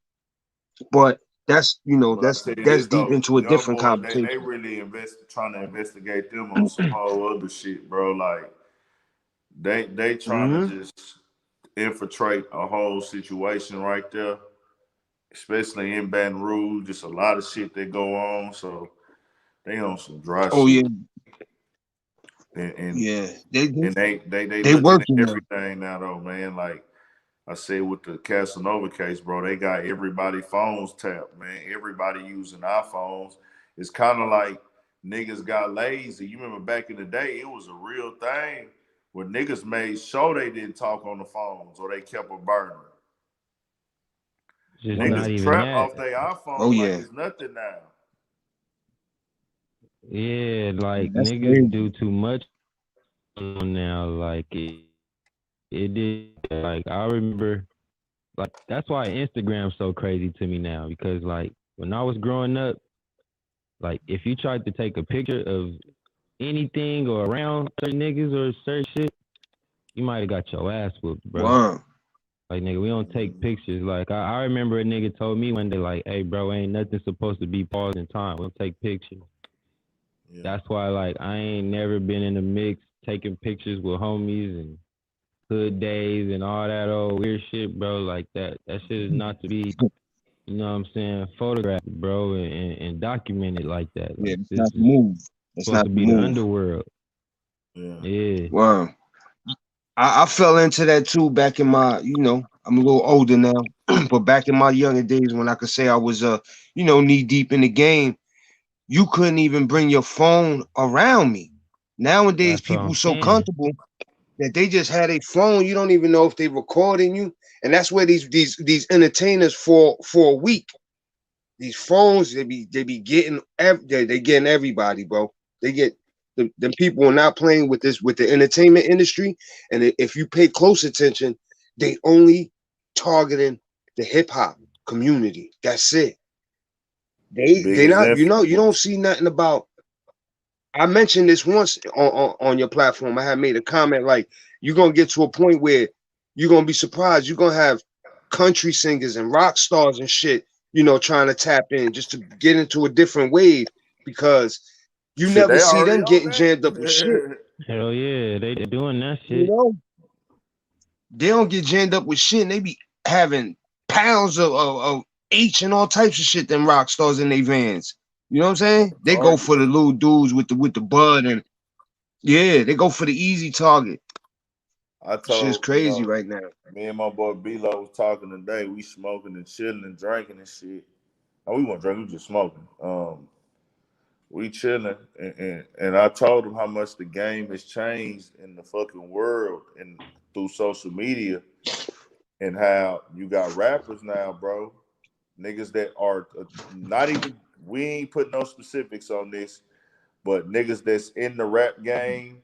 But that's deep into a different conversation. They really trying to investigate them on some whole other shit, bro. Like they trying to just infiltrate a whole situation right there, especially in Baton Rouge. Just a lot of shit that go on, so they on some dry shit. And they looking at everything now though, man. Like I said with the Casanova case, bro, they got everybody phones tapped, man. Everybody using iPhones. It's kind of like niggas got lazy. You remember back in the day, it was a real thing where niggas made sure they didn't talk on the phones or they kept a burner. Just niggas trap off their iPhone like it's nothing now. Yeah, like niggas do too much now. Like it did. Like I remember, like that's why Instagram's so crazy to me now, because like when I was growing up, like if you tried to take a picture of anything or around certain niggas or certain shit, you might have got your ass whooped, bro. Wow. Like nigga, we don't take pictures. Like I remember a nigga told me one day, like, hey bro, ain't nothing supposed to be paused in time. We'll take pictures. Yeah. That's why like I ain't never been in the mix taking pictures with homies and hood days and all that old weird shit, bro. Like that shit is not to be, you know what I'm saying, photographed, bro, and documented like that. Like, it's not the move. It's supposed to be the underworld. Yeah. Wow. I fell into that too back in my, I'm a little older now, but back in my younger days when I could say I was, knee deep in the game, you couldn't even bring your phone around me. Nowadays, people so comfortable that they just had a phone. You don't even know if they recording you, and that's where these entertainers for a week. These phones, they be getting they getting everybody, bro. They get them people are not playing with the entertainment industry, and if you pay close attention, they only targeting the hip hop community. That's it. They not you don't see nothing about. I mentioned this once on your platform. I had made a comment like you're gonna get to a point where you're gonna be surprised. You're gonna have country singers and rock stars and shit, trying to tap in just to get into a different wave because you never see them getting jammed up with shit. Hell yeah, they doing that shit. they don't get jammed up with shit. And they be having pounds of H and all types of shit. Them rock stars in their vans. You know what I'm saying? They go for the little dudes with the bud and yeah, they go for the easy target. I Shit's told crazy right now. me and my boy B-Lo was talking today. We smoking and chilling and drinking and shit. Oh, we weren't drinking, we just smoking. We chilling, and I told him how much the game has changed in the fucking world and through social media, and how you got rappers now, bro. Niggas that are not even. We ain't put no specifics on this, but niggas that's in the rap game,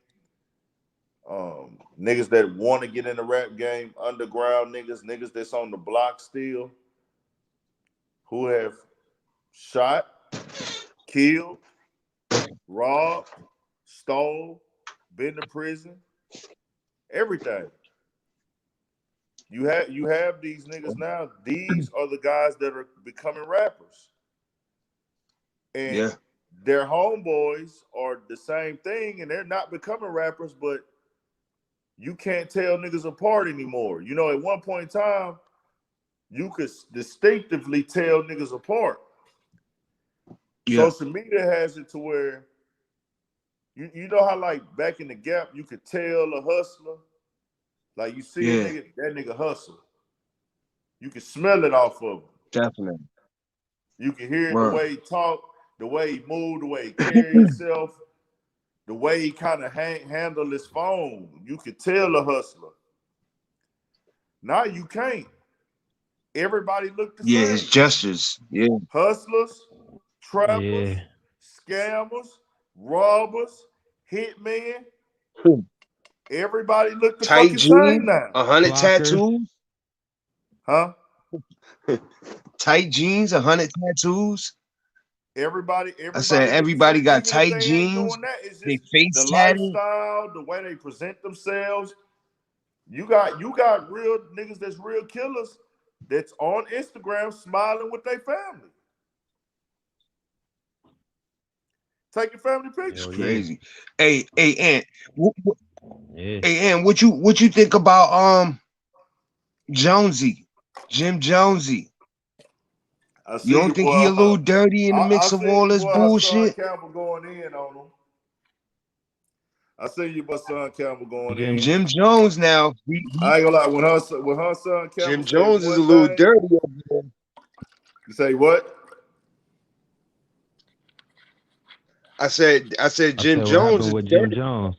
niggas that want to get in the rap game, underground niggas that's on the block still, who have shot, killed, robbed, stole, been to prison, everything. You have these niggas now. These are the guys that are becoming rappers, and Yeah. their homeboys are the same thing, and they're not becoming rappers, but you can't tell niggas apart anymore. You know, at one point in time, you could distinctively tell niggas apart. Yeah. Social media has it to where you know how like back in the Gap you could tell a hustler, like you see a nigga, that nigga hustle. You can smell it off of him. Definitely. You can hear Word. the way he talk, the way he move, the way he carry himself, the way he kind of handle his phone. You could tell a hustler. Now you can't. Everybody look the Yeah, same. his gestures. Yeah. Hustlers, trappers, Yeah. scammers, robbers, hitmen. Hmm. Everybody look the Tight fucking same jeans, now. 100 Blockers. tattoos. Huh? Tight jeans, 100 tattoos. Everybody I said look the everybody same. got Even if tight they ain't jeans. doing that, it's They just the face tatted. lifestyle, the way they present themselves. You got real niggas that's real killers that's on Instagram smiling with their family. Taking family It's pictures. Hell yeah. crazy. Hey, Ant. Yeah. Hey, Ant. What you think about Jonesy, Jim Jonesy? I You see don't your think he boy. a little dirty in the I mix of see all your this boy Hassan bullshit? Campbell going in on him. I see your boy Hassan Campbell going Jim. in. Jim Jones now. I ain't gonna lie. When Hassan Campbell Jim say Jones is a one little thing, dirty over there. you say what? I said I Jim said, what Jones happened is with Jim dirty. Jones?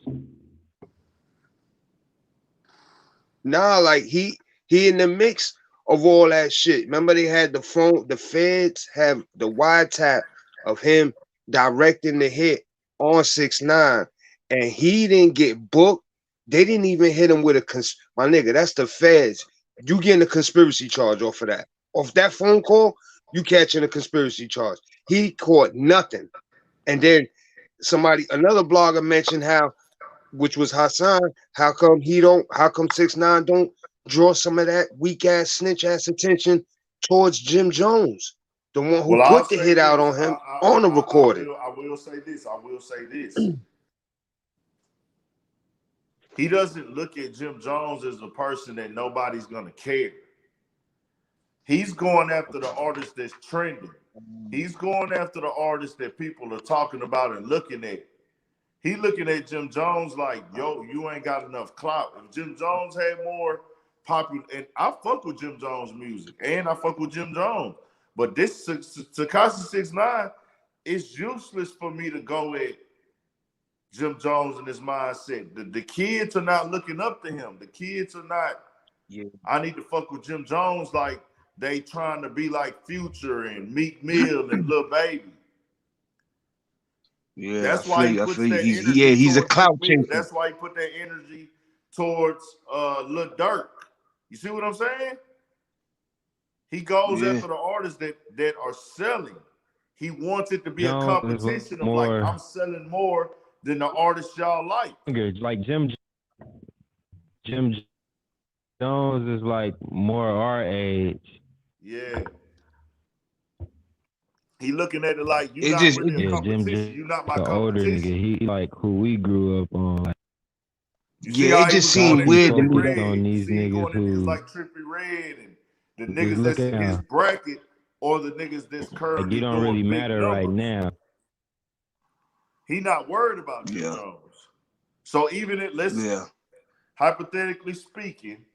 Nah, like he in the mix of all that shit. Remember they had the phone, the feds have the wiretap of him directing the hit on 6ix9ine, and he didn't get booked. They didn't even hit him with my nigga. That's the feds. You getting a conspiracy charge off of that. Off that phone call, you catching a conspiracy charge. He caught nothing. And then another blogger mentioned how, which was Hassan, how come 6ix9ine don't draw some of that weak ass snitch ass attention towards Jim Jones, the one who Well, I'll put the say hit out this. on him on the recording. I will say this. I will say this. He doesn't look at Jim Jones as a person that nobody's gonna care. He's going after the artist that's trending. He's going after the artist that people are talking about and looking at. He looking at Jim Jones like, yo, you ain't got enough clout. If Jim Jones had more popular, and I fuck with Jim Jones music, and I fuck with Jim Jones, but this Tekashi 6ix9ine, it's useless for me to go at Jim Jones and his mindset. The kids are not looking up to him. The kids are not. Yeah. I need to fuck with Jim Jones like they trying to be like Future and Meek Mill and Lil Baby. Yeah, That's why he I puts feel you. that energy He's a towards Meek clout Mill. chaser. That's why he put that energy towards Lil Durk. You see what I'm saying? He goes Yeah. after the artists that are selling. He wants it to be a Jones is competition of like, more I'm selling more than the artists y'all like. younger. Like Jim Jones is like more our age. Yeah. He looking at it like you're It not just really a Yeah, Jim competition. Jones You're not my the older nigga. competition. He like who we grew up on. Like, You see Yeah, how it he just was going seemed at Constantly weird to Trippy me. focused That, on Red. You these see he niggas going at niggas who like Trippy Red and the just niggas look that's at in his now. bracket or the niggas that's Like you currently don't doing really big matter right numbers. now. He not worried about Jim yeah, Jones. So even it, let's yeah. hypothetically speaking,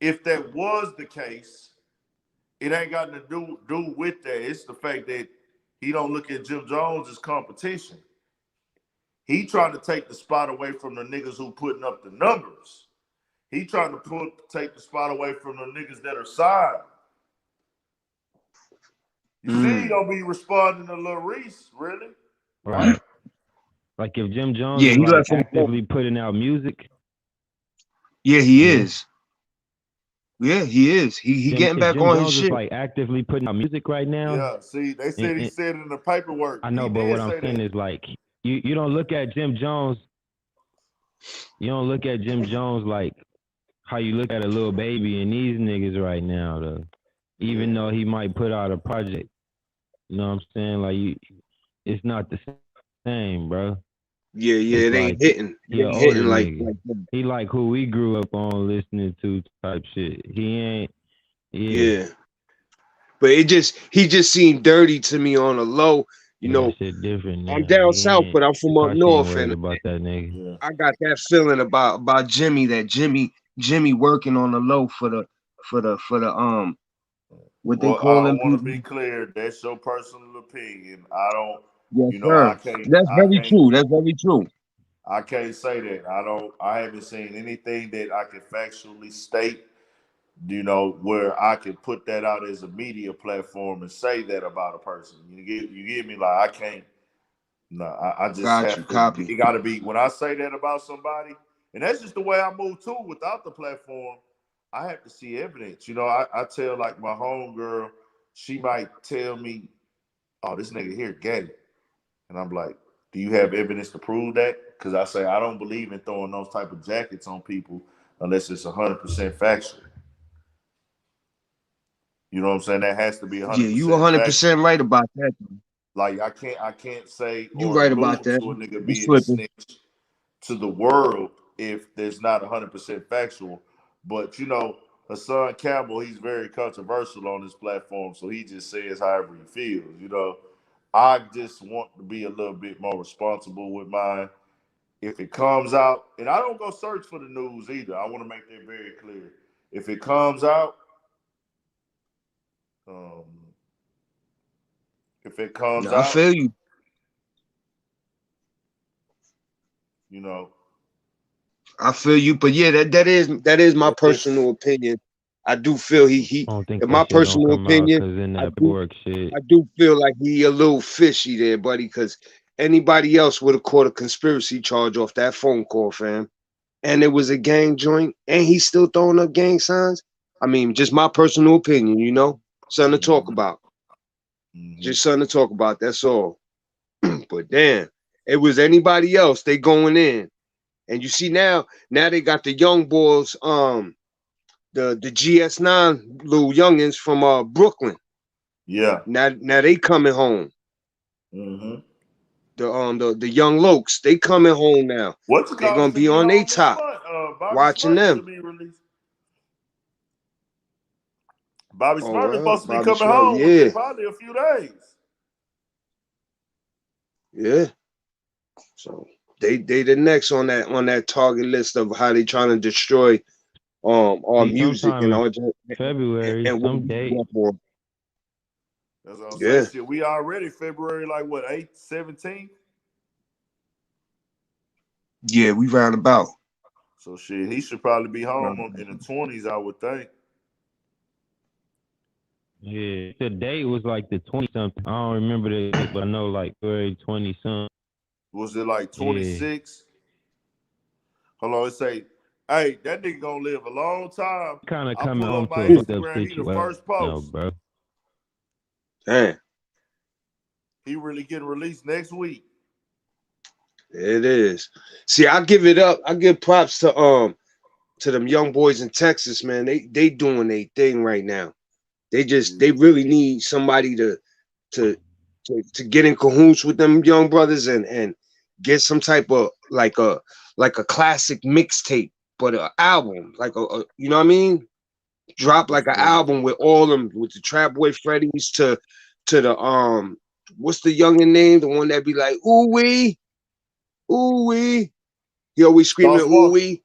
if that was the case, it ain't got to do with that. It's the fact that he don't look at Jim Jones as competition. He trying to take the spot away from the niggas who putting up the numbers. He trying to take the spot away from the niggas that are signed. You see, he don't be responding to Lil Reese, really, right? Right. Like if Jim Jones Yeah, is he like left him. actively putting out music, Yeah, he yeah. is. Yeah, he is. He getting If back Jim on his Jones is shit. like actively putting out music right now, Yeah. See, they and, said he and said it in the paperwork. I He know, but did what I'm say saying that. is like you don't look at Jim Jones. You don't look at Jim Jones like how you look at a little baby and these niggas right now, though. Even though he might put out a project, you know what I'm saying? Like it's not the same, bro. Yeah, It's it ain't like hitting. he It an ain't older hitting nigga. like that. He like who we grew up on listening to type shit. He ain't. Yeah, Yeah. But he just seemed dirty to me on a low. You yeah, that know, shit different I'm now. down He south, ain't. but I'm from up Tekashi ain't north, worried and about that nigga. Yeah. I got that feeling about Jimmy, that Jimmy working on the low for the what they Well, call I them want to people. be clear. That's your personal opinion. I don't, Yes, I sir. can't, That's very true. That's very true. I can't say that. I haven't seen anything that I can factually state, where I can put that out as a media platform and say that about a person. You get me? Like I can't. No, I just Got you. have to. Copy. It got to be when I say that about somebody, and that's just the way I move too. Without the platform, I have to see evidence. I tell like my homegirl, she might tell me, "Oh, this nigga here got it," and I'm like, "Do you have evidence to prove that?" Because I say I don't believe in throwing those type of jackets on people unless it's 100% factual. You know what I'm saying? That has to be Yeah, you 100% factual. 100% right about that. Like I can't say You or right about allude that. to a nigga It's being a flipping. snitch to the world if there's not 100% factual. But Hassan Campbell, he's very controversial on this platform, so he just says however he feels. I just want to be a little bit more responsible with mine. If it comes out, and I don't go search for the news either. I want to make that very clear. If it comes out, um, if it comes Yeah, I out, feel you. you know, I feel you. But yeah, that is my if personal opinion. I do feel I don't think in that my shit gonna personal come out opinion, because in I that do work shit. I do feel like he a little fishy there, buddy, because anybody else would have caught a conspiracy charge off that phone call, fam. And it was a gang joint, and he's still throwing up gang signs. I mean, just my personal opinion, something to talk Mhm, about. mhm. Just something to talk about. That's all. But damn, it was anybody else, they going in. And you see now they got the young boys, the GS9 little youngins from Brooklyn. Yeah. Now they coming home. Hmm. The young lokes, they coming home now. What's it They called? gonna Should be be on their home this top, month. Bobby watching Smurder them. should be released. Bobby Oh Smurder well, supposed to be Bobby coming Smurder, home within yeah, probably a few days. yeah. So they the next on that target list of how they trying to destroy our See, music sometime and in our February, and what some we date. going for. That's what I'm saying. Yeah, Shit, we already February like what 8th, 17th. yeah, we round about. So shit, he should probably be home Round in the about. 20s, I would think. Yeah, the date was like the 20 something. I don't remember the date, but I know like February 20 something. Was it like Yeah, 26? Hold on, it say, hey, that nigga gonna live a long time. kind of I coming pull home up to my a fucked up Instagram, he the situation, first post. bro. Damn, He really getting released next week. it is. See, I give it up. I give props to them young boys in Texas, man. They doing their thing right now. They Yeah. really need somebody to to get in cahoots with them young brothers and get some type of like a classic mixtape but an album, like you know what I mean? Drop like an album with all them, with the Trap Boy Freddy's to the what's the youngin' name? The one that be like, ooh wee, ooh wee. He always screaming ooh wee.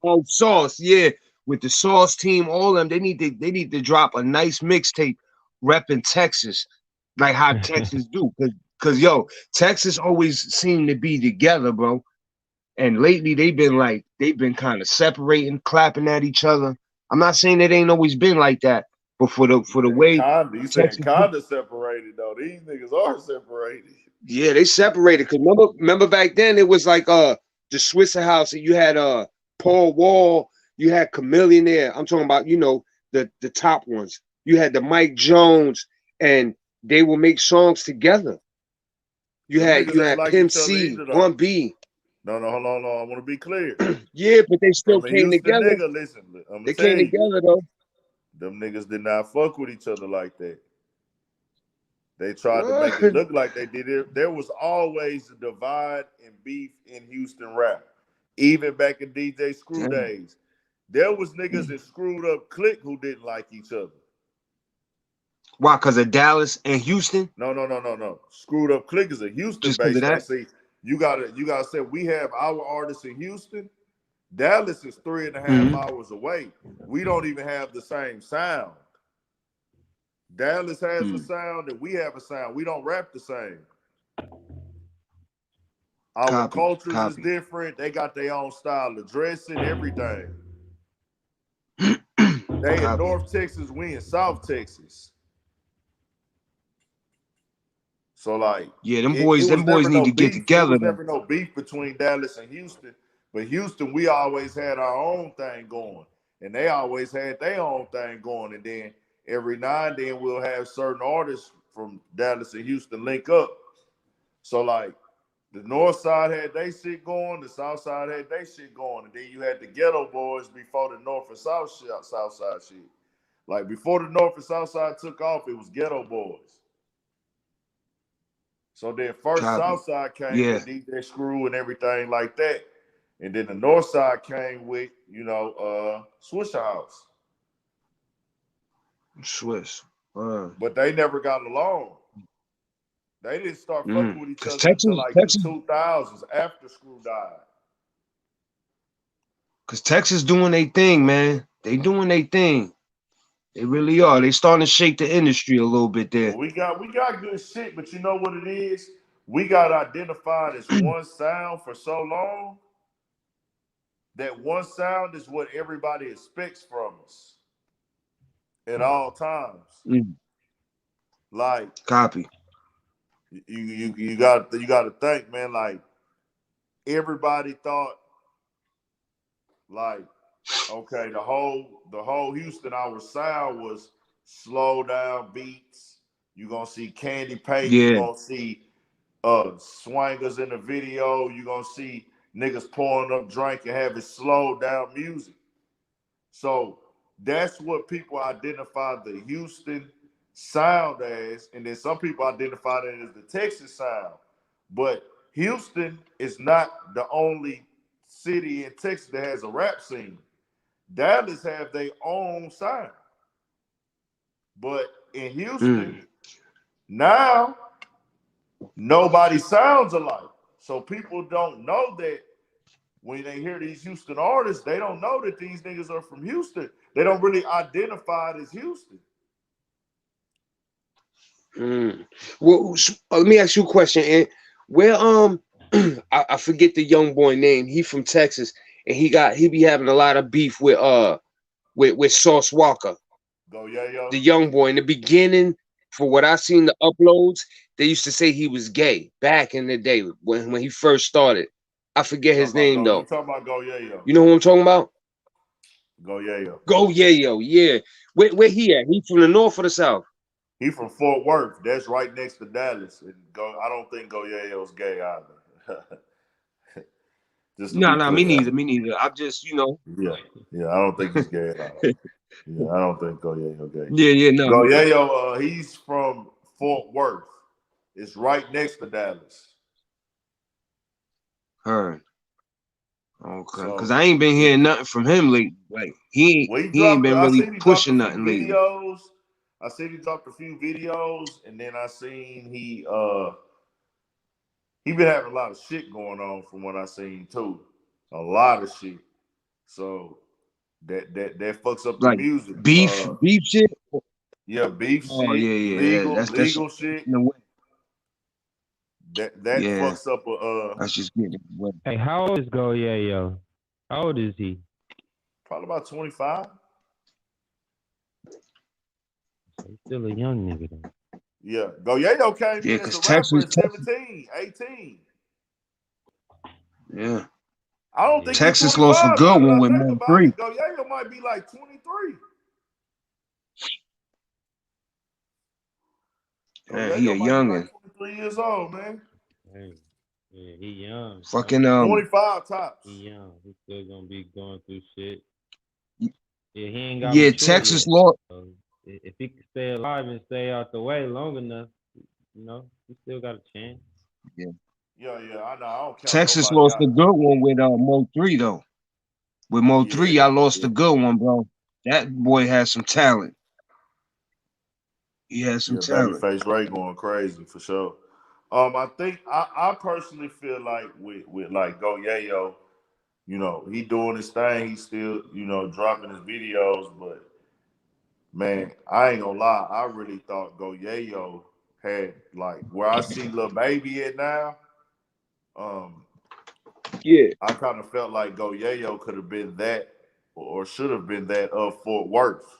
Oh, Sauce, yeah. With the Sauce team, all them, they need to drop a nice mixtape repping Texas, like how Texas do. Cause yo, Texas always seem to be together, bro. And lately they've been kind of separating, clapping at each other. I'm not saying it ain't always been like that, but for the way You saying Texas, kinda separated though. These niggas are separated. yeah, they separated. Cause remember back then it was like the Swisser House, and you had Paul Wall, you had Chameleon there. I'm talking about, you know, the top ones. You had the Mike Jones, and they will make songs together. You Them had niggas ain't like Pimp each other C, either Bun though. B. No, hold on. I want to be clear. Yeah, but they still From a came Houston together. nigga, listen, I'm gonna They tell came you, together though. them niggas did not fuck with each other like that. They tried to make it look like they did it. There was always a divide and beef in Houston rap. Even back in DJ Screw days. There was niggas that screwed up Click who didn't like each other. Why? Because of Dallas and Houston? No. Screwed up Click is a Houston Just because based. of I that? see you gotta say we have our artists in Houston. Dallas is 3.5 hours away. We don't even have the same sound. Dallas has a sound and we have a sound. We don't rap the same. Our cultures is different. They got their own style of dressing, everything. They in North Texas, we in South Texas. So like, yeah, them it boys was need to get beef. It together was though. never no beef between Dallas and Houston. But Houston, we always had our own thing going, and they always had their own thing going. And then every now and then we'll have certain artists from Dallas and Houston link up. So like, the North Side had their shit going, the South Side had their shit going, and then you had the Ghetto Boys before the North and South Side shit. Like before the North and South Side took off, it was Ghetto Boys. So then first South Side came with DJ Screw and everything like that. And then the North Side came with, you know, Swisher House. Swiss. But they never got along. They didn't start fucking with each other Texas, until like the 2000s after Screw died. Because Texas doing their thing, man. They doing their thing. They really are. They starting to shake the industry a little bit there. Well, we got good shit, but you know what it is? We got identified as one sound for so long. That one sound is what everybody expects from us at all times. Like you got to think, man. Like everybody thought, like, okay, the whole Houston, our sound was slow down beats. You gonna see Candy Paint. You gonna see swangers in the video. You gonna see niggas pouring up drink and having slow down music. So that's what people identify the Houston sound as, and then some people identify it as the Texas sound. But Houston is not the only city in Texas that has a rap scene. Dallas have their own sound. But in Houston, now nobody sounds alike. So people don't know that when they hear these Houston artists, they don't know that these niggas are from Houston. They don't really identify it as Houston. Well, let me ask you a question. And where I forget the young boy name. He from Texas, and he be having a lot of beef with Sauce Walker. Go Yayo. The young boy in the beginning, for what I seen the uploads, they used to say he was gay back in the day when he first started. I forget his name though. You talking about Go Yayo? You know who I'm talking about? Go Yayo. Go Yayo, yeah. Where he at? He from the north or the south? He from Fort Worth. That's right next to Dallas. And I don't think Go Yayo's gay either. No, me neither. I'm just, you know. Yeah, I don't think he's gay at all. Yeah, I don't think Go Yayo gay. No. Go Yayo, he's from Fort Worth. It's right next to Dallas. Heard. Okay, because So I ain't been hearing nothing from him lately. Like he well, he ain't dropped. been I really seen he dropped a pushing few nothing lately. videos. I seen he dropped a few videos, and then I seen he been having a lot of shit going on from what I seen too. A lot of shit. So that fucks up the Like music. beef shit. Yeah, beef Oh shit, yeah. That's legal shit. in the way. That Yeah, fucks up that's just getting in the way. Hey, how old is Go Yayo? How old is he? probably about 25. He's still a young nigga though. Yeah. Go Yayo came Yeah, in as because a rapper Texas, at 17, 18. yeah, I don't think he's Texas lost a 25 good now that one I with think Mo about 3. it. Go Yayo might be like 23. Go Yeah, he a Yayo might be like youngin. 23 years old, man. Hey, yeah, he young. Fucking 25 tops. He young. He still gonna be going through shit. Yeah, he ain't got yeah, mature Texas yet. lost. So if he can stay alive and stay out the way long enough, he still got a chance. Yeah, Yeah, I know. I don't count Texas nobody lost a out. good one with Mo 3 though. With Mo 3, Yeah, y'all lost yeah. a good one, bro. That boy has some talent. He has some Yeah, talent. Babyface Ray going crazy for sure. I think I personally feel like with like Go Yayo, he doing his thing. He's still, dropping his videos, but man, I ain't gonna lie. I really thought Go Yayo had like where I see Lil Baby at now. Um, Yeah, I kind of felt like Go Yayo could have been that or should have been that of Fort Worth.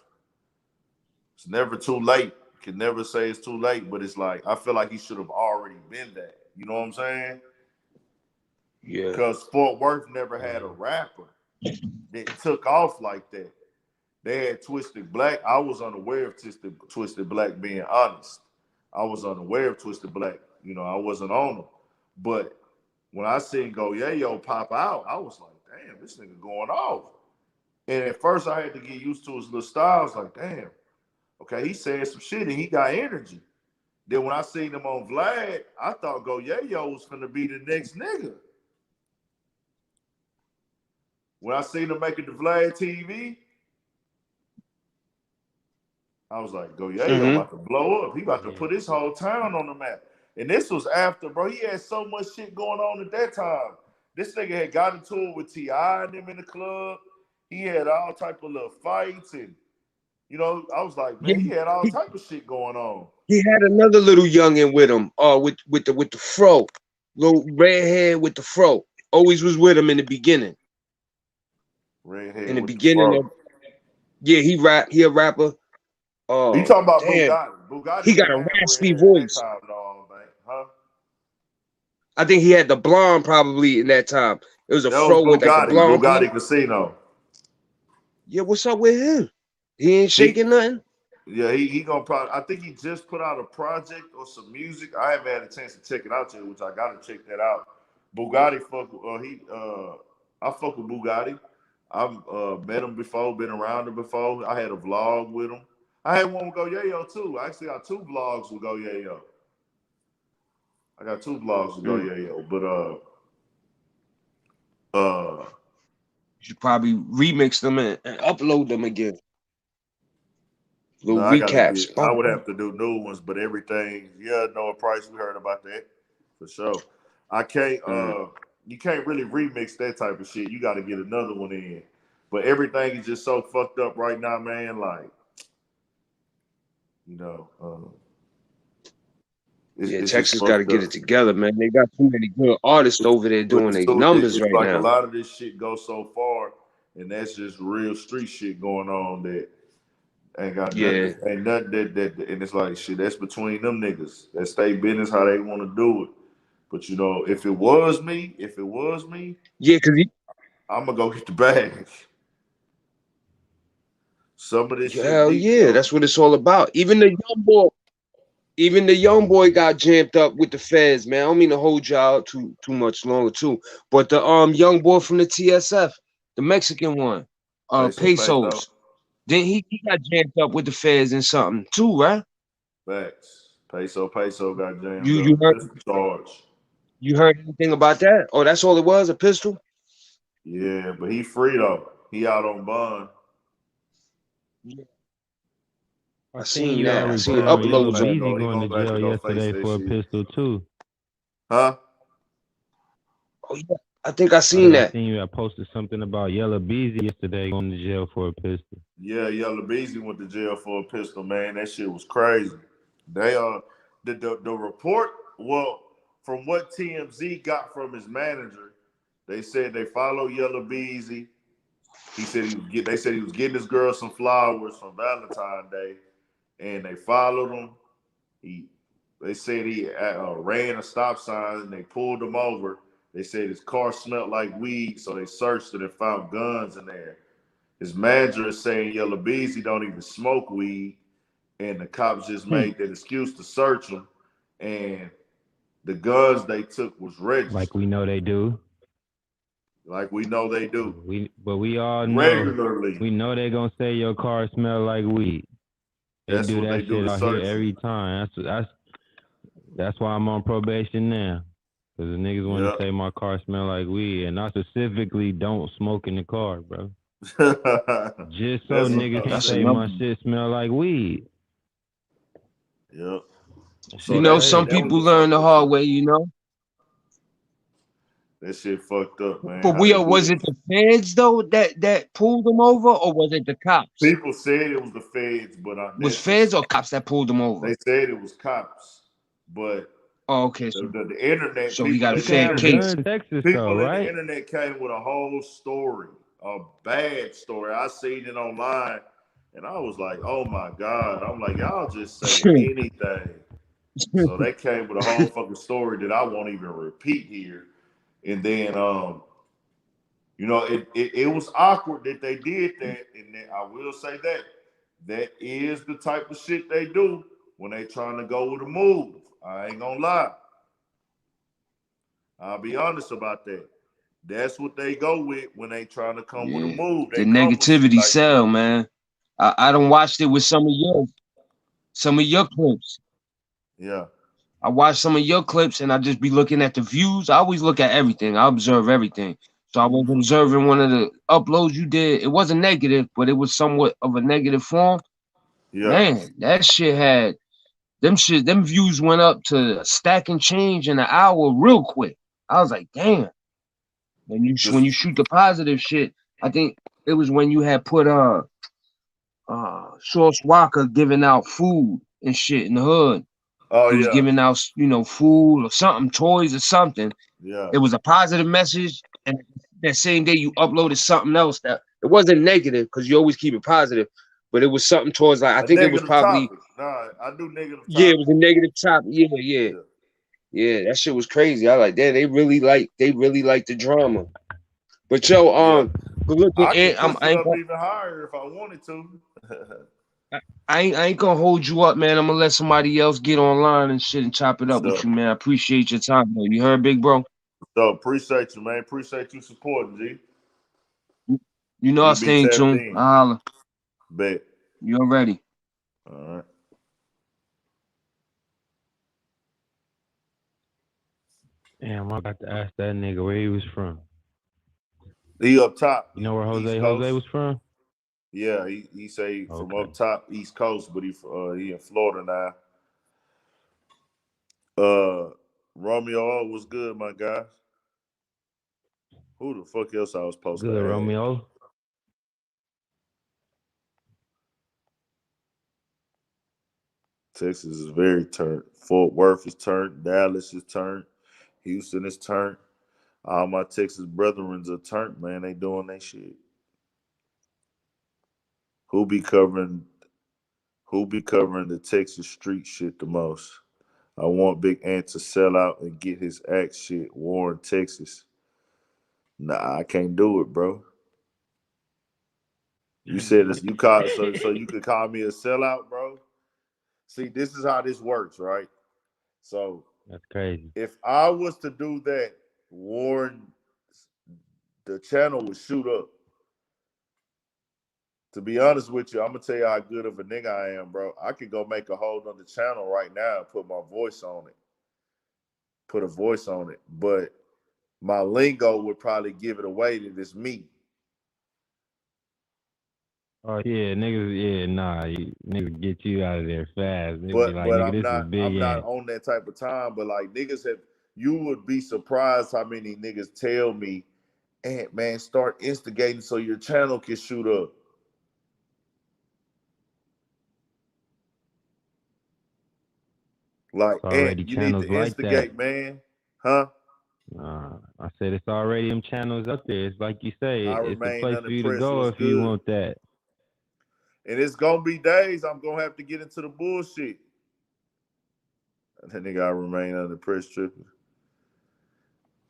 It's never too late. Can never say it's too late, but it's like I feel like he should have already been that. You know what I'm saying? yeah. Because Fort Worth never had a Yeah. rapper that took off like that. They had Twisted Black. I was unaware of Twisted Black, being honest. I was unaware of Twisted Black. I wasn't on them. But when I seen Go Yayo pop out, I was like, damn, this nigga going off. And at first I had to get used to his little style. I was like, damn, okay, he said some shit and he got energy. Then when I seen him on Vlad, I thought Go Yayo was gonna be the next nigga. When I seen him making the Vlad TV, I was like, Go Yayo Mm-hmm. about to blow up. He about to Yeah. put his whole town on the map. And this was after, bro. He had so much shit going on at that time. This nigga had got into it with T.I. and him in the club. He had all type of little fights, and I was like, Yeah, man, he had all he, type of shit going on. he had another little youngin with him. With the fro, little red hair with the fro. Always was with him in the beginning. Redhead In the with the beginning fro. of yeah, he a rapper. You talking about Damn, Bugatti? Bugatti he got didn't a have raspy redhead at that voice. time, no, man. Huh? I think he had the blonde probably in that time. It was a That was fro with like the Bugatti. blonde Bugatti blonde. Casino. Yeah, what's up with him? He ain't He shaking nothing. Yeah, he gonna probably. I think he just put out a project or some music. I haven't had a chance to check it out yet, which I gotta check that out. Bugatti fuck. I fuck with Bugatti. I've met him before, been around him before. I had a vlog with him. I had one with Go Yayo too. I actually got two vlogs with Go Yayo. I got two vlogs with Go Mm. Yayo, but uh, You should probably remix them and upload them again. no, Little I gotta recaps. get. I would have to do new ones, but everything. Yeah, Noah Price. We heard about that for sure. I can't. Mm. You can't really remix that type of shit. You got to get another one in. But everything is just so fucked up right now, man. Like, you know, Yeah, it's just Texas got to fucked get up. it together, man. They got too many good artists over there But doing their numbers it's right like a now. lot of this shit goes so far, and that's just real street shit going on that ain't got Yeah, nothing. Ain't nothing and it's like shit. That's between them niggas. That's their business how they want to do it. But if it was me, yeah, cause I'm gonna go get the bag. Some of this shit hell deep yeah, though. that's what it's all about. Even the young boy got jammed up with the feds, man. I don't mean to hold y'all out too much longer too, but the young boy from the TSF, the Mexican one, Peso. Pesos, then he got jammed up with the feds and something too, right? Facts. Peso got jammed You up. you heard Pistol charge. you heard anything about that? Oh, that's all it was, a pistol. Yeah, but he free though. He out on bond. I seen y'all that. I seen Bond. report He Yellow uploads gonna on. Beezy go. He going to gonna have to jail go face yesterday that for a shit. pistol too. Huh? Oh yeah, I think I I seen think I that. seen you. I posted something about Yellow Beezy yesterday going to jail for a pistol. Yeah, Yellow Beezy went to jail for a pistol, man. That shit was crazy. They the report, well, from what TMZ got from his manager, they said they followed Yellow Beezy. They said he was getting his girl some flowers for Valentine's Day, and they followed him. He They said he ran a stop sign and they pulled him over. They said his car smelled like weed, so they searched it and found guns in there. His manager is saying Yellow Beezy don't even smoke weed, and the cops just made that excuse to search him. And the guns they took was Like we registered, know they do. like we know they do We all know. regularly. We know they gonna say your car smell like weed. They That's do what they that do shit to out here search you. every time. That's why I'm on probation now. Cause the niggas want Yeah. to say my car smell like weed, and I specifically don't smoke in the car, bro. Just so That's what niggas I'm can That's say saying. another my one. shit smell like weed. Yep. That You So shit know, that some crazy. that was people the learn the fucked up hard shit. way, you know. That shit fucked up, man. But How they do was that? it the feds though that pulled them over, or was it the cops? People said it was the feds, but Was that's just feds or cops that pulled them over? they said it was cops. But Oh, okay, the internet so he got a You can fake have case. guns in Texas though, people in the right? internet came with a whole story, a bad story. I seen it online, and I was like, "Oh my god!" I'm like, "Y'all just say anything." So they came with a whole fucking story that I won't even repeat here. And then, it was awkward that they did that. And then I will say that is the type of shit they do when they trying to go with a move. I ain't gonna lie. I'll be honest about that. That's what they go with when they trying to come with a Yeah, move. the They come with shit negativity like that. sell, man. I done watched it with some of your clips. Yeah, I watched some of your clips, and I just be looking at the views. I always look at everything. I observe everything. So I was observing one of the uploads you did. It wasn't negative, but it was somewhat of a negative form. yeah. Man, that shit had them views went up to a stack and change in an hour real quick. I was like, damn. When Just you shoot the positive shit, I think it was when you had put Source Walker giving out food and shit in the hood. oh He was yeah, giving out, food or something, toys or something. yeah. It was a positive message, and that same day you uploaded something else that it wasn't negative because you always keep it positive, but it was something towards like I A think it was negative probably topic. Nah, I do negative it was topics. a negative topic. Yeah. That shit was crazy. I like that. They really like the drama. But yo, Yeah, good looking, I could and push it up even higher if I wanted to. I ain't gonna hold you up, man. I'm gonna let somebody else get online and shit and chop it up with So, you, man. I appreciate your time, man. You heard, big bro? so appreciate you, man. Appreciate you supporting, G. You know I You be stay in tapped tune. in. I holla. Bet. You already. All right. Damn, I got to ask that nigga where he was from. He up top, You know where East Jose Coast. was from? Yeah, he say from Okay. up top, East Coast, but he in Florida now. Romeo was good, my guy. Who the fuck else I was supposed to Good, add? Romeo. Texas is very turned. Fort Worth is turned. Dallas is turned. Houston is turned. All my Texas brethrens are turned, man. They doing their shit. Who be covering who be covering the Texas street shit the most? I want Big Ant to sell out and get his act shit. Warren, Texas. Nah, I can't do it, bro. You said this, you call so you could call me a sellout, bro. See, this is how this works, right? So That's crazy. if I was to do that, Warren, the channel would shoot up. To be honest with you, I'm gonna tell you how good of a nigga I am, bro. I could go make a whole other channel right now and put my voice on it, put a voice on it. But my lingo would probably give it away that it's me. Oh yeah, niggas. Yeah, nah, niggas get you out of there fast. They'll be But like, but nigga, I'm this is not big I'm not ant. on that type of time. But like niggas have, you would be surprised how many niggas tell me, "Ant man, start instigating so your channel can shoot up." Like, It's Ant, already you need channels to like that. instigate, man. Huh? I said it's already them channels up there. It's like you say, I it's the remain place for you to unimpressed. go What's if you good? want that. And it's gonna be days I'm gonna have to get into the bullshit. That nigga, I remain unimpressed tripping.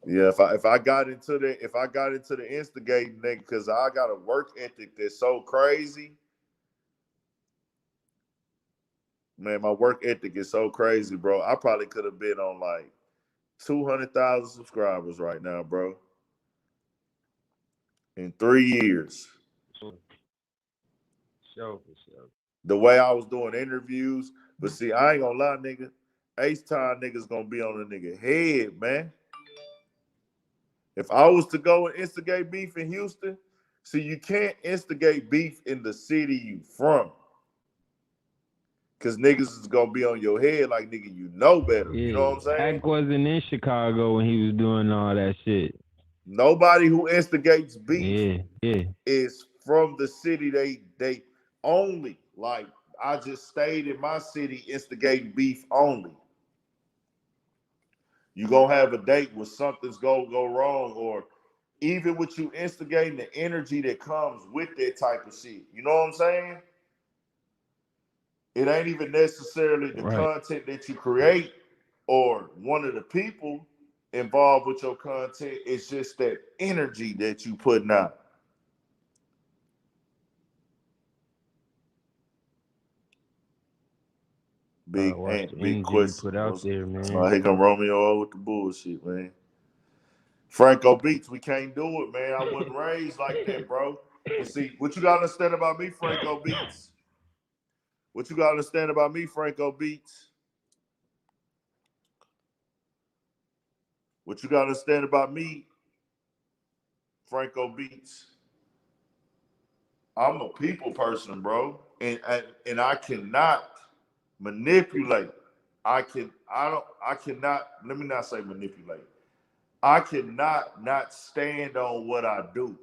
Yeah, if I got into the instigating nigga, because I got a work ethic that's so crazy. Man, my work ethic is so crazy, bro. I probably could have been on like 200,000 subscribers right now, bro, in 3 years. For sure. The way I was doing interviews, but see, I ain't gonna lie, nigga. Ace time niggas gonna be on a nigga head, man. If I was to go and instigate beef in Houston, see, you can't instigate beef in the city you from. Cause niggas is gonna be on your head like nigga, you know better. You know Yeah, what I'm saying? Wack wasn't in Chicago when he was doing all that shit. Nobody who instigates beef Yeah. is from the city they only. Like I just stayed in my city instigating beef only. You gonna have a date where something's gonna go wrong, or even with you instigating the energy that comes with that type of shit. You know what I'm saying? It ain't even necessarily the Right. content that you create or one of the people involved with your content. It's just that energy that you putting out. Big Watch Ant, the big energy you question. put out there, Oh, man. here come Romeo with the bullshit, man. Franco Beats, we can't do it, man. I wasn't raised like that, bro. And see, what you gotta understand about me, Franco Beats. What you gotta understand about me, Franco Beats. What you gotta understand about me, Franco Beats. I'm a people person, bro, and I cannot manipulate. I cannot. Let me not say manipulate. I cannot not stand on what I do.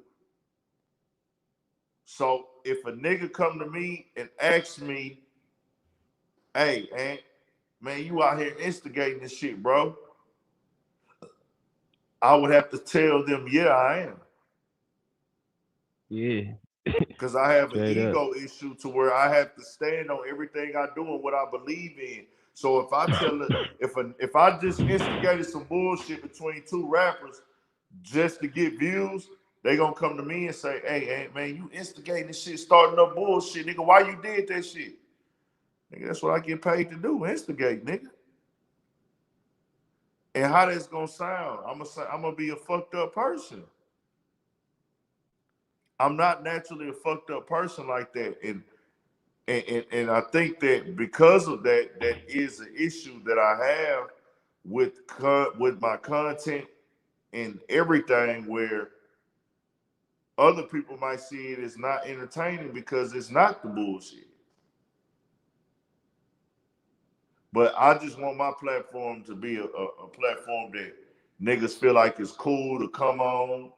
So if a nigga come to me and ask me, "Hey, Aunt, man, you out here instigating this shit, bro," I would have to tell them, "Yeah, I am." Yeah. Because I have an Straight up. ego issue to where I have to stand on everything I do and what I believe in. So if I tell it, if I just instigated some bullshit between two rappers just to get views, they gonna come to me and say, "Hey, man, you instigating this shit, starting up bullshit, nigga. Why you did that shit?" Nigga, that's what I get paid to do, instigate, nigga. And how that's gonna sound? I'm gonna be a fucked up person. I'm not naturally a fucked up person like that, and I think that because of that, that is an issue that I have with my content and everything, where other people might see it as not entertaining because it's not the bullshit. But I just want my platform to be a platform that niggas feel like it's cool to come on.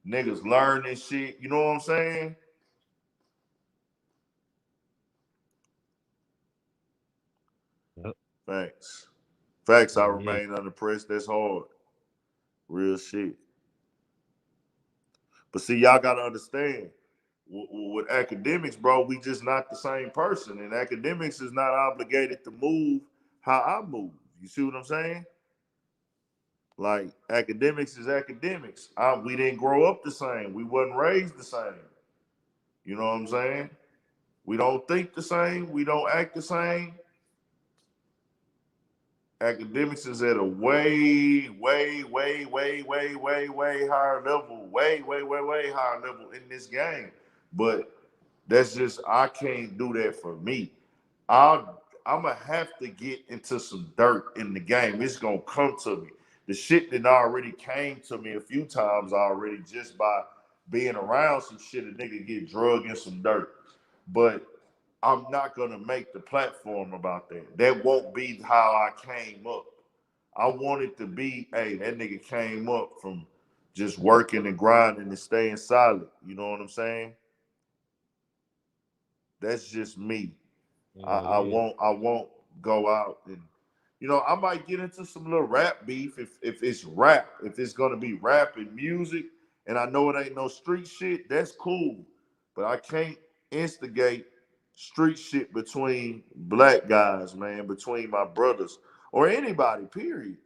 Niggas learn this shit. You know what I'm saying? Yep. Facts. Facts, I Yeah. remain unimpressed. That's hard. Real shit. But see, y'all gotta understand, with academics, bro, we just not the same person. And academics is not obligated to move how I move. You see what I'm saying? Like academics is academics. We didn't grow up the same. We wasn't raised the same. You know what I'm saying? We don't think the same. We don't act the same. Academics is at a way, way, way, way, way, way, way higher level, way higher level in this game. But that's just, I can't do that for me. I'm gonna have to get into some dirt in the game. It's gonna come to me. the shit that already came to me a few times already just by being around some shit. A nigga get drugged in some dirt, but I'm not gonna make the platform about that. That won't be how I came up. I want it to be, hey, that nigga came up from just working and grinding and staying solid. You know what I'm saying? That's just me. I won't go out and I might get into some little rap beef if it's rap, if it's gonna be rap and music, and I know it ain't no street shit, that's cool. But I can't instigate street shit between black guys, man, between my brothers or anybody, period.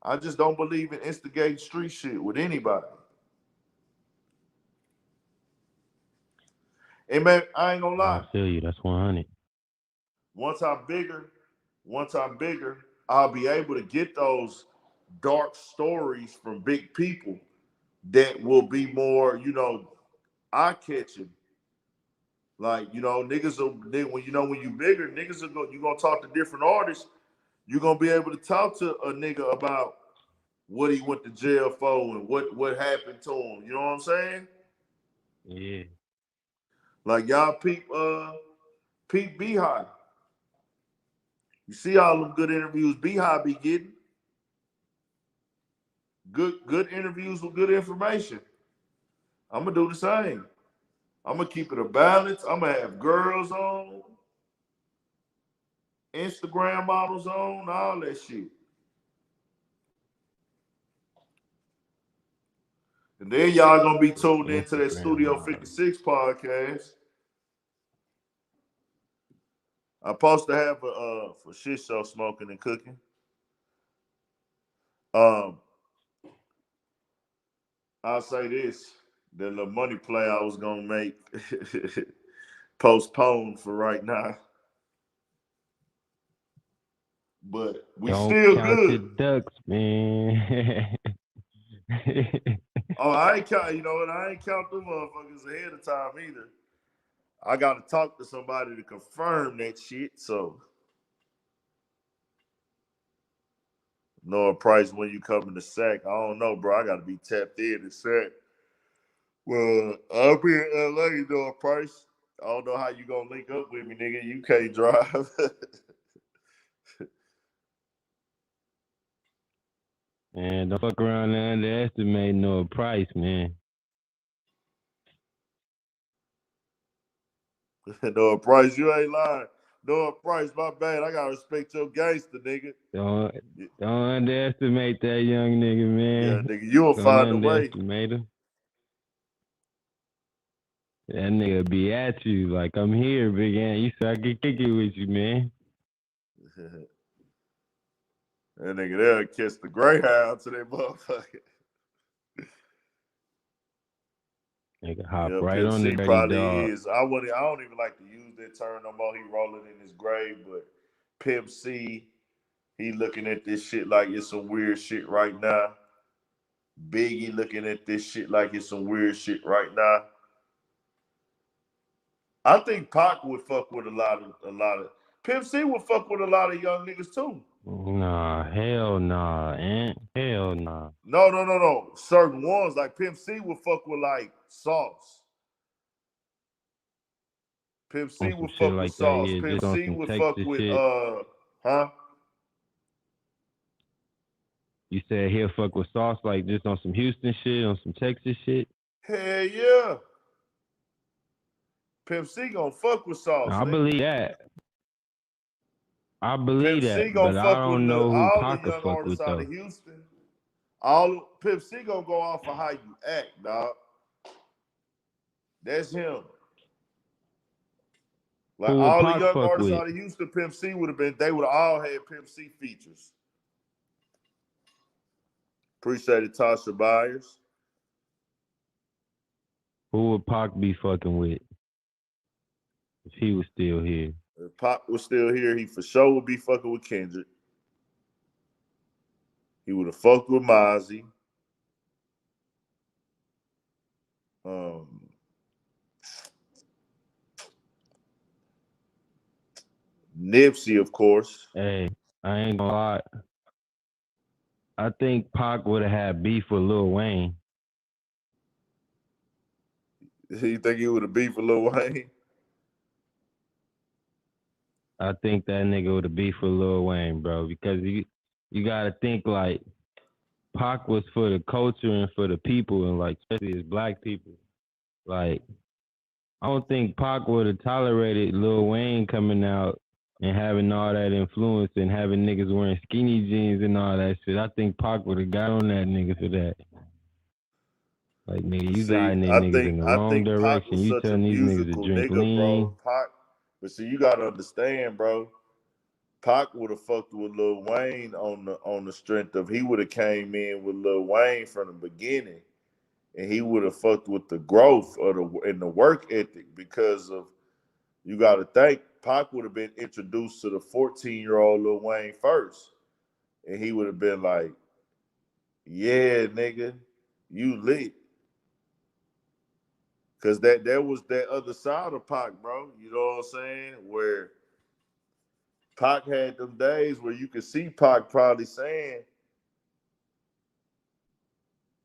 I just don't believe in instigating street shit with anybody. And man, I ain't gonna lie. I feel you. That's 100. Once I'm bigger, I'll be able to get those dark stories from big people that will be more, eye catching. Like, niggas will, when you bigger, niggas are you gonna talk to different artists. You're gonna be able to talk to a nigga about what he went to jail for and what happened to him. You know what I'm saying? Yeah. Like y'all peep Beehive. You see all them good interviews Beehive be getting. Good interviews with good information. I'm gonna do the same. I'm gonna keep it a balance. I'm gonna have girls on, Instagram models on, all that shit. And then y'all gonna be tuned into that Instagram Studio model. 56 podcast. I'm supposed to have a for shit show smoking and cooking. I'll say this: the little money play I was gonna make postponed for right now. But we Don't still count your good. ducks, man. Oh, I ain't count. You know what? I ain't count them motherfuckers ahead of time either. I gotta talk to somebody to confirm that shit. So, Noah Price, when you come in the sack, I don't know, bro. I gotta be tapped in the sack. Well, I'll be in LA, Noah Price. I don't know how you gonna link up with me, nigga. You can't drive. Man, don't fuck around and underestimate no price, man. Noah Price, you ain't lying. Noah Price, my bad. I gotta respect your gangster, nigga. Don't underestimate that young nigga, Yeah, man. nigga, you will Don't find a way. underestimate him. That nigga be at you like, I'm here, big ant. You so I can kick it with you, man. That nigga there kiss the Greyhound to that motherfucker. Nigga hop Yeah, right Pimp on the C dirty probably dog. is. I don't even like to use that term no more. He rolling in his grave, but Pimp C, he looking at this shit like it's some weird shit right now. Biggie looking at this shit like it's some weird shit right now. I think Pac would fuck with a lot of Pimp C would fuck with a lot of young niggas too. Nah, hell nah, ant. Hell nah. No. Certain ones like Pimp C would fuck with like Sauce. Pimp C On some would shit fuck with like that, Sauce. yeah, Pimp just on C some would fuck Texas with shit. huh? You said he'll fuck with Sauce like just on some Houston shit, on some Texas shit? Hell yeah. Pimp C gonna fuck with Sauce, I nigga. believe that. I Pimp believe C that, gonna but I fuck with don't know who all the Pac could young fuck with artists out of though. Houston. All Pimp C gonna go off of how you act, dog. That's him. Like Who would all the Pac young fuck artists with? out of Houston, Pimp C they would have all had Pimp C features. Appreciate it, Tasha Byers. Who would Pac be fucking with if he was still here? If Pac was still here, he for sure would be fucking with Kendrick. He would have fucked with Mozzie. Nipsey, of course. Hey, I ain't gonna lie. I think Pac would have had beef with Lil Wayne. You think he would have beef with Lil Wayne? I think that nigga would have beef with Lil Wayne, bro, because you gotta think like Pac was for the culture and for the people and like especially as black people. Like I don't think Pac would have tolerated Lil Wayne coming out and having all that influence and having niggas wearing skinny jeans and all that shit. I think Pac would have got on that nigga for that. Like nigga, you See, guiding I them niggas in think the I wrong think Pac direction. was You such a telling these niggas to musical drink nigga, lean. bro. Pac, but see, you gotta understand, bro. Pac would have fucked with Lil Wayne on the strength of he would have came in with Lil Wayne from the beginning, and he would have fucked with the growth of the work ethic because of you got to think Pac would have been introduced to the 14-year-old Lil Wayne first, and he would have been like, "Yeah, nigga, you lit." Cause that was that other side of Pac, bro. You know what I'm saying? Where Pac had them days where you could see Pac probably saying,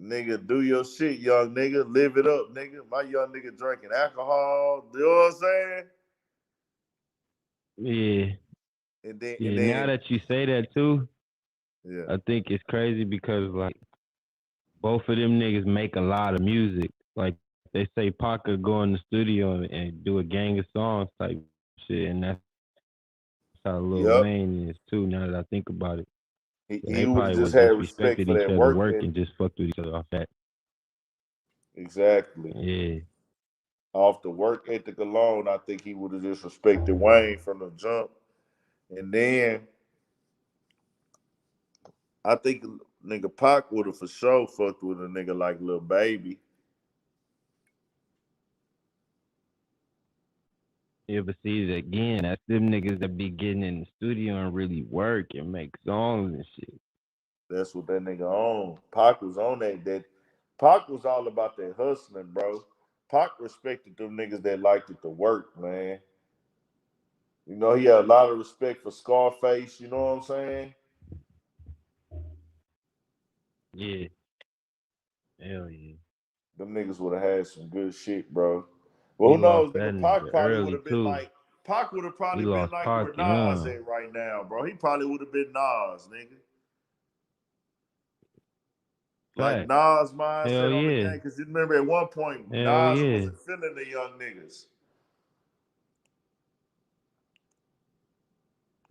"Nigga, do your shit, young nigga. Live it up, nigga. My young nigga drinking alcohol." You know what I'm saying? Yeah. And then Yeah. Now that you say that too, yeah, I think it's crazy because like both of them niggas make a lot of music. Like they say Pac could go in the studio and do a gang of songs type shit, and that's how Lil yep. Wayne is too. Now that I think about it, and He they would have probably just would had have just respect respected for each that other work work and ethic. just fucked with each other off that. Exactly. Yeah. Off the work ethic alone, I think he would have just respected Wayne from the jump. And then I think nigga Pac would have for sure fucked with a nigga like Lil Baby. Yeah, but see, again, that's them niggas that be getting in the studio and really work and make songs and shit. That's what that nigga on. Pac was on that. Pac was all about that hustling, bro. Pac respected them niggas that liked it to work, man. You know, he had a lot of respect for Scarface, you know what I'm saying? Yeah, hell yeah. Them niggas would have had some good shit, bro. Well, We who lost knows? that Nigga, Pac nigga probably would early have been too. like, Pac would have We probably been lost like where Pac Nas young. at right now, bro. He probably would have been Nas, nigga. Like Fact. Nas' Hell mindset on the yeah. game. Because you remember at one point, Hell Nas yeah. wasn't feeling the young niggas.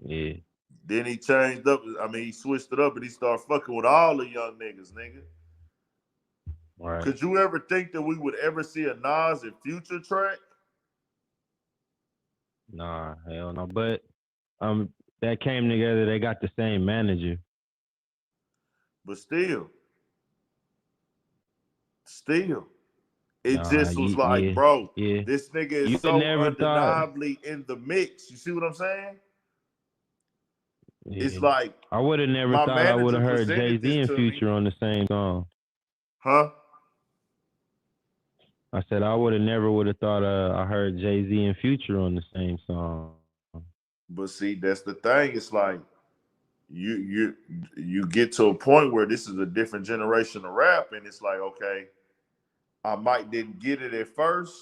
Yeah. Then he changed up. I mean, he switched it up and he started fucking with all the young niggas, nigga. Right. Could you ever think that we would ever see a Nas and Future track? Nah, hell no. But that came together, they got the same manager. But still, it Nah, just was like, yeah, bro, yeah. this nigga You is would so never thought. undeniably in the mix. You see what I'm saying? It's Yeah. like I would have never my thought I would manager have heard presented Jay-Z this and to me. Future on the same song. Huh? I said I would have thought I heard Jay-Z and Future on the same song. But see, that's the thing. It's like you get to a point where this is a different generation of rap, and it's like, okay, I might didn't get it at first,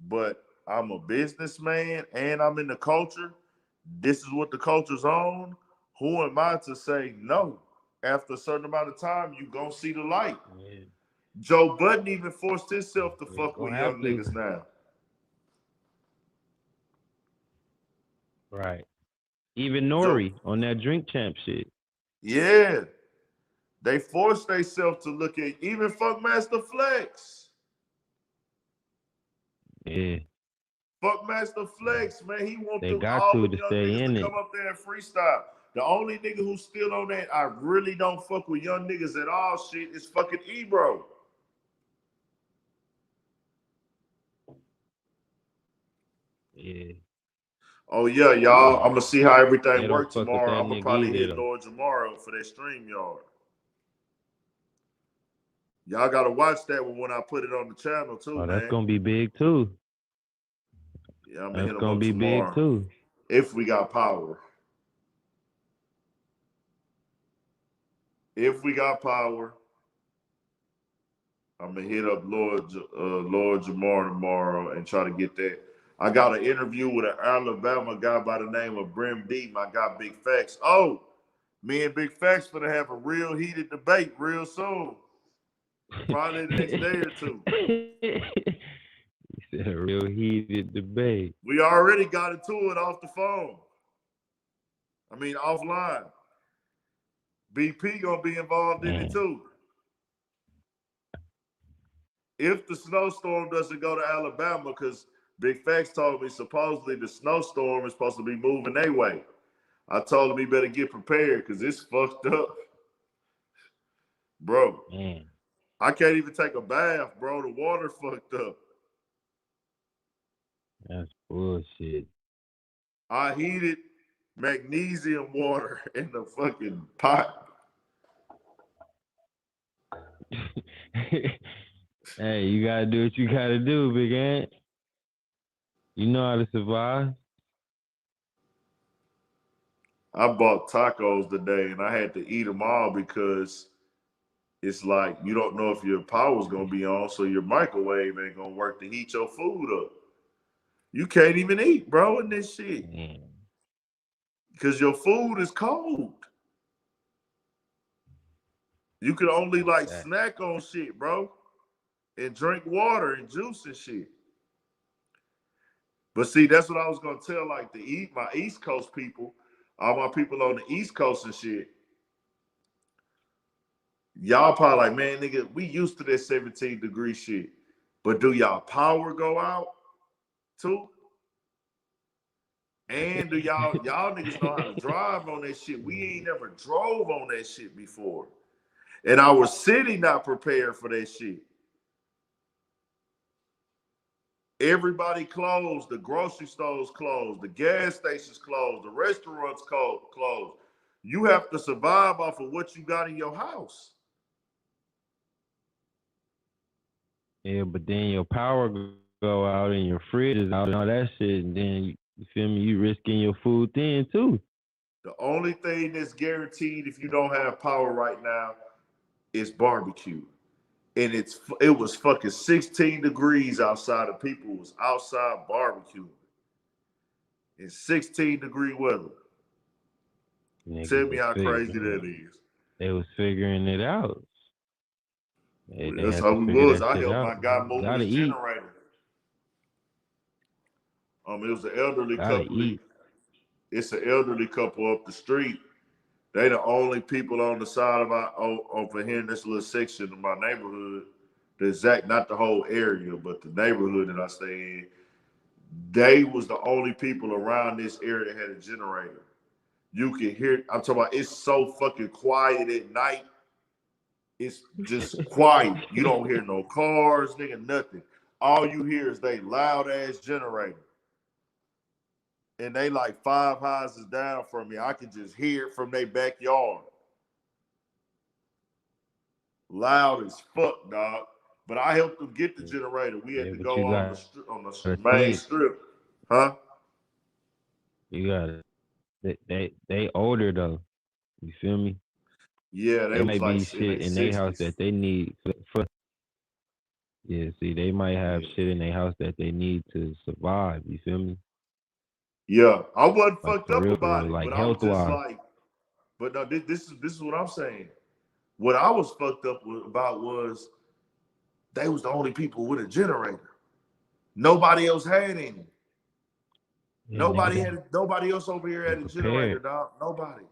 but I'm a businessman and I'm in the culture. This is what the culture's on. Who am I to say no? After a certain amount of time, you gonna see the light. Yeah. Joe Budden even forced himself to Yeah, fuck with gonna have young to. niggas now. Right. Even Joe, Nori on that Drink Champ shit. yeah, they forced themselves to look at even Funkmaster Flex. Yeah. Funkmaster Flex, man, he want They them got all them to young stay niggas to in it. come up there and freestyle. The only nigga who's still on that, I really don't fuck with young niggas at all shit, is fucking Ebro. Yeah. Oh yeah, y'all. I'm gonna see how They everything don't works fuck with tomorrow. that I'm gonna nigga probably either hit though. Lord tomorrow for that stream yard. Y'all gotta watch that one when I put it on the channel too, Oh, that's man. gonna be big too. Yeah, I'm gonna That's hit them gonna up be big tomorrow too. if we got power. If we got power, I'm gonna hit up Lord Jamar tomorrow and try to get that. I got an interview with an Alabama guy by the name of Brim Deep. I got Big Facts. Oh, me and Big Facts gonna have a real heated debate real soon. Probably the next day or two. He said a real heated debate. We already got into it off the phone. I mean, offline. BP gonna be involved in it too. If the snowstorm doesn't go to Alabama, because Big Facts told me supposedly the snowstorm is supposed to be moving their way. I told him he better get prepared because it's fucked up. Bro, Man, I can't even take a bath, bro. The water fucked up. that's bullshit. I heated magnesium water in the fucking pot. Hey, you gotta do what you gotta do, big ant. You know how to survive. I bought tacos today and I had to eat them all because it's like you don't know if your power's gonna be on, so your microwave ain't gonna work to heat your food up. You can't even eat, bro, in this shit. Because your food is cold. You can only like snack on shit, bro. And drink water and juice and shit. But see, that's what I was gonna tell like my East Coast people, all my people on the East Coast and shit. Y'all probably like, man, nigga, we used to that 17-degree shit. But do y'all power go out too? And do y'all niggas know how to drive on that shit? We ain't never drove on that shit before. And our city not prepared for that shit. Everybody closed. The grocery stores closed. The gas stations closed. The restaurants closed. You have to survive off of what you got in your house. Yeah, but then your power go out and your fridge is out and all that shit, and then you feel me? You risking your food then too. The only thing that's guaranteed if you don't have power right now is barbecue. And it was fucking 16 degrees outside and people was outside barbecuing. In 16-degree weather. Niggas Tell me was how crazy that is. They was figuring it out. They That's had how to we figure was. that I shit helped my out. guy move Gotta his eat. generator. It was an elderly Gotta couple. eat. It's an elderly couple up the street. They the only people on the side of over here in this little section of my neighborhood. The exact, not the whole area, but the neighborhood that I stay in. They was the only people around this area that had a generator. You can hear, I'm talking about, it's so fucking quiet at night. It's just quiet. You don't hear no cars, nigga, nothing. All you hear is they loud ass generator. And they like 5 houses down from me. I can just hear it from their backyard. Loud as fuck, dog. But I helped them get the generator. We had to but go you on gotta the main think. strip. Huh? You gotta. They older though. You feel me? Yeah, they They was might like be in their shit in their house 60s. that they need for. Yeah, see, they might have shit in their house that they need to survive. You feel me? Yeah, I wasn't Like fucked for up real, about it, like but I was health just wise. like, but no, this is what I'm saying. What I was fucked up about was they was the only people with a generator. Nobody else had any. Yeah, Nobody else over here they had a generator, prepared. dog. Nobody.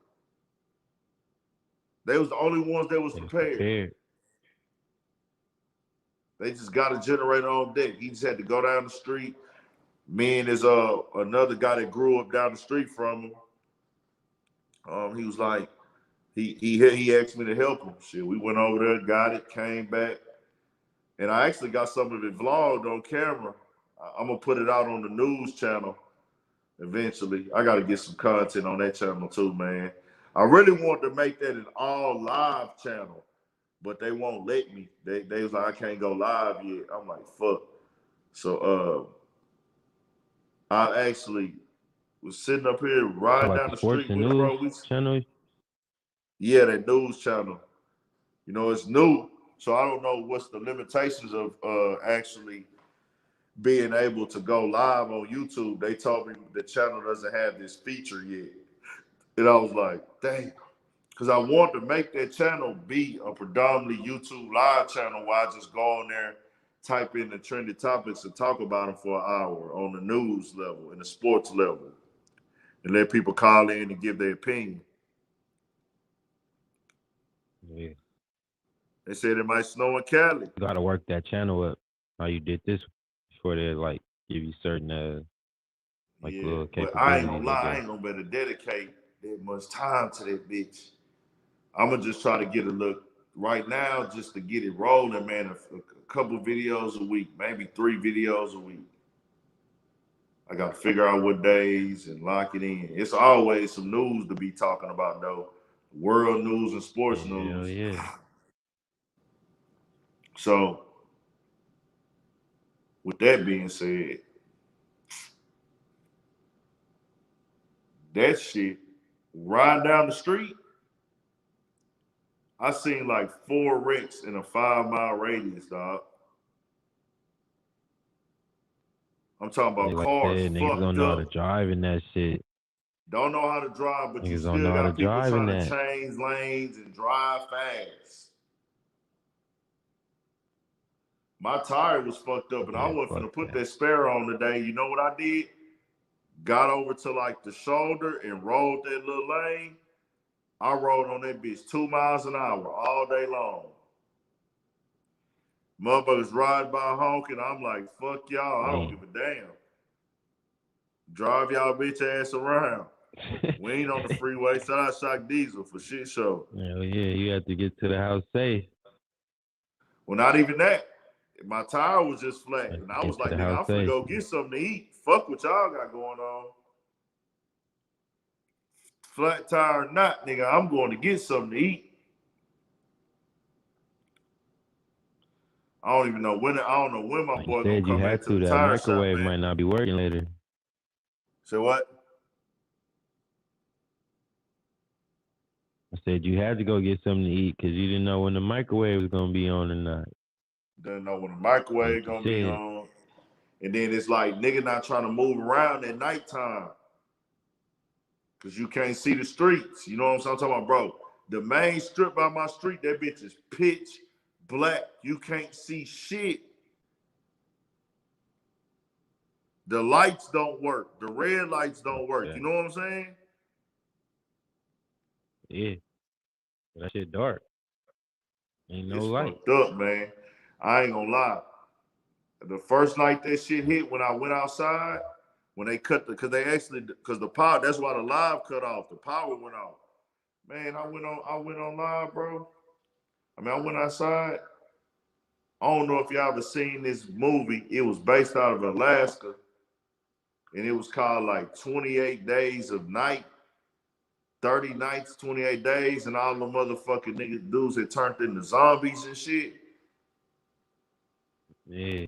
They was the only ones that was They was prepared. prepared. They just got a generator on deck. He just had to go down the street. Me and his another guy that grew up down the street from him. He was like, he asked me to help him. Shit, we went over there, got it, came back, and I actually got some of it vlogged on camera. I'm gonna put it out on the news channel eventually. I got to get some content on that channel too, man. I really want to make that an all live channel, but they won't let me. They was like, I can't go live yet. I'm like, fuck. So I actually was sitting up here riding About down the the sports street and with him, news bro. channel. Yeah, that news channel. You know, it's new, so I don't know what's the limitations of actually being able to go live on YouTube. They told me the channel doesn't have this feature yet. And I was like, dang. Because I want to make that channel be a predominantly YouTube live channel where I just go on there, type in the trending topics and talk about them for an hour on the news level and the sports level and let people call in and give their opinion. Yeah. They said it might snow in Cali. You gotta work that channel up. How you did this before they like give you certain like Yeah, little but I ain't capabilities, gonna I lie, I guess. ain't gonna better dedicate that much time to that bitch. I'm gonna just try to get a look right now just to get it rolling, man. A couple videos a week, maybe 3 videos a week. I gotta figure out what days and lock it in. It's always some news to be talking about though. World news and sports Hell news. yeah. So with that being said, that shit, riding down the street, I seen like 4 wrecks in a 5-mile radius, dog. I'm talking about Like I cars said, niggas don't fucked know how to up. drive in that shit. Don't know how to drive, but you Niggas don't still know how to got people drive in trying to that. change lanes and drive fast. My tire was fucked up, and I Yeah, wasn't fuck finna put that. that spare on today. You know what I did? Got over to like the shoulder and rolled that little lane. I rode on that bitch 2 miles an hour all day long. Motherfuckers ride by honking. I'm like, fuck y'all. I don't give a damn. Drive y'all bitch ass around. We ain't on the freeway. Shout out Shock Diesel for shit show. Hell yeah, you have to get to the house safe. Well, not even that. My tire was just flat. Have And to I was get to like, the nigga, house I'm finna safe. go get something to eat. Fuck what y'all got going on. Flat tire or not, nigga, I'm going to get something to eat. I don't even know when. I don't know when my Like you boy gonna said, you come back had to to. the That tire shop, microwave man. might not be working later. Say what? I said you had to go get something to eat because you didn't know when the microwave was gonna be on or not. Don't know when the Like microwave you gonna be said. on. And then it's like nigga not trying to move around at nighttime. Cause you can't see the streets. You know what I'm saying? I'm talking about, bro. The main strip by my street, that bitch is pitch black. You can't see shit. The lights don't work. The red lights don't work. Yeah. You know what I'm saying? Yeah. That shit dark. Ain't no It's light. fucked up, man. I ain't gonna lie. The first night that shit hit, when I went outside, when they cut the, cause the power, that's why the live cut off. The power went off. Man, I went on live, bro. I mean, I went outside. I don't know if y'all ever seen this movie. It was based out of Alaska, and it was called like 28 Days of Night, 30 nights, 28 days, and all the motherfucking niggas dudes had turned into zombies and shit. Yeah.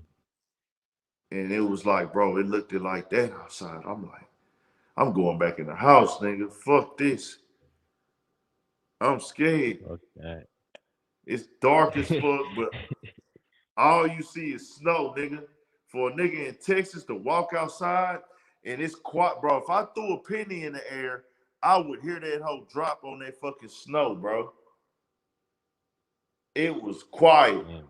And it was like, bro, it looked like that outside. I'm like, I'm going back in the house, nigga. Fuck this. I'm scared. Fuck that. It's dark as fuck, but all you see is snow, nigga. For a nigga in Texas to walk outside and it's quiet, bro. If I threw a penny in the air, I would hear that whole drop on that fucking snow, bro. It was quiet, Damn.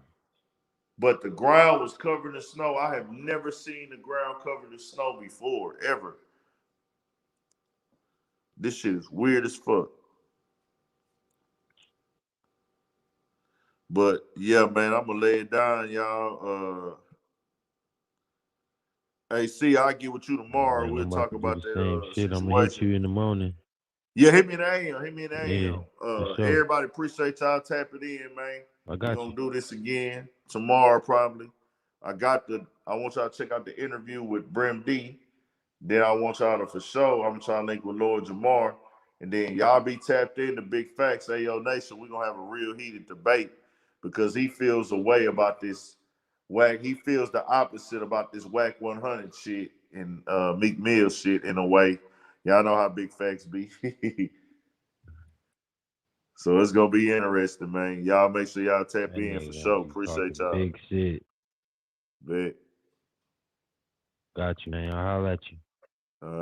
but the ground was covered in snow. I have never seen the ground covered in snow before, ever. This shit is weird as fuck. But yeah, man, I'm gonna lay it down, y'all. Hey, see, I'll get with you Yeah, tomorrow. man, We'll I'm about talk to do about the that same shit. I'm gonna hit situation. you in the morning. Yeah, hit me in the AM. Hit me in the Yeah, AM. for sure. Everybody appreciate y'all tapping in, man. I We're got gonna you. do this again tomorrow, probably. I want y'all to check out the interview with Brim D. Then I want y'all to for sure. I'm trying to link with Lord Jamar. And then y'all be tapped in to Big Facts, Ayo Nation. We're gonna have a real heated debate because he feels a way about this Wack. He feels the opposite about this Wack 100 shit and Meek Mill shit in a way. Y'all know how Big Facts be. So it's gonna be interesting, man. Y'all make sure y'all tap That in for nigga gonna sure. be Appreciate talking y'all. big shit. Bet. Got you, man. I'll holler at you.